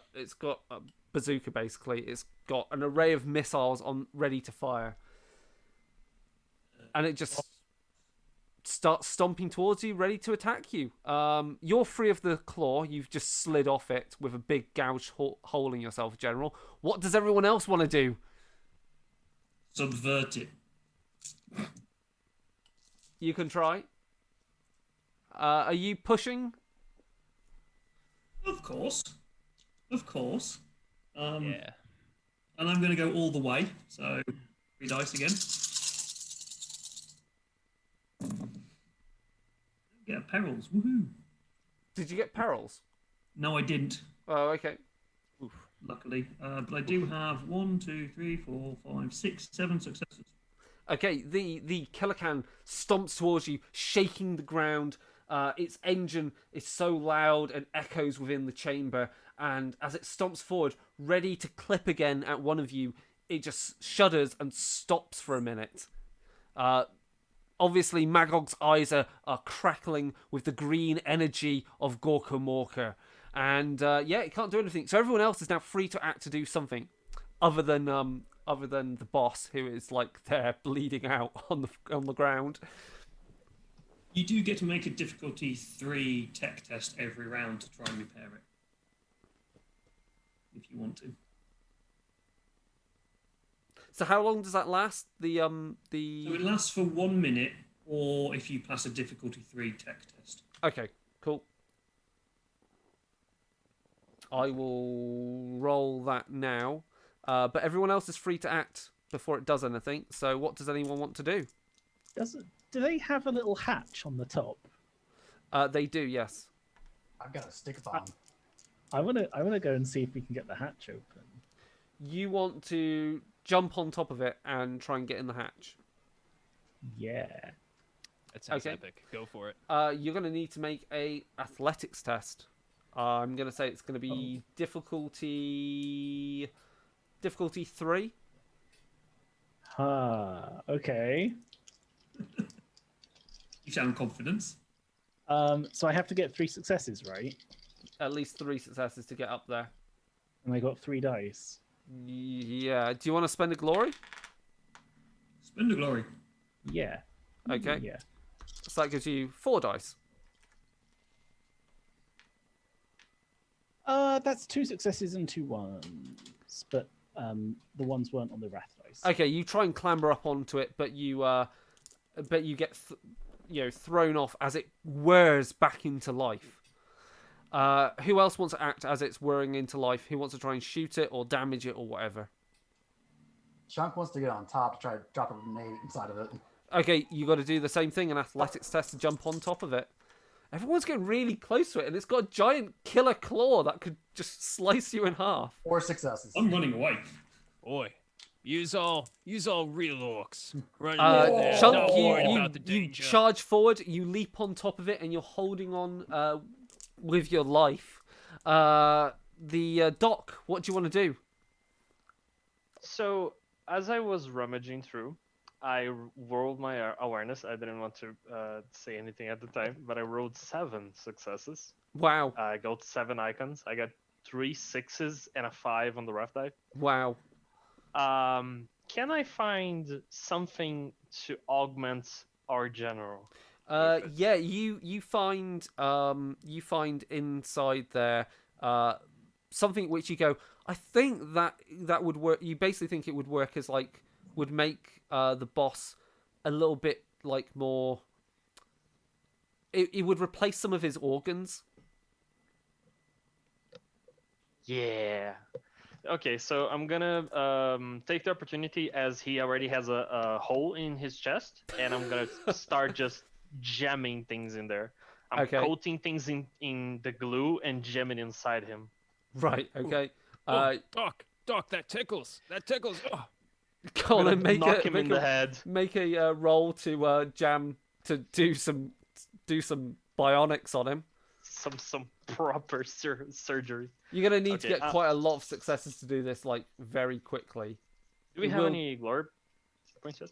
S1: bazooka basically. It's got an array of missiles on ready to fire, and it just starts stomping towards you, ready to attack you. You're free of the claw. You've just slid off it with a big gouged hole in yourself, General. What does everyone else want to do?
S6: Subvert it.
S1: You can try. Are you pushing?
S6: Of course.
S8: Yeah.
S6: And I'm going to go all the way. So 3 dice again. Get perils. Woohoo!
S1: Did you get perils?
S6: No, I didn't.
S1: Oh, okay.
S6: Luckily, but I do have 1, 2, 3, 4, 5, 6, 7 successes.
S1: Okay, the killer can stomps towards you, shaking the ground. Its engine is so loud and echoes within the chamber, and as it stomps forward, ready to clip again at one of you, it just shudders and stops for a minute. Obviously, Magog's eyes are crackling with the green energy of Gorka Morka. And yeah, it can't do anything. So everyone else is now free to act to do something other than the boss, who is like there bleeding out on the ground.
S6: You do get to make a difficulty 3 tech test every round to try and repair it, if you want to.
S1: So how long does that last?
S6: So it lasts for 1 minute, or if you pass a difficulty 3 tech test.
S1: Okay, cool. I will roll that now. But everyone else is free to act before it does anything. So what does anyone want to do?
S2: Do they have a little hatch on the top?
S1: They do, yes.
S9: I've got a stick bomb.
S2: I wanna go and see if we can get the hatch open.
S1: You want to jump on top of it and try and get in the hatch.
S2: Yeah.
S8: That sounds
S1: Okay.
S8: epic. Go for it.
S1: You're going to need to make a athletics test. I'm going to say it's going to be difficulty 3.
S2: Okay.
S6: You sound confident.
S2: So I have to get 3 successes, right?
S1: At least 3 successes to get up there.
S2: And I got 3 dice.
S1: Yeah. Do you want to spend a glory?
S6: Spend a glory.
S2: Yeah.
S1: Okay.
S2: Yeah.
S1: So that gives you 4 dice.
S2: That's 2 successes and 2 ones, but the ones weren't on the wrath dice.
S1: Okay, you try and clamber up onto it, but you get thrown off as it whirs back into life. Who else wants to act as it's whirring into life? Who wants to try and shoot it or damage it or whatever?
S9: Chunk wants to get on top to try to drop a grenade inside of it.
S1: Okay, you got to do the same thing, an athletics test to jump on top of it. Everyone's getting really close to it, and it's got a giant killer claw that could just slice you in half.
S9: 4 successes.
S6: I'm running away.
S3: Oi, use all real orcs. Running
S1: Chunk,
S3: not worried about the
S1: you
S3: danger.
S1: charge forward, you leap on top of it, and you're holding on with your life. The Doc, what do you want to do?
S4: So, as I was rummaging through, I rolled my awareness. I didn't want to say anything at the time, but I rolled 7 successes.
S1: Wow.
S4: I got 7 icons. I got 3 6s and a 5 on the rough die.
S1: Wow.
S4: Can I find something to augment our general?
S1: Yeah, you find inside there something which you go, I think that would work. You basically think it would work as would make the boss a little bit more. It would replace some of his organs.
S4: Yeah. Okay, so I'm gonna take the opportunity as he already has a hole in his chest, and I'm gonna start just jamming things in there. I'm
S1: Okay.
S4: coating things in the glue and jamming inside him.
S1: Right. Okay.
S3: Oh, Doc, that tickles. That tickles. Oh.
S1: Colin,
S4: Gonna knock him in the head.
S1: Make a roll to jam to do some bionics on him.
S4: Some proper surgery.
S1: You're gonna need to
S4: Okay,
S1: get quite a lot of successes to do this, like very quickly.
S4: Do we
S1: You
S4: have
S1: will-
S4: any glory points yet?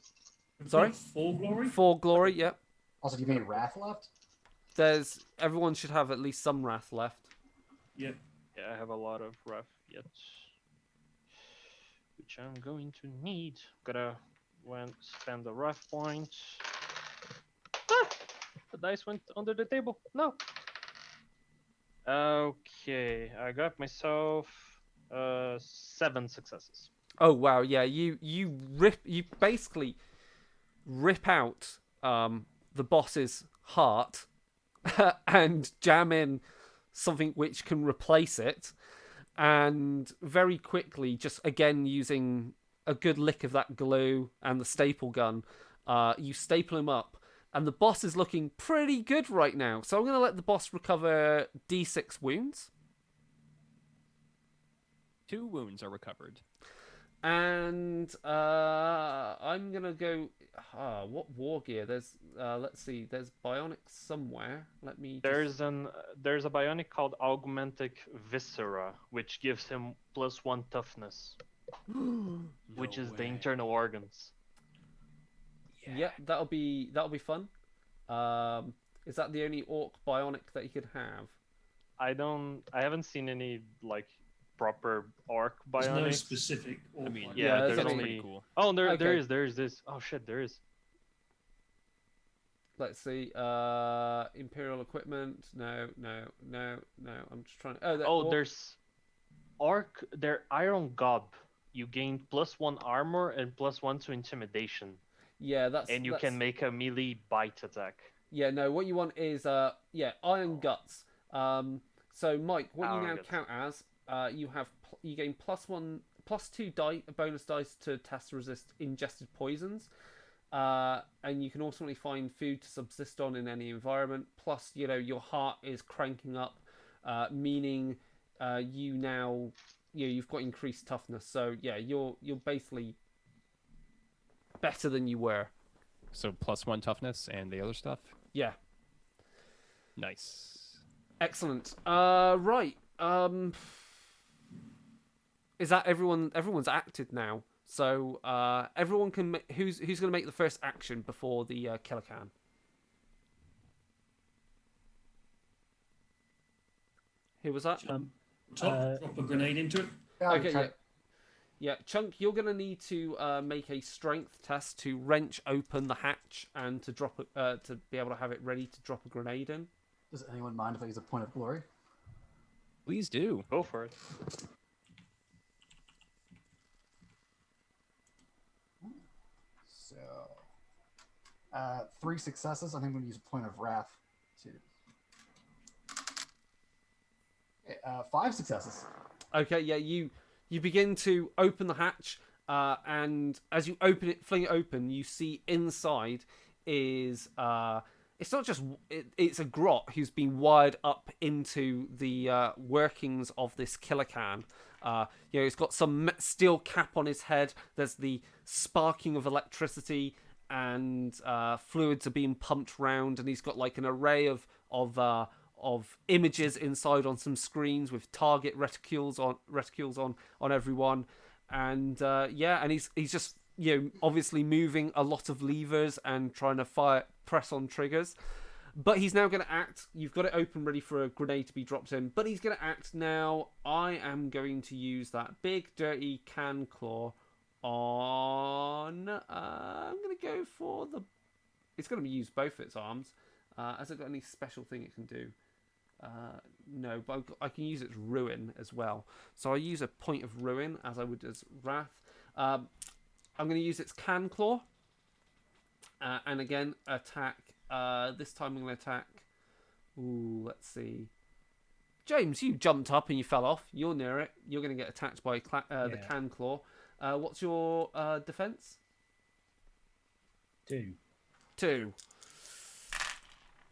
S1: Sorry?
S6: 4 glory.
S1: For glory, yep.
S9: Also, do you have any wrath left?
S1: Everyone should have at least some wrath left.
S6: Yeah.
S4: Yeah, I have a lot of rough yet, which I'm going to need. Gotta spend the rough point. Ah! The dice went under the table. No. Okay, I got myself 7 successes.
S1: Oh wow, yeah, you basically rip out the boss's heart and jam in something which can replace it, and very quickly, just again using a good lick of that glue and the staple gun, you staple him up, and the boss is looking pretty good right now. So I'm going to let the boss recover D6 wounds.
S8: 2 wounds are recovered.
S1: And I'm gonna go. What war gear? There's let's see. There's bionics somewhere. Let me.
S4: There's a bionic called Augmentic Viscera, which gives him +1 toughness, which is the internal organs.
S1: Yeah, that'll be fun. Is that the only orc bionic that you could have?
S4: I haven't seen any like proper orc
S6: There's no
S4: bionics.
S6: specific.
S8: I mean,
S1: Yeah,
S4: there's
S1: that's
S4: only.
S8: pretty cool.
S4: Oh, there
S1: Okay.
S4: is this. Oh shit, there is.
S1: Let's see. Imperial equipment. No. I'm just trying.
S4: There's They're Iron Gob. You gain +1 armor and +1 to intimidation,
S1: Yeah,
S4: and you can make a melee bite attack.
S1: Yeah, no. What you want is iron guts. So Mike, what you
S4: Iron
S1: now
S4: guts.
S1: count as you gain +2 bonus dice to test resist ingested poisons, and you can ultimately find food to subsist on in any environment. Plus, your heart is cranking up, meaning you've got increased toughness. So yeah, you're basically better than you were.
S8: So +1 toughness and the other stuff.
S1: Yeah.
S8: Nice.
S1: Excellent. Right. Is that everyone? Everyone's acted now. So everyone can. Who's going to make the first action before the killer can? Who was that?
S6: Top, drop a grenade into it.
S9: Yeah,
S1: Okay.
S9: try-
S1: Yeah. Yeah, Chunk, you're going to need to make a strength test to wrench open the hatch and to drop to be able to have it ready to drop a grenade in.
S9: Does anyone mind if I use a point of glory?
S8: Please do.
S4: Go for it.
S9: So, 3 successes. I think I'm going to use a point of wrath too. 5 successes.
S1: Okay, yeah, you begin to open the hatch, and as you fling it open, you see inside is it's not just it's a grot who's been wired up into the workings of this killer can. He's got some steel cap on his head. There's the sparking of electricity, and fluids are being pumped round, and he's got like an array of images inside on some screens with target reticules on everyone, and and he's just obviously moving a lot of levers and trying to press on triggers. But he's now going to act. You've got it open, ready for a grenade to be dropped in. But he's going to act now. I am going to use that big dirty can claw on. I'm going to go for the. It's going to use both its arms. Has it got any special thing it can do? No, but I can use its ruin as well. So I use a point of ruin as I would as wrath. I'm going to use its can claw, and again attack. This time I'm going to attack. Ooh, let's see. James, you jumped up and you fell off. You're near it. You're going to get attacked by the can claw. What's your defense? 2.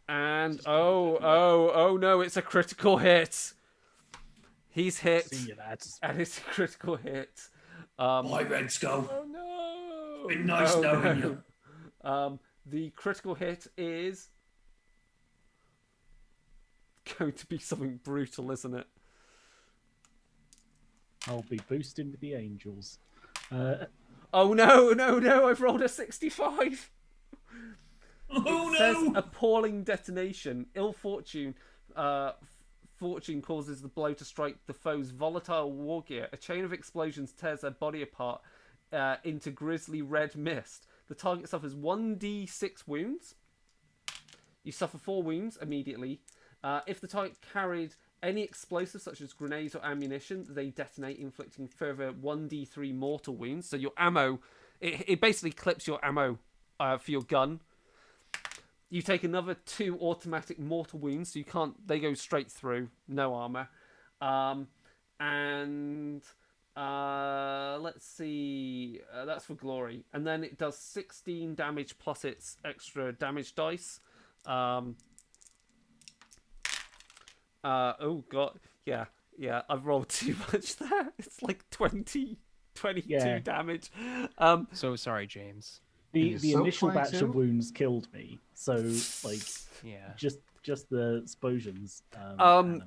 S1: And oh no, it's a critical hit. He's hit.
S2: See you, lads.
S1: And it's a critical hit.
S6: My Red Skull.
S1: Oh no!
S6: Been nice knowing you.
S1: The critical hit is going to be something brutal, isn't it?
S2: I'll be boosting with the angels.
S1: Oh no! I've rolled a 65.
S6: Oh
S1: It says
S6: no!
S1: appalling detonation. Ill fortune. Fortune causes the blow to strike the foe's volatile war gear. A chain of explosions tears their body apart into grisly red mist. The target suffers 1d6 wounds. You suffer 4 wounds immediately. If the target carried any explosives such as grenades or ammunition, they detonate, inflicting further 1d3 mortal wounds. So your ammo, it basically clips your ammo for your gun. You take another 2 automatic mortal wounds, so you can't. They go straight through, no armor. Let's see. That's for glory, and then it does 16 damage plus its extra damage dice. Oh god, yeah. I've rolled too much there. It's like 22 damage.
S8: So sorry, James.
S2: The
S9: So
S2: initial batch
S9: 22?
S2: of wounds killed me, so like
S8: Yeah.
S2: just the explosions.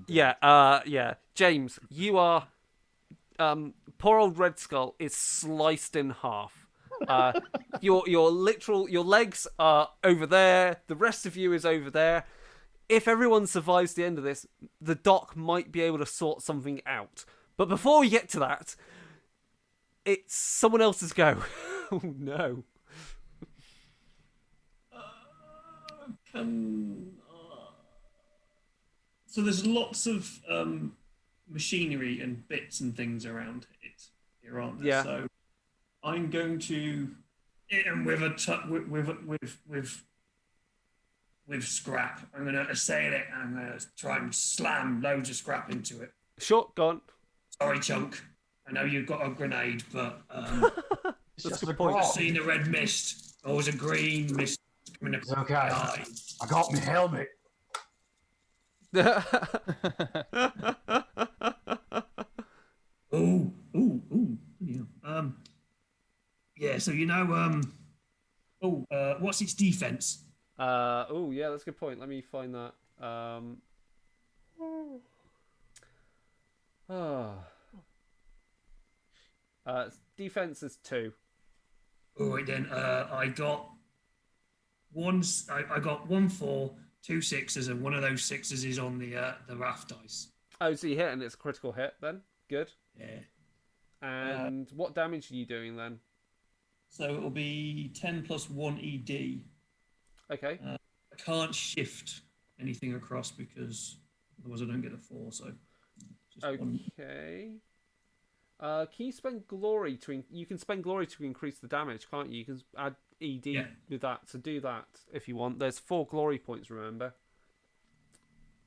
S1: Yeah. James, you are. Poor old Red Skull is sliced in half. Your legs are over there. The rest of you is over there. If everyone survives the end of this, the doc might be able to sort something out. But before we get to that, it's someone else's go. Oh no.
S6: So there's lots of machinery and bits and things around it here, aren't there?
S1: Yeah.
S6: So I'm going to hit him with with scrap. I'm going to assail it and I'm going to try and slam loads of scrap into it.
S1: Sure, go on.
S6: Sorry, Chunk. I know you've got a grenade, but
S9: It's
S1: That's
S9: just
S1: a good
S9: a
S1: point.
S6: I've
S9: grog.
S6: seen the red mist. Or was a green mist coming
S9: It's
S6: across
S9: okay.
S6: my eye.
S9: I got my helmet.
S6: Ooh. Yeah. Yeah. So what's its defense?
S1: Oh yeah, that's a good point. Let me find that. Defense is 2.
S6: All right then. I got one. I got 1 4, 2 6s, and one of those 6s is on the raft dice.
S1: Oh, so you hit and it's a critical hit then? Good.
S6: Yeah.
S1: And what damage are you doing then?
S6: So it'll be 10 plus 1 ED.
S1: Okay.
S6: I can't shift anything across because otherwise I don't get a 4. So. Just one.
S1: Okay. Can you spend glory you can spend glory to increase the damage, can't you? You can add ED with that. So do that if you want. There's 4 glory points, remember.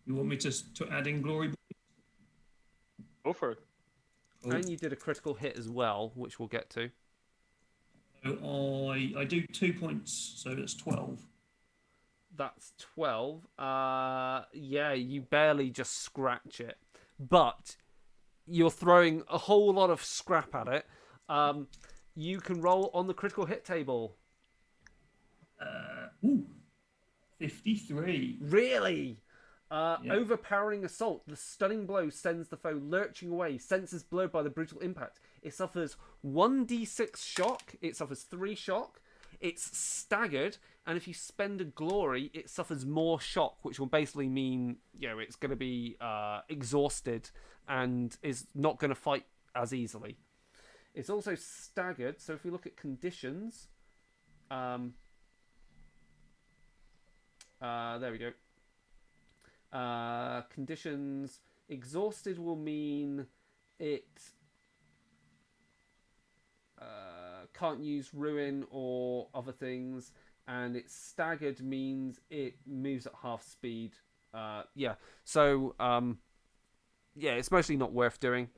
S6: You want me to add in glory?
S4: Go for it.
S6: Cool.
S1: And you did a critical hit as well, which we'll get to.
S6: So I do 2 points, so that's 12.
S1: That's 12. Yeah, you barely just scratch it. But you're throwing a whole lot of scrap at it. You can roll on the critical hit table.
S6: 53.
S1: Really?
S6: Yeah.
S1: Overpowering assault. The stunning blow sends the foe lurching away. Senses blurred by the brutal impact. It suffers 1d6 shock. It suffers 3 shock. It's staggered. And if you spend a glory, it suffers more shock, which will basically mean, it's going to be exhausted and is not going to fight as easily. It's also staggered. So if we look at conditions, there we go. Conditions. Exhausted will mean it can't use ruin or other things, and it's staggered means it moves at half speed. So it's mostly not worth doing.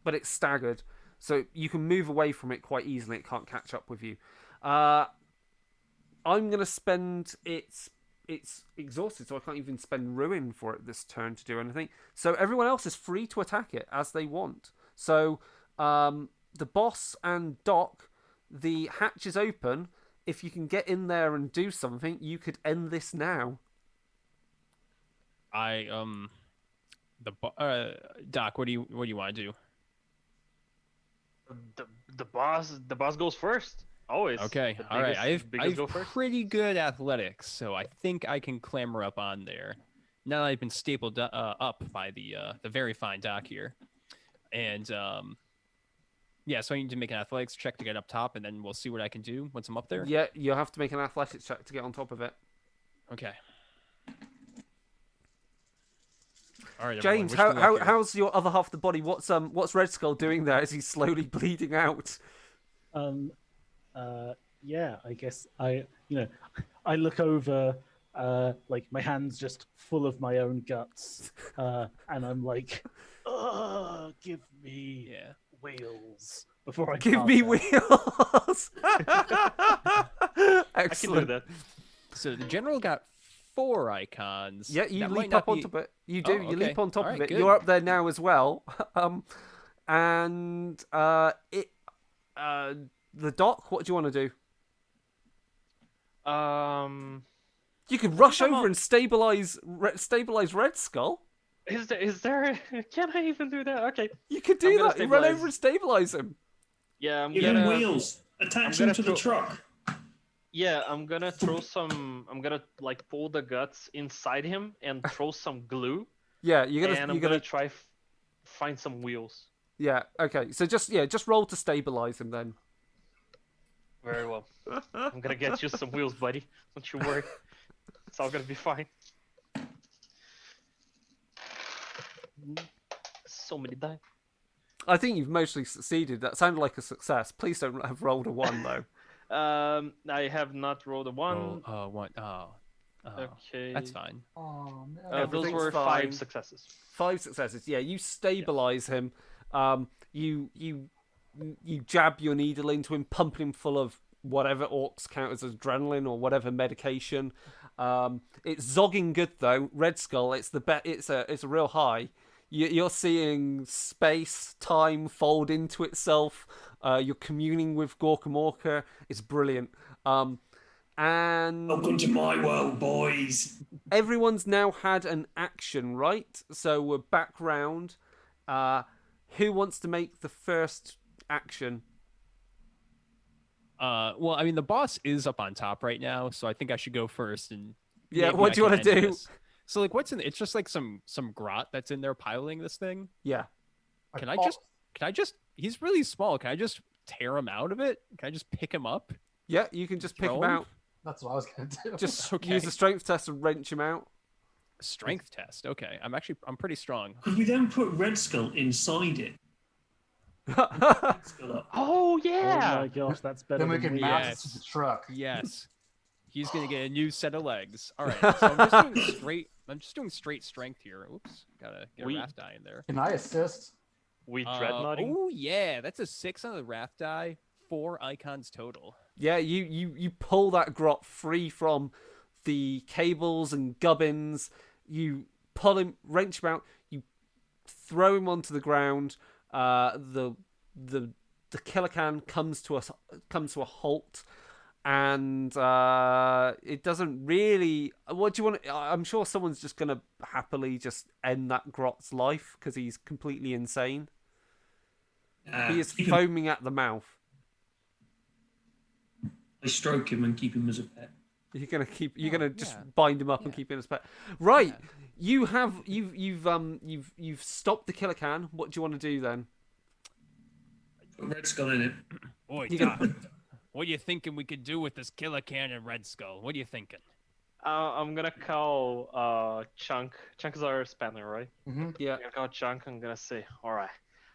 S1: But it's staggered, so you can move away from it quite easily. It can't catch up with you. I'm gonna spend it's exhausted, so I can't even spend ruin for it this turn to do anything. So everyone else is free to attack it as they want. So the boss and Doc, the hatch is open. If you can get in there and do something, you could end this now.
S8: Doc, what do you want to do?
S4: The boss goes first. Always.
S8: Okay,
S4: The
S8: all right.
S4: biggest- biggest go
S8: I've
S4: first.
S8: pretty good athletics, so I think I can clamber up on there. Now that I've been stapled up by the very fine Doc here, and yeah, so I need to make an athletics check to get up top, and then we'll see what I can do once I'm up there.
S1: Yeah, you'll have to make an athletics check to get on top of it.
S8: Okay. All right,
S1: James,
S8: everyone, wish me luck here.
S1: how's your other half of the body? What's Red Skull doing there as he's slowly bleeding out?
S2: Yeah, I guess I look over, like my hands just full of my own guts, and I'm like, give me
S8: Yeah.
S2: wheels before I
S1: Give
S2: pass
S1: me
S2: out.
S1: wheels.
S4: I can do
S1: Excellent.
S4: that.
S8: So the general got 4 icons.
S1: Yeah, you
S8: That might
S1: leap
S8: not
S1: up on
S8: be-
S1: top of it. You do.
S8: Oh,
S1: You
S8: okay.
S1: leap on top
S8: All
S1: of
S8: right,
S1: it.
S8: good.
S1: You're up there now as well. The Doc. What do you want to do? You could rush
S4: Come
S1: over
S4: on.
S1: and stabilize Red Skull.
S4: Is there? Can I even do that? Okay.
S1: You could
S4: I'm
S1: do
S4: gonna
S1: that. You run
S4: stabilize.
S1: over and stabilize him.
S4: Yeah, I'm
S6: Give him
S4: gonna.
S6: wheels. Attach
S4: I'm
S6: him to
S4: gonna
S6: the truck.
S4: Yeah, I'm gonna throw some. I'm gonna like pull the guts inside him and throw some glue,
S1: Yeah,
S4: and
S1: you're
S4: I'm gonna try find some wheels.
S1: Yeah. Okay. So just roll to stabilize him then.
S4: Very well. I'm gonna get you some wheels, buddy. Don't you worry. It's all gonna be fine. So many die.
S1: I think you've mostly succeeded. That sounded like a success. Please don't have rolled a 1 though.
S4: I have not rolled a one.
S8: One. Oh.
S4: Okay.
S8: That's fine.
S9: Oh no.
S4: Those
S1: Everything's
S4: were
S1: fine.
S4: 5 successes.
S1: 5 successes. Yeah, you stabilize him. You jab your needle into him, pumping him full of whatever orcs count as adrenaline or whatever medication. It's zogging good though. Red Skull. It's a real high. You're seeing space, time fold into itself. You're communing with Gorkamorka. It's brilliant. And
S6: Welcome to my world, boys.
S1: everyone's now had an action, right? So we're back round. Who wants to make the first action?
S8: Well, I mean, the boss is up on top right now, so I think I should go first. And
S1: Yeah,
S8: maybe
S1: what
S8: I
S1: do you
S8: can
S1: want to
S8: end
S1: do?
S8: this. So, like, what's in? It's just like some grot that's in there piloting this thing.
S1: Yeah.
S8: Can I just? He's really small. Can I just tear him out of it? Can I just pick him up?
S1: Yeah, you can just pick
S8: Throw
S1: him
S8: him?
S1: out.
S9: That's what I was gonna do.
S1: Just
S8: Okay.
S1: use a strength test and wrench him out.
S8: Strength test. Okay, I'm pretty strong.
S6: Could we then put Red Skull inside it? Skull up.
S4: Oh
S2: Oh
S4: yeah.
S2: my gosh, that's better
S9: then we
S2: than
S9: can
S2: wheels.
S9: mount it
S8: Yes.
S9: to the truck.
S8: Yes. He's gonna get a new set of legs. All right. So I'm just doing straight strength here. Oops. Gotta get a
S4: We-
S8: wrath die in there.
S9: Can I assist?
S4: We dreadnoughting.
S8: Oh yeah, that's a 6 on the wrath die. 4 icons total.
S1: Yeah, you pull that grot free from the cables and gubbins. You pull him, wrench him out. You throw him onto the ground. The killer can comes to a halt, and it doesn't really. What do you want? I'm sure someone's just gonna happily just end that grot's life because he's completely insane. He is
S6: You can-
S1: foaming at the mouth.
S6: I stroke him and keep him as a pet.
S1: You're
S8: Oh,
S1: gonna just
S8: yeah.
S1: bind him up and
S8: Yeah.
S1: keep him as a pet. Right.
S8: Yeah.
S1: You've stopped the killer can. What do you want to do then?
S6: Put Red Skull in it.
S8: Boy,
S1: You
S8: Doc,
S1: can-
S8: what are you thinking we could do with this killer can and Red Skull? What are you thinking?
S4: I'm gonna call Chunk. Chunk is our spanner, right?
S9: Mm-hmm.
S1: Yeah.
S4: I'm gonna call Chunk. I'm gonna say, all right,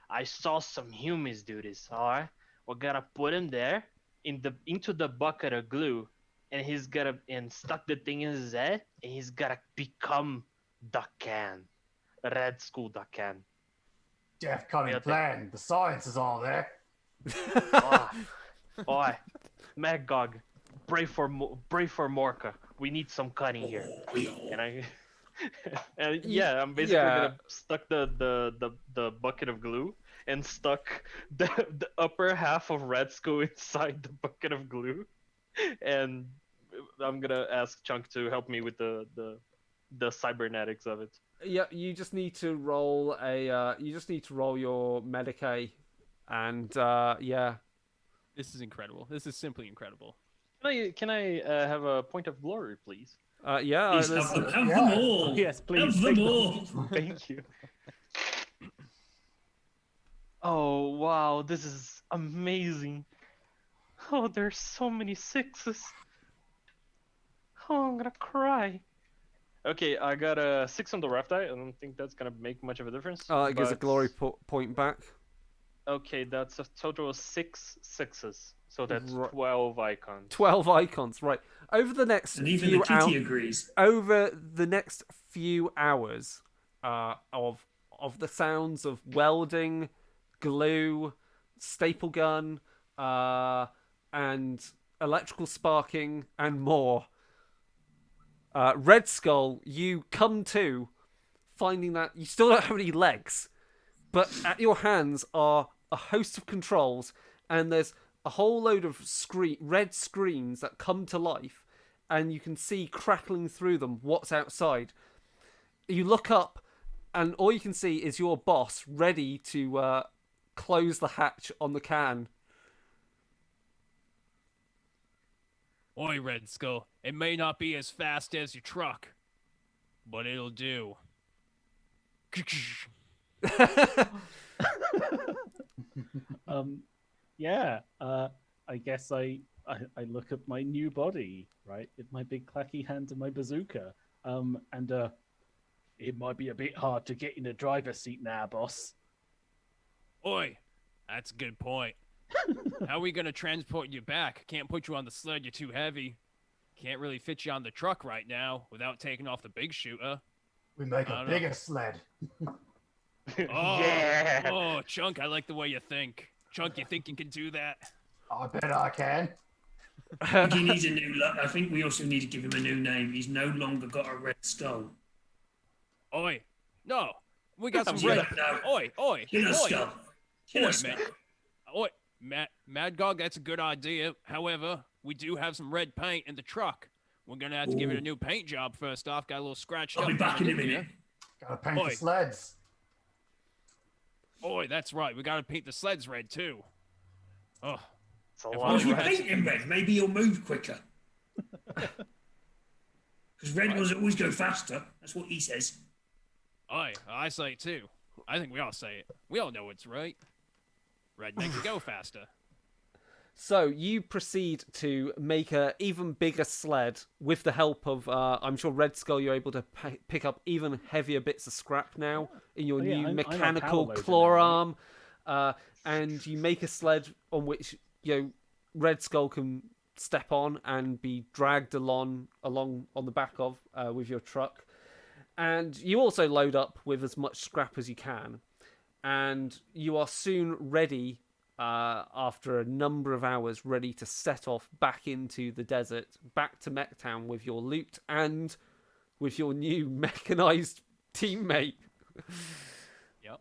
S4: I saw some humans do this. All right, we're gonna put him there into the bucket of glue, and he's gonna stuck the thing in his head, and he's gonna become the can. Red Skull that can.
S9: Death cunning plan. The science is all there.
S4: Boy, Magog, brave for Morka. We need some cutting here. And I'm basically gonna stuck the bucket of glue and stuck the upper half of Red Skull inside the bucket of glue, and I'm gonna ask Chunk to help me with the cybernetics of it.
S1: Yeah, you just need to roll your Medicae, and yeah.
S8: This is incredible. This is simply incredible.
S4: Can I have a point of glory, please?
S1: Yeah.
S6: Please have them all.
S2: Yes, please.
S6: Have them all.
S4: Thank you. Oh wow, this is amazing. Oh, there's so many sixes. Oh, I'm gonna cry. Okay, I got a 6 on the rough die. I don't think that's gonna make much of a difference.
S1: It gives a glory point back.
S4: Okay, that's a total of 6 sixes. So that's 12 icons.
S1: 12 icons, right. Over the next
S6: And even the kitty agrees.
S1: Over the next few hours of the sounds of welding, glue, staple gun, and electrical sparking, and more, Red Skull, you come to finding that you still don't have any legs, but at your hands are a host of controls, and there's a whole load of red screens that come to life, and you can see crackling through them what's outside. You look up, and all you can see is your boss ready to close the hatch on the can.
S8: Oi, Red Skull, it may not be as fast as your truck, but it'll do.
S2: I guess I look at my new body, right, with my big clacky hand and my bazooka, and it might be a bit hard to get in the driver's seat now, boss.
S8: Oi, that's a good point. How are we gonna transport you back? Can't put you on the sled, you're too heavy. Can't really fit you on the truck right now without taking off the big shooter.
S9: We make a bigger sled.
S8: Oh,
S4: Yeah.
S8: Oh, Chunk, I like the way you think. Chunk, you think you can do that?
S9: I bet I can.
S6: I think he needs a new look. I think we also need to give him a new name. He's no longer got a red skull.
S8: Oi, no, we got some
S6: Yeah,
S8: red.
S6: no.
S8: Oi,
S6: Killer skull. Killer
S8: Oi,
S6: skull.
S8: man. Oi, Mad Gog, that's a good idea. However, we do have some red paint in the truck. We're gonna have to give it a new paint job first off. Got a little scratched
S6: I'll
S8: up.
S6: be back in a
S8: coming
S6: minute.
S9: Gotta paint
S8: Oi.
S9: the sleds.
S8: Oi, that's right. We gotta paint the sleds red too. Oh,
S4: It's a
S8: If
S6: Well,
S4: lot
S6: if
S4: of
S6: you
S8: Red-
S6: paint him red, maybe he'll move quicker. Because red ones always go faster. That's what he says.
S8: oi, I say it too. I think we all say it. We all know it's right. Red makes it go faster.
S1: So you proceed to make a even bigger sled with the help of, I'm sure Red Skull, you're able to pick up even heavier bits of scrap now in your new
S2: I'm a
S1: mechanical
S2: power loader
S1: claw
S2: now,
S1: arm. And you make a sled on which Red Skull can step on and be dragged along on the back of with your truck. And you also load up with as much scrap as you can. And you are soon ready, after a number of hours, ready to set off back into the desert, back to Mechtown with your loot and with your new mechanized teammate.
S8: Yep.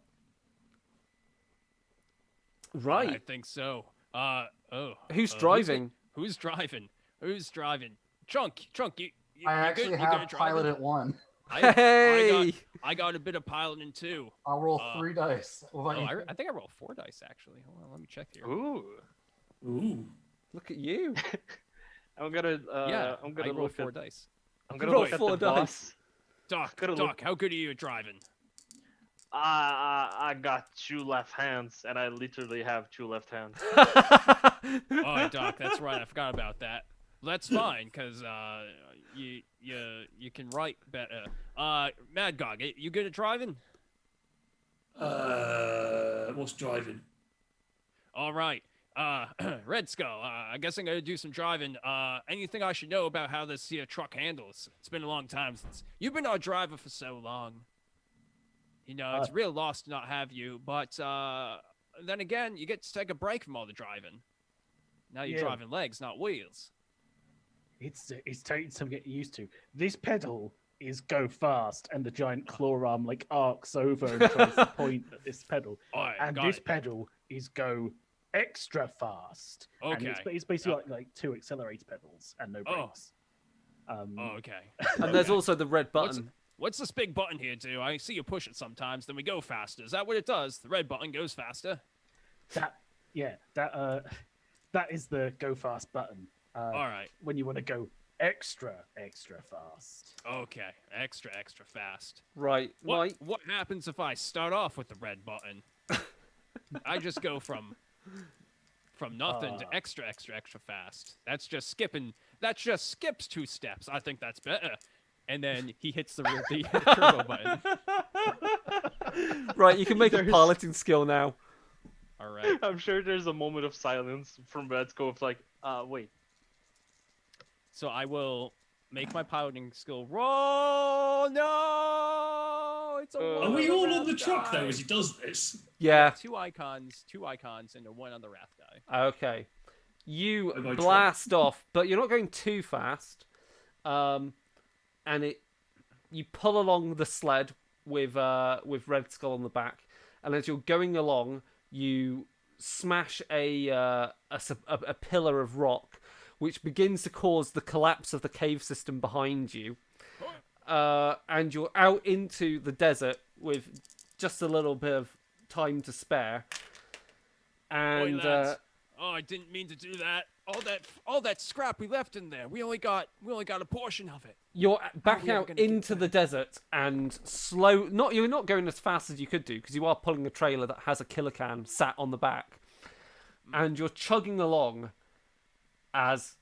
S1: Right.
S8: I think so.
S1: Who's driving?
S8: Who's driving? Who's driving? Chunk, you
S9: I
S8: you
S9: actually
S8: good? You good
S9: have
S8: at driving?
S9: pilot at 1.
S1: Hey!
S8: I got a bit of piloting too.
S9: I'll roll 3 dice. What about you?
S8: I think I rolled 4 dice actually. Hold on, let me check here.
S4: Ooh.
S6: Ooh.
S1: Look at you.
S4: I'm gonna
S8: Yeah,
S4: I'm gonna
S8: I rolled
S4: look
S8: 4
S4: at
S8: dice.
S4: I'm gonna
S1: Roll
S4: look at
S1: 4
S4: the
S1: dice.
S4: boss. Gotta
S8: Doc, how good are you at driving?
S4: I got 2 left hands, and I literally have 2 left hands.
S8: Oh, Doc, that's right. I forgot about that. That's fine, cause you can write better. Mad Gog, you good at driving?
S6: What's driving?
S8: All right. Red Skull, I guess I'm gonna do some driving. Anything I should know about how this here truck handles? It's been a long time since you've been our driver for so long. You know, it's real lost to not have you. But then again, you get to take a break from all the driving. Now you're driving legs, not wheels.
S2: It's taking some getting used to. This pedal is go fast, and the giant claw arm like arcs over and tries to point at this pedal. And this pedal is go extra fast.
S8: Okay.
S2: And it's basically like two accelerator pedals and no brakes.
S8: Okay.
S1: And there's also the red button.
S8: What's this big button here do? I see you push it sometimes, then we go faster. Is that what it does? The red button goes faster?
S2: That is the go fast button.
S8: All right.
S2: When you want to go extra fast.
S8: Okay, extra fast.
S1: Right.
S8: What happens if I start off with the red button? I just go from nothing to extra fast. That just skips 2 steps. I think that's better. And then he hits the turbo button.
S1: Right, you can make a piloting skill now.
S8: All right.
S4: I'm sure there's a moment of silence from Red Scope, like, wait.
S8: So I will make my piloting skill roll. No, it's a
S6: Are we all on the truck though as he does this?
S1: Yeah.
S8: 2 icons, and a 1 on the raft die.
S1: Okay. You blast off, but you're not going too fast. And you pull along the sled with Red Skull on the back, and as you're going along, you smash a pillar of rock, which begins to cause the collapse of the cave system behind you. And you're out into the desert with just a little bit of time to spare. And
S8: I didn't mean to do that. All that scrap we left in there. We only got a portion of it.
S1: You're back out into the desert and you're not going as fast as you could do because you are pulling a trailer that has a killer can sat on the back. And you're chugging along as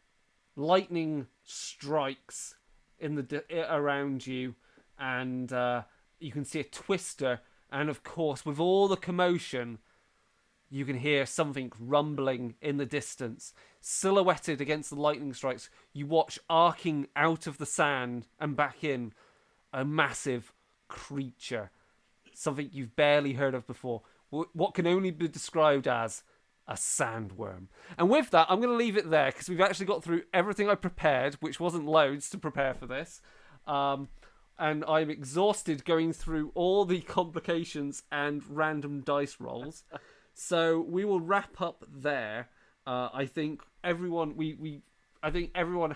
S1: lightning strikes around you, and you can see a twister, and of course, with all the commotion, you can hear something rumbling in the distance. Silhouetted against the lightning strikes, you watch arcing out of the sand and back in a massive creature. Something you've barely heard of before. What can only be described as a sandworm. And with that, I'm going to leave it there because we've actually got through everything I prepared, which wasn't loads to prepare for this. And I'm exhausted going through all the complications and random dice rolls. So we will wrap up there. I think everyone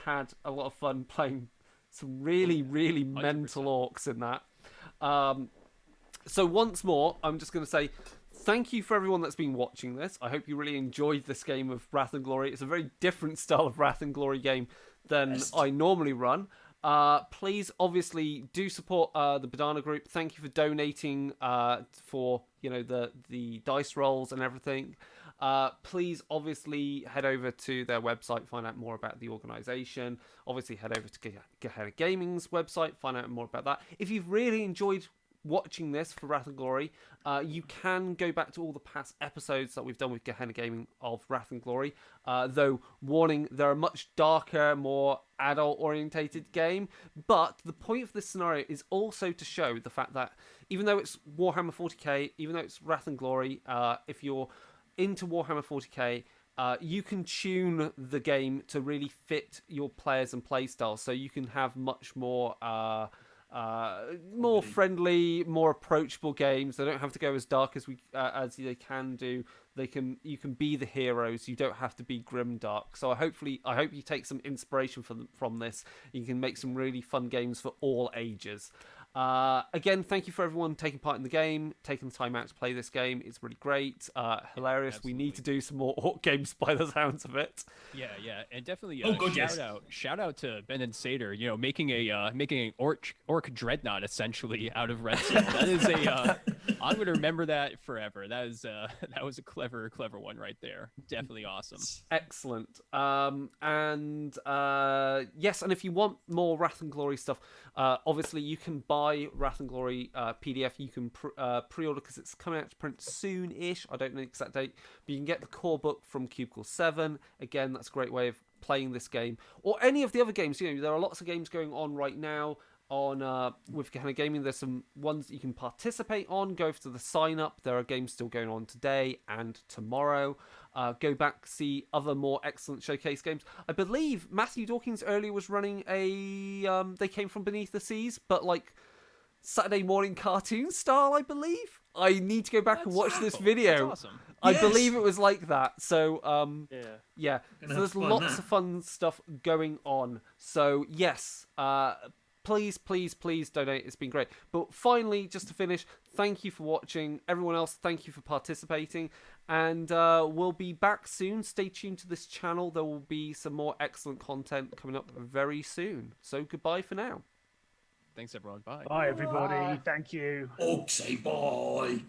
S1: had a lot of fun playing some really, really 100%. Mental orcs in that. So once more, I'm just going to say thank you for everyone that's been watching this. I hope you really enjoyed this game of Wrath and Glory. It's a very different style of Wrath and Glory game than I normally run. Please, obviously, do support the Bodhana Group. Thank you for donating for the dice rolls and everything. Please, obviously, head over to their website, find out more about the organisation. Obviously, head over to Gehenna Gaming's website, find out more about that. If you've really enjoyed watching this for Wrath and Glory, you can go back to all the past episodes that we've done with Gehenna Gaming of Wrath and Glory. Though, warning, they're a much darker, more adult-orientated game. But the point of this scenario is also to show the fact that even though it's Warhammer 40k, even though it's Wrath and Glory, if you're into Warhammer 40k, you can tune the game to really fit your players and playstyle. So you can have much more friendly, more approachable games. They don't have to go as dark as they can do. You can be the heroes. You don't have to be grim dark. So I hope you take some inspiration from this. You can make some really fun games for all ages. Again, thank you for everyone taking part in the game, taking the time out to play this game. It's really great, hilarious.
S8: Absolutely.
S1: We need to do some more orc games by the sounds of it.
S8: Yeah, and definitely shout out to Ben and Satyr, making an orc dreadnought essentially out of redstone. That is I'm gonna remember that forever. That was a clever one right there. Definitely awesome.
S1: Excellent. Yes, and if you want more Wrath and Glory stuff, obviously you can buy Wrath and Glory PDF. You can pre-order because it's coming out to print soon-ish. I don't know the exact date, but you can get the core book from Cubicle 7. Again, that's a great way of playing this game or any of the other games. There are lots of games going on right now on with Gehenna Gaming. There's some ones that you can participate on. Go to the sign up. There are games still going on today and tomorrow. Go back, see other more excellent showcase games. I believe Matthew Dawkins earlier was running a They Came From Beneath the Seas, but like Saturday morning cartoon style, I believe. I need to go back and watch this video.
S8: That's awesome.
S1: I
S6: Yes.
S1: believe it was like that. So
S4: Yeah.
S1: yeah,
S6: Gonna
S1: so there's
S6: have to find
S1: lots
S6: that.
S1: of fun stuff going on. So yes, please donate. It's been great. But finally, just to finish, thank you for watching. Everyone else, thank you for participating. And we'll be back soon. Stay tuned to this channel. There will be some more excellent content coming up very soon. So goodbye for now.
S8: Thanks, everyone. Bye.
S2: Bye, everybody. Thank you.
S6: Orcs say bye.